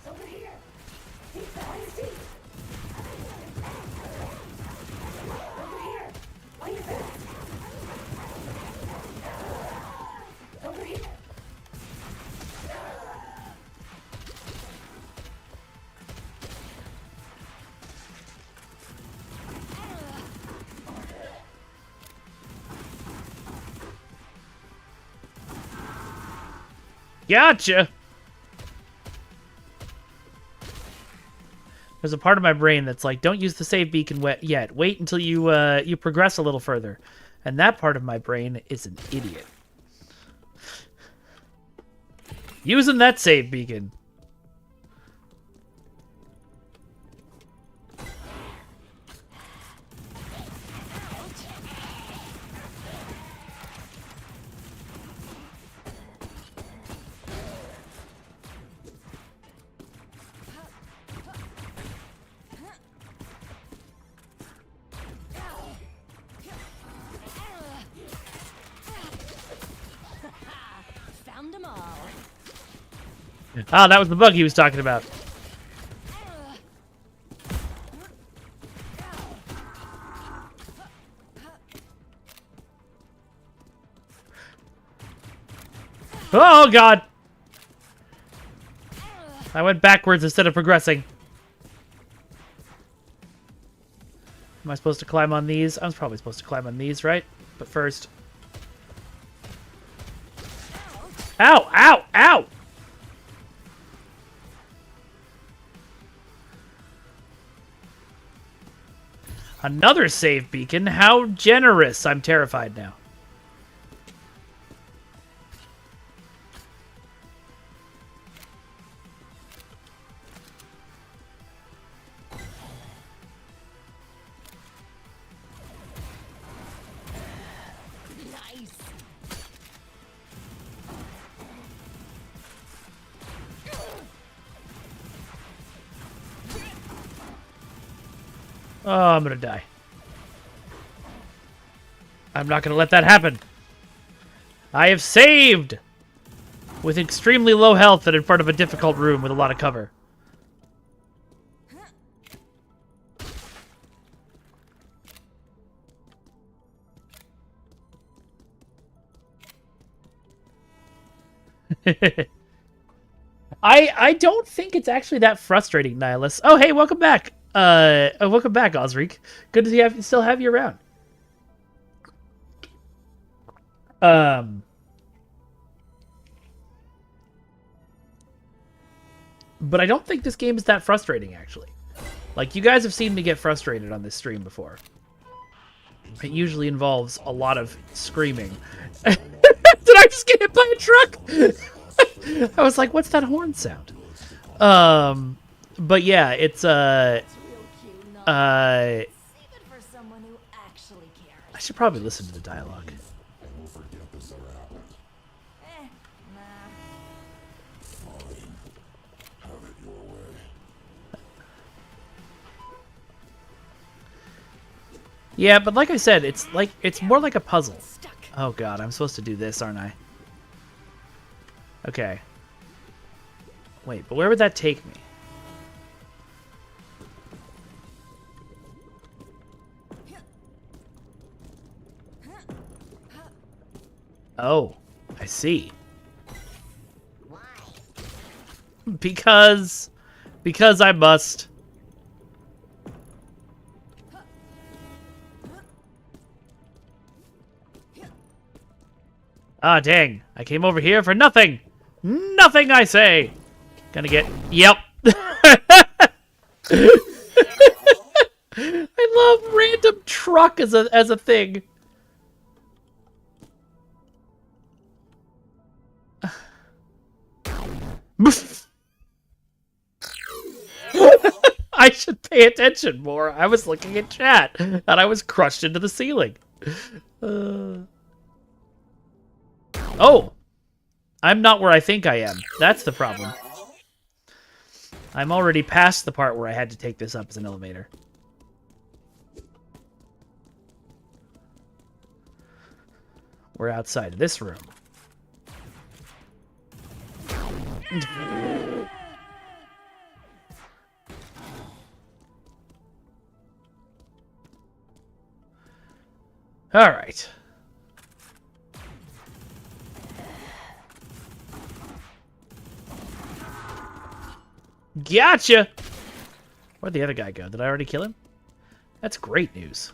Gotcha. There's a part of my brain that's like, don't use the save beacon yet. Wait until you progress a little further. And that part of my brain is an idiot. Using that save beacon. Found them all. Ah, that was the bug he was talking about. Oh, God. I went backwards instead of progressing. Am I supposed to climb on these? I was probably supposed to climb on these, right? But first... Ow! Ow! Ow! Another save beacon? How generous! I'm terrified now. Oh, I'm gonna die. I'm not gonna let that happen. I have saved! With extremely low health and in front of a difficult room with a lot of cover. I don't think it's actually that frustrating, Nihilus. Oh, hey, welcome back. Welcome back, Osric. Good to still have you around. But I don't think this game is that frustrating, actually. Like, you guys have seen me get frustrated on this stream before. It usually involves a lot of screaming. Did I just get hit by a truck? I was like, what's that horn sound? But yeah, it's, I should probably listen to the dialogue. Yeah, but like I said, it's more like a puzzle. Oh god, I'm supposed to do this, aren't I? Okay. Wait, but where would that take me? Oh, I see. Why? Because I must. Ah, dang. I came over here for nothing. Nothing, I say. Gonna get... Yep. I love random truck as a thing. I should pay attention more. I was looking at chat, and I was crushed into the ceiling. Oh! I'm not where I think I am. That's the problem. I'm already past the part where I had to take this up as an elevator. We're outside of this room. All right. Gotcha! Where'd the other guy go? Did I already kill him? That's great news.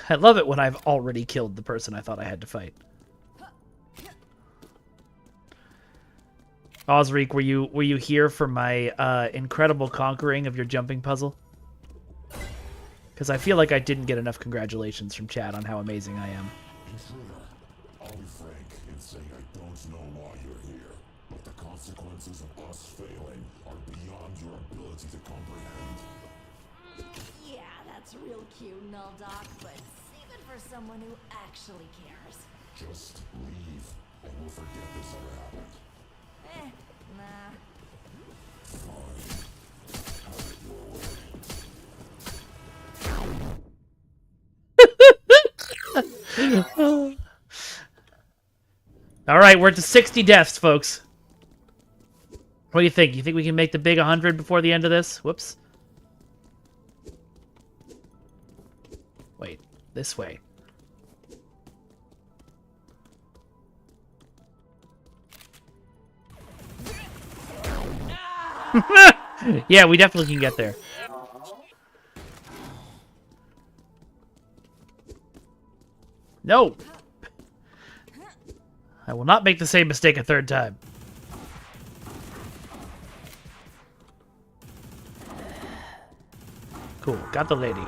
I love it when I've already killed the person I thought I had to fight. Osric, were you here for my incredible conquering of your jumping puzzle? Because I feel like I didn't get enough congratulations from chat on how amazing I am. Intruder, I'll be frank in saying I don't know why you're here, but the consequences of us failing are beyond your ability to comprehend. Yeah, that's real cute, Nulldog, but save it for someone who actually cares. Just leave, and we'll forget this ever happened. Nah. Fine. Have it your way. All right, we're to 60 deaths, folks. What do you think? You think we can make the big 100 before the end of this? Whoops. Wait, this way. Yeah, we definitely can get there. No! I will not make the same mistake a third time. Cool, got the lady.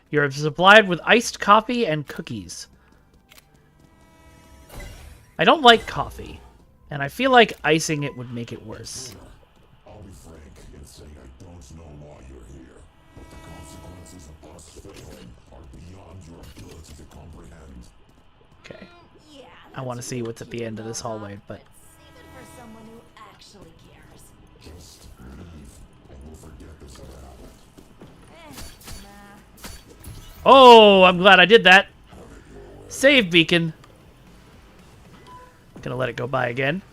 You're supplied with iced coffee and cookies. I don't like coffee, and I feel like icing it would make it worse. I'll be frank in saying I don't know why you're here, but the consequences of us failing are beyond your ability to comprehend. Okay. I want to see what's at the end of this hallway, but... Save it for someone who actually cares. Just leave, and we'll forget this ever happened. Nah. Oh, I'm glad I did that. Save beacon. Gonna let it go by again.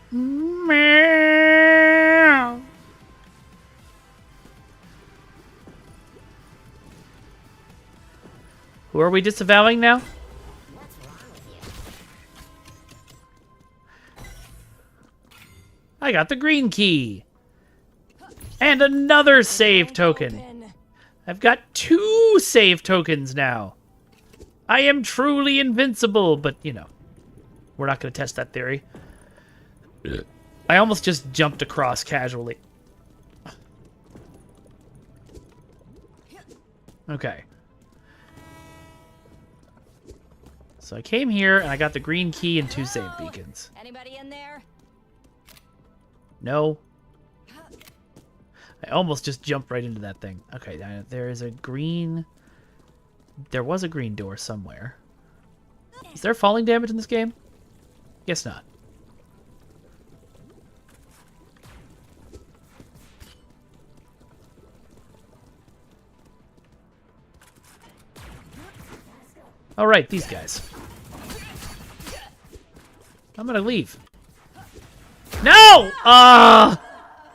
Meow. Who are we disavowing now? I got the green key. And another save token. I've got 2 save tokens now. I am truly invincible, but, you know, we're not going to test that theory. I almost just jumped across casually. Okay. So I came here, and I got the green key and 2 save beacons. Anybody in there? No. I almost just jumped right into that thing. Okay, there is a green... There was a green door somewhere. Is there falling damage in this game? Guess not. All right, these guys. I'm gonna leave. No! Ah!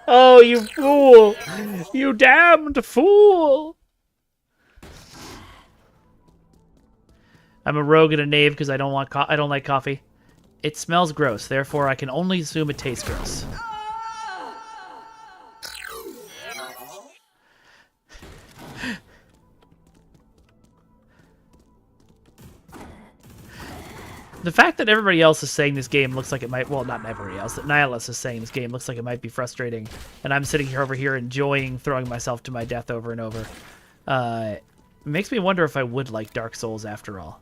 Oh, you fool! You damned fool! I'm a rogue and a knave because I don't like coffee. It smells gross, therefore I can only assume it tastes gross. The fact that everybody else is saying this game looks like it might... Well, not everybody else. That Nihilus is saying this game looks like it might be frustrating. And I'm sitting here over here enjoying throwing myself to my death over and over. Makes me wonder if I would like Dark Souls after all.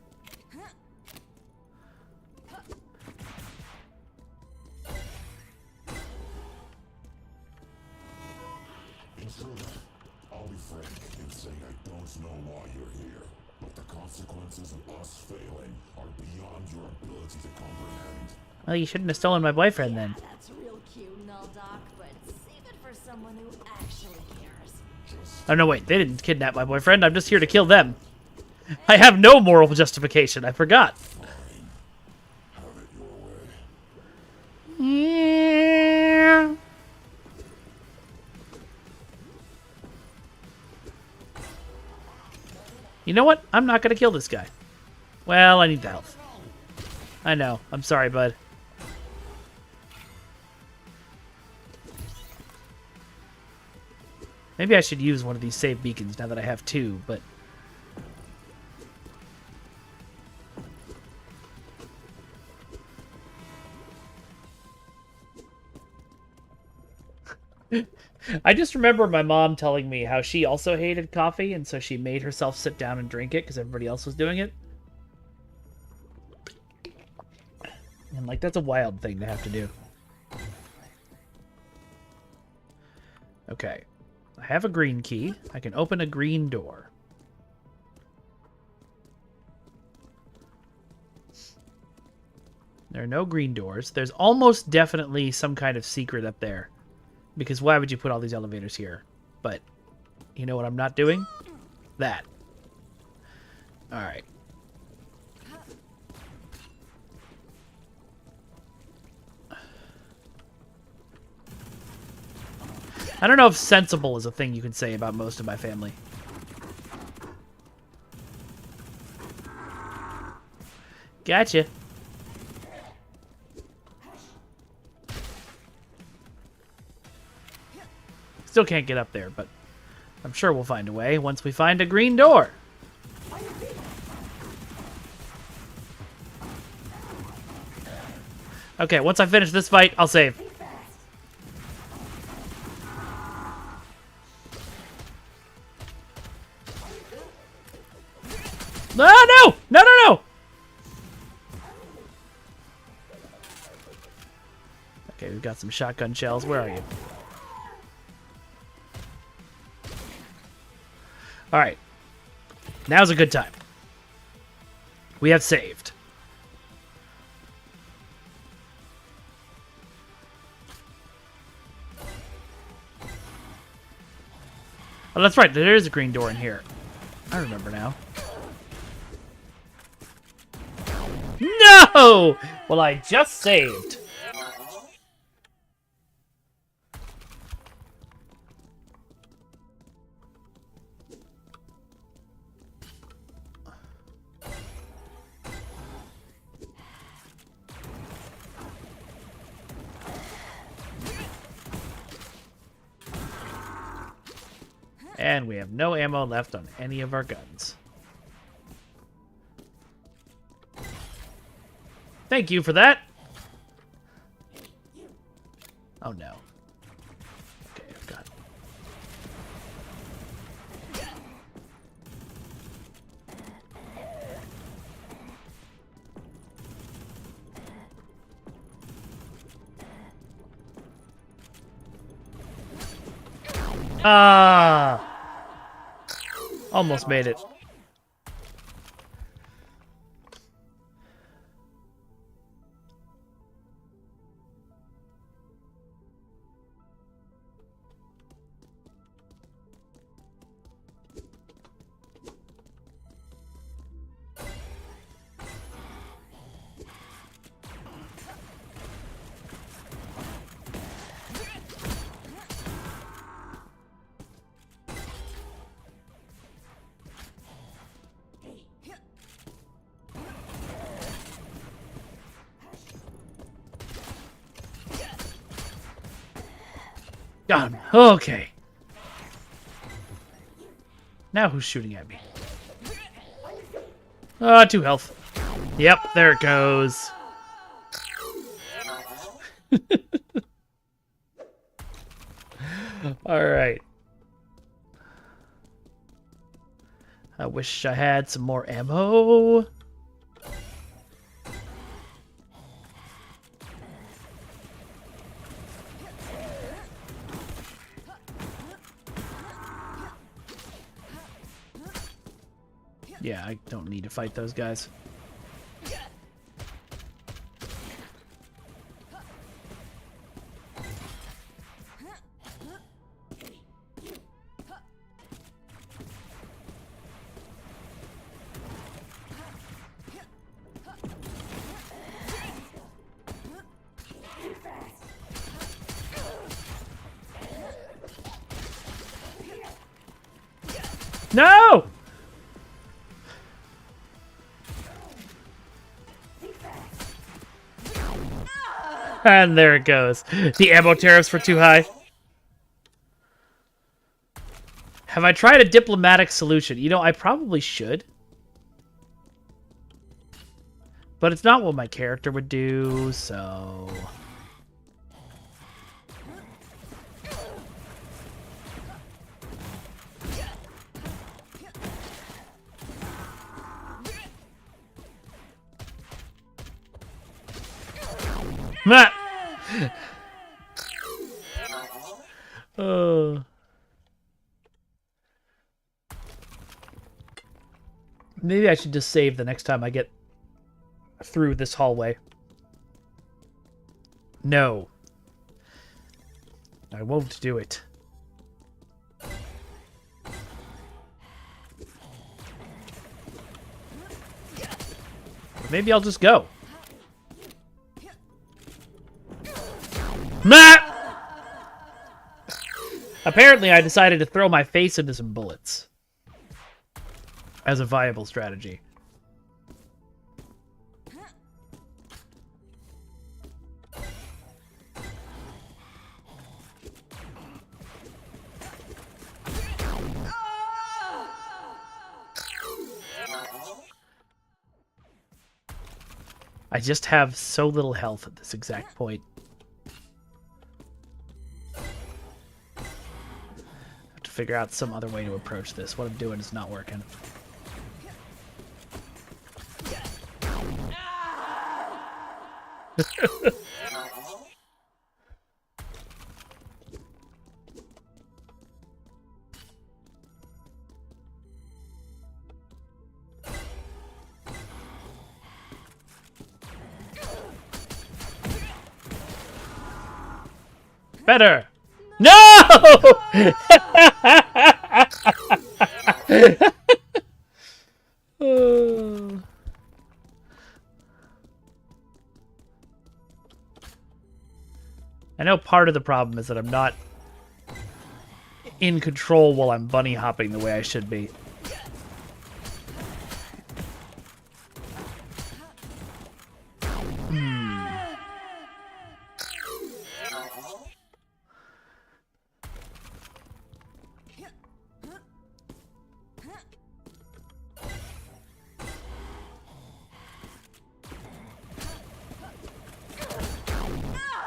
Intruder, I'll be frank in saying I don't know why you're here, but the consequences of us failing are beyond your ability to comprehend. Well, you shouldn't have stolen my boyfriend then. That's real cute, Null Doc, but save it for someone who actually cares. Oh, no, wait. They didn't kidnap my boyfriend. I'm just here to kill them. I have no moral justification. I forgot. Have it your way. Yeah. You know what? I'm not going to kill this guy. Well, I need the health. I know. I'm sorry, bud. Maybe I should use one of these save beacons now that I have two, but... I just remember my mom telling me how she also hated coffee, and so she made herself sit down and drink it because everybody else was doing it. And, like, that's a wild thing to have to do. Okay. I have a green key. I can open a green door. There are no green doors. There's almost definitely some kind of secret up there. Because why would you put all these elevators here? But, you know what I'm not doing? That. Alright. I don't know if sensible is a thing you can say about most of my family. Gotcha. Still can't get up there, but I'm sure we'll find a way once we find a green door. Okay, once I finish this fight, I'll save. No! No! Okay, we've got some shotgun shells. Where are you? Alright. Now's a good time. We have saved. Oh, that's right. There is a green door in here. I remember now. No! Well, I just saved. And we have no ammo left on any of our guns. Thank you for that. Oh no. Okay, I've got... Ah! Almost made it. Got him. Okay. Now who's shooting at me? Ah, 2 health. Yep, there it goes. Alright. I wish I had some more ammo. Yeah, I don't need to fight those guys. No! And there it goes. The ammo tariffs were too high. Have I tried a diplomatic solution? You know, I probably should. But it's not what my character would do, so... Maybe I should just save the next time I get through this hallway. No. I won't do it. Maybe I'll just go. Apparently, I decided to throw my face into some bullets as a viable strategy. I just have so little health at this exact point. Figure out some other way to approach this. What I'm doing is not working. Better. No! I know part of the problem is that I'm not in control while I'm bunny hopping the way I should be.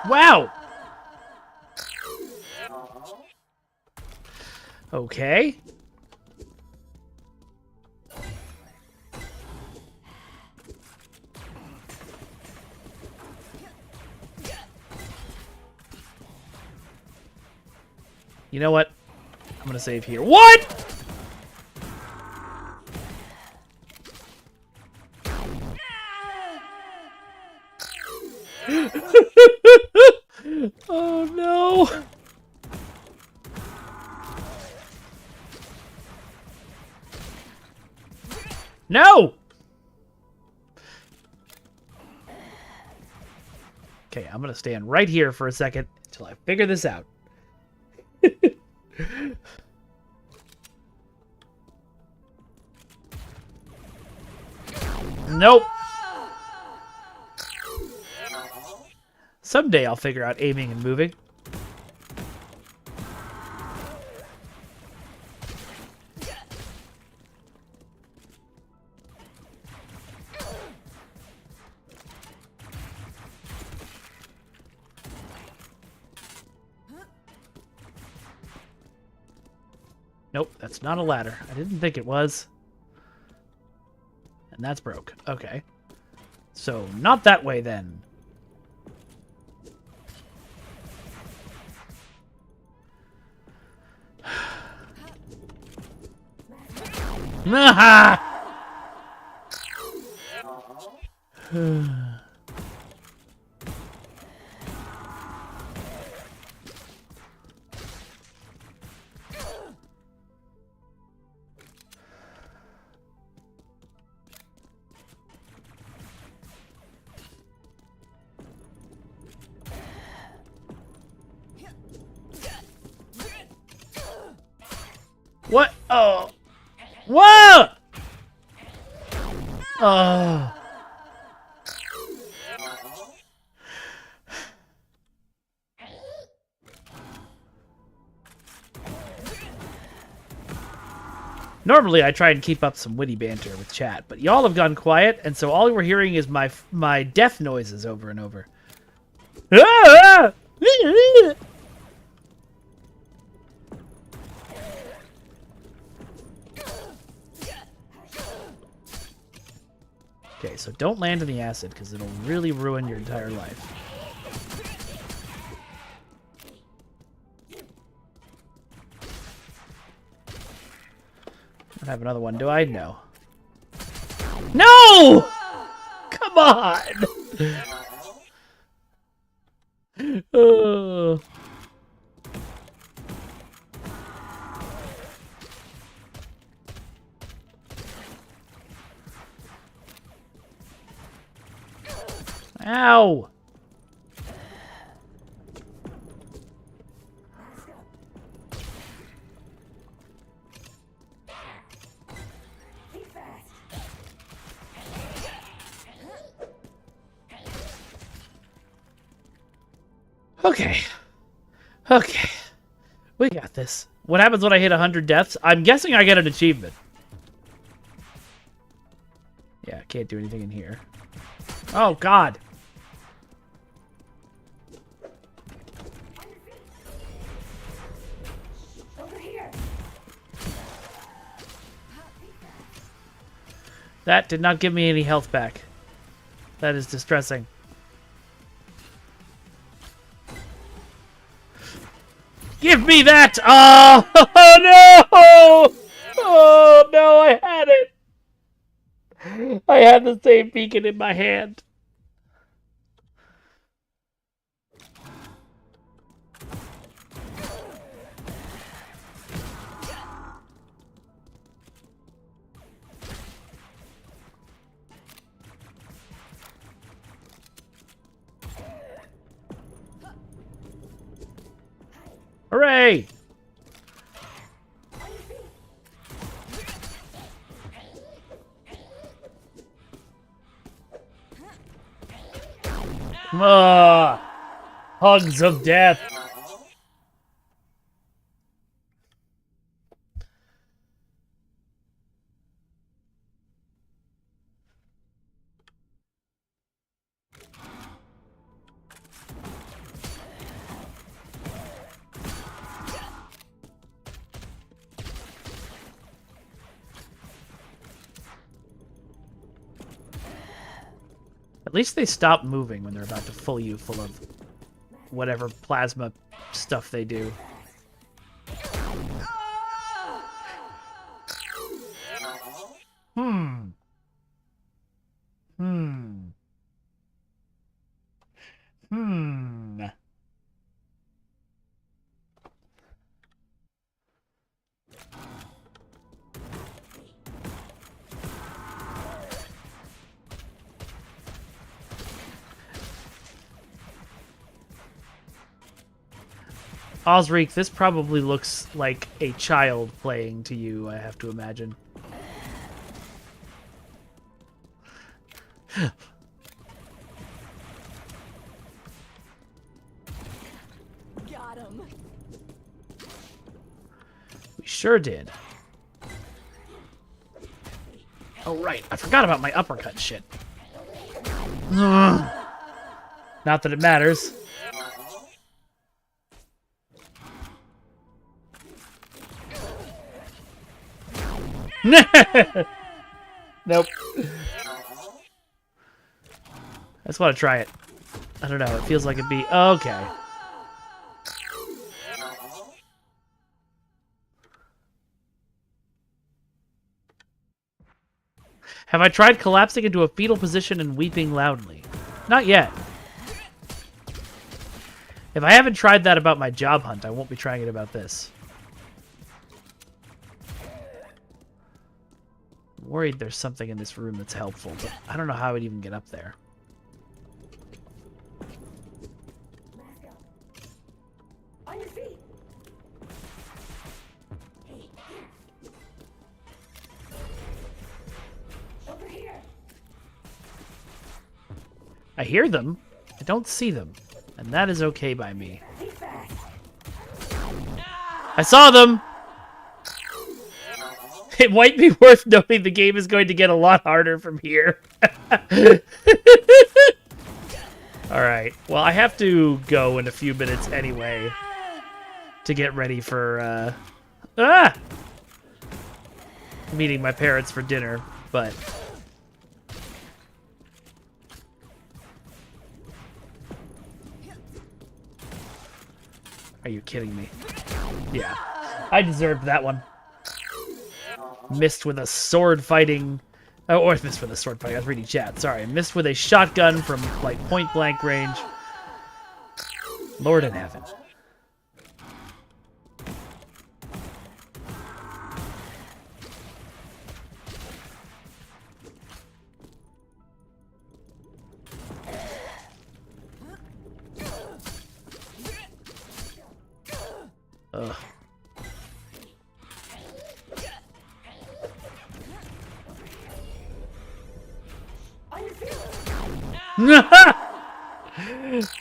Wow! Okay. You know what? I'm gonna save here. What?! Oh no! No! Okay, I'm gonna stand right here for a second until I figure this out. Nope. Someday I'll figure out aiming and moving. Nope, that's not a ladder. I didn't think it was. And that's broke. Okay. So, not that way then. What? Oh. Whoa! Oh. Normally, I try and keep up some witty banter with chat, but y'all have gone quiet, and so all we're hearing is my death noises over and over. Ah! Okay, so don't land in the acid, because it'll really ruin your entire life. I have another one, do I? No. No! Come on! Oh. Ow! Okay. Okay. We got this. What happens when I hit 100 deaths? I'm guessing I get an achievement. Yeah, can't do anything in here. Oh, God. That did not give me any health back. That is distressing. Give me that! Oh, oh no! Oh no, I had it! I had the same beacon in my hand. Hooray! Hugs of death. At least they stop moving when they're about to fill you full of whatever plasma stuff they do. Hmm. Osric, this probably looks like a child playing to you, I have to imagine. Got him. We sure did. Oh, right. I forgot about my uppercut shit. Ugh. Not that it matters. Nope. I just want to try it. I don't know. It feels like it'd be... Okay. Have I tried collapsing into a fetal position and weeping loudly? Not yet. If I haven't tried that about my job hunt, I won't be trying it about this. I'm worried there's something in this room that's helpful, but I don't know how I'd even get up there. On your feet. Over here. I hear them. I don't see them. And that is okay by me. I saw them! It might be worth noting the game is going to get a lot harder from here. Alright, well I have to go in a few minutes anyway to get ready for, meeting my parents for dinner, but... Are you kidding me? Yeah. I deserved that one. Missed with a sword fighting... Oh, or missed with a sword fighting. I was reading chat. Sorry. Missed with a shotgun from, like, point-blank range. Lord in heaven. Ugh.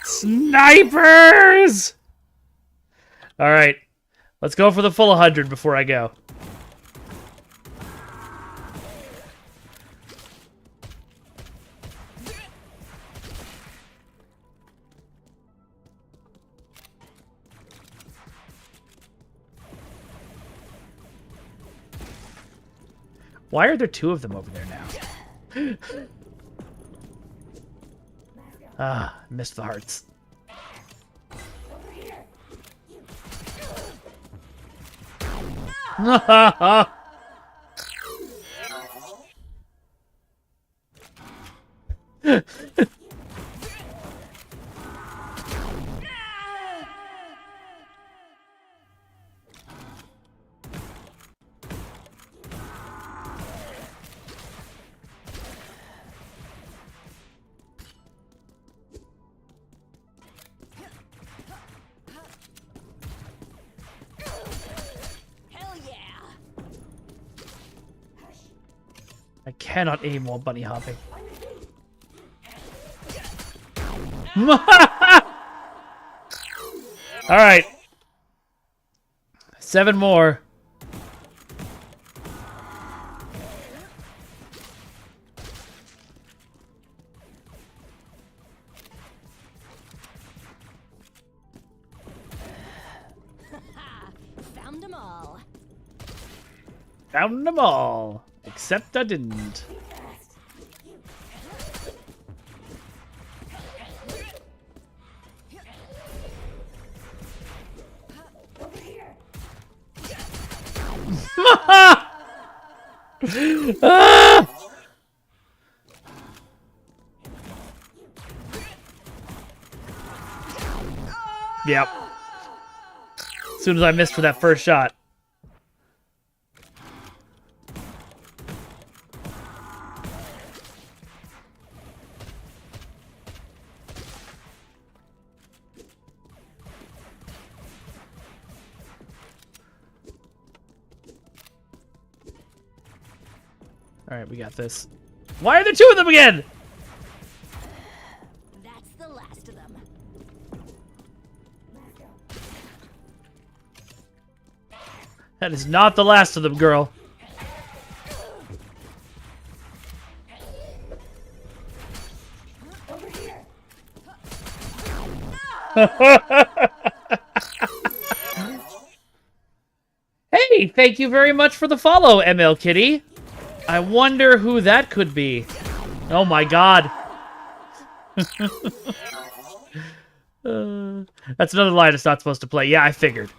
Snipers! Alright. Let's go for the full 100 before I go. Why are there two of them over there now? Ah, missed the hearts. I cannot aim while bunny hopping. Alright. 7 more. Found them all. Found them all. Except I didn't. Ah! Yep. As soon as I missed for that first shot. Alright, we got this. Why are there two of them again? That's the last of them. That is not the last of them, girl. Hey, thank you very much for the follow, ML Kitty. I wonder who that could be. Oh my god. That's another line it's not supposed to play. Yeah, I figured.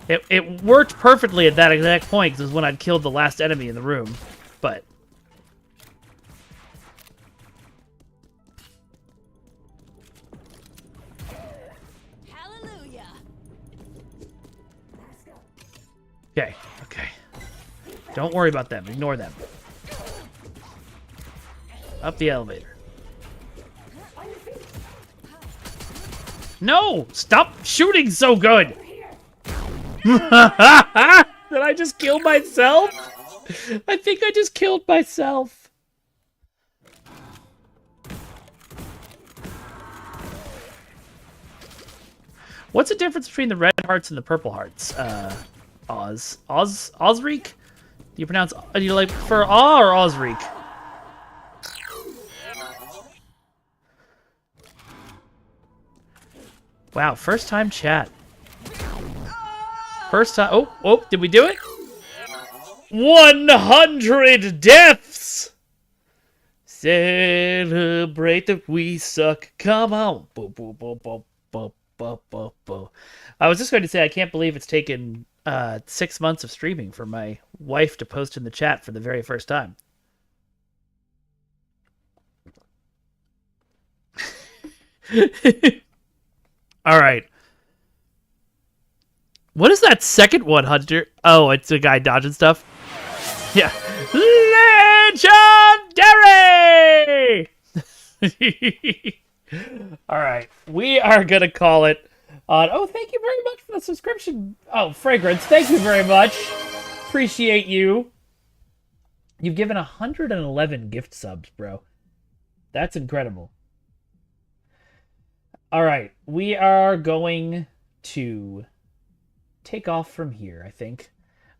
It worked perfectly at that exact point, because it was when I'd killed the last enemy in the room. But Okay, okay. Don't worry about them. Ignore them. Up the elevator. No! Stop shooting so good! Did I just kill myself? I think I just killed myself. What's the difference between the red hearts and the purple hearts? Osric? Do you pronounce, do you like prefer Aw or Osric? Wow, first time chat. First time, oh, did we do it? 100 deaths! Celebrate that we suck, come on. Bo, bo, bo, bo, bo, bo, bo, bo. I was just going to say, I can't believe it's taken 6 months of streaming for my wife to post in the chat for the very first time. All right. What is that second one, Hunter? Oh, it's a guy dodging stuff. Yeah. Legendary! All right. We are going to call it on... Oh, thank you very much for the subscription. Oh, Fragrance, thank you very much. Appreciate you. You've given 111 gift subs, bro. That's incredible. All right. We are going to take off from here, I think.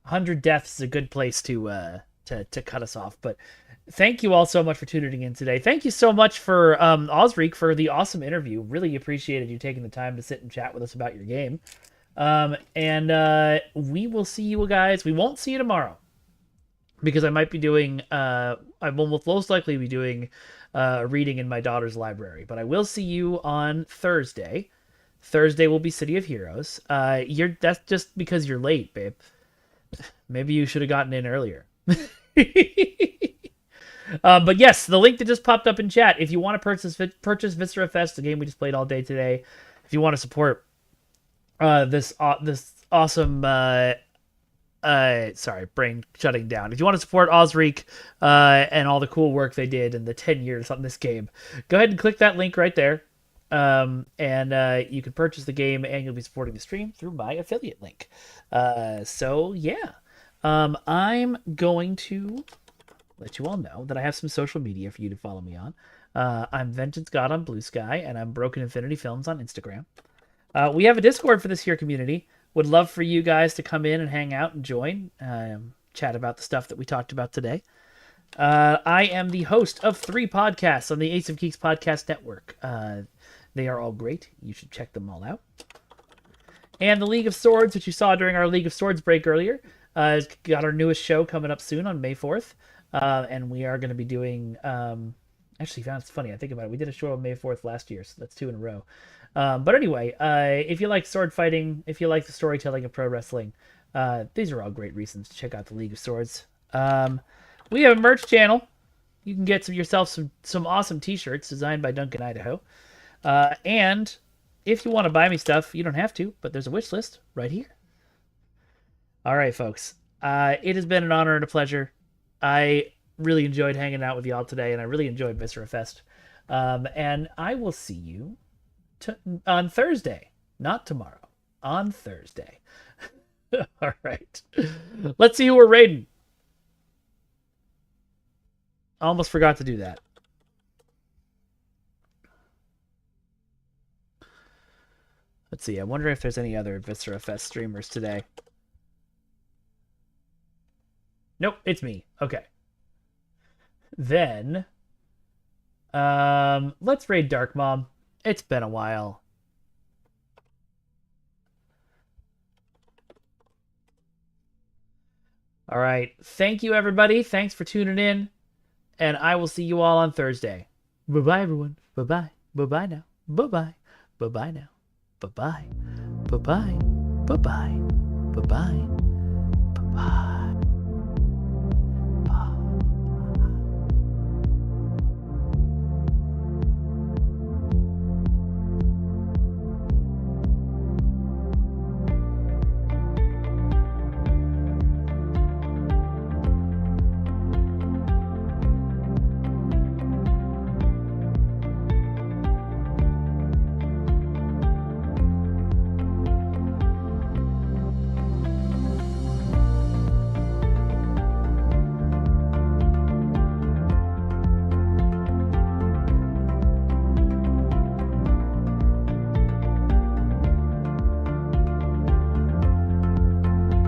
100 deaths is a good place to cut us off, but thank you all so much for tuning in today. Thank you so much for Osric for the awesome interview. Really appreciated you taking the time to sit and chat with us about your game. And we will see you guys. We won't see you tomorrow because I might be doing I will most likely be doing a reading in my daughter's library, but I will see you on Thursday. Thursday will be City of Heroes. That's just because you're late, babe. Maybe you should have gotten in earlier. But yes, the link that just popped up in chat. If you want to purchase Viscerafest, the game we just played all day today. If you want to support this awesome, sorry, brain shutting down. If you want to support Osric and all the cool work they did in the 10 years on this game, go ahead and click that link right there. And you can purchase the game and you'll be supporting the stream through my affiliate link. So yeah, I'm going to let you all know that I have some social media for you to follow me on. I'm Vengeance God on Blue Sky, and I'm Broken Infinity Films on Instagram. We have a Discord for this here community. Would love for you guys to come in and hang out and join, chat about the stuff that we talked about today. I am the host of 3 podcasts on the Ace of Geeks podcast network. They are all great. You should check them all out. And the League of Swords, which you saw during our League of Swords break earlier, has got our newest show coming up soon on May 4th. And we are going to be doing... actually, it's funny. I think about it. We did a show on May 4th last year, so that's 2 in a row. But anyway, if you like sword fighting, if you like the storytelling of pro wrestling, these are all great reasons to check out the League of Swords. We have a merch channel. You can get yourself some awesome t-shirts designed by Duncan Idaho. And if you want to buy me stuff, you don't have to, but there's a wish list right here. All right, folks. It has been an honor and a pleasure. I really enjoyed hanging out with y'all today, and I really enjoyed Viscerafest. And I will see you on Thursday. Not tomorrow. On Thursday. All right. Let's see who we're raiding. Almost forgot to do that. Let's see. I wonder if there's any other Viscerafest streamers today. Nope, it's me. Okay. Then, let's raid Dark Mom. It's been a while. All right. Thank you, everybody. Thanks for tuning in. And I will see you all on Thursday. Bye-bye, everyone. Bye-bye. Bye-bye now. Bye-bye. Bye-bye now. Bye-bye. Bye-bye. Bye-bye. Bye-bye. Bye-bye.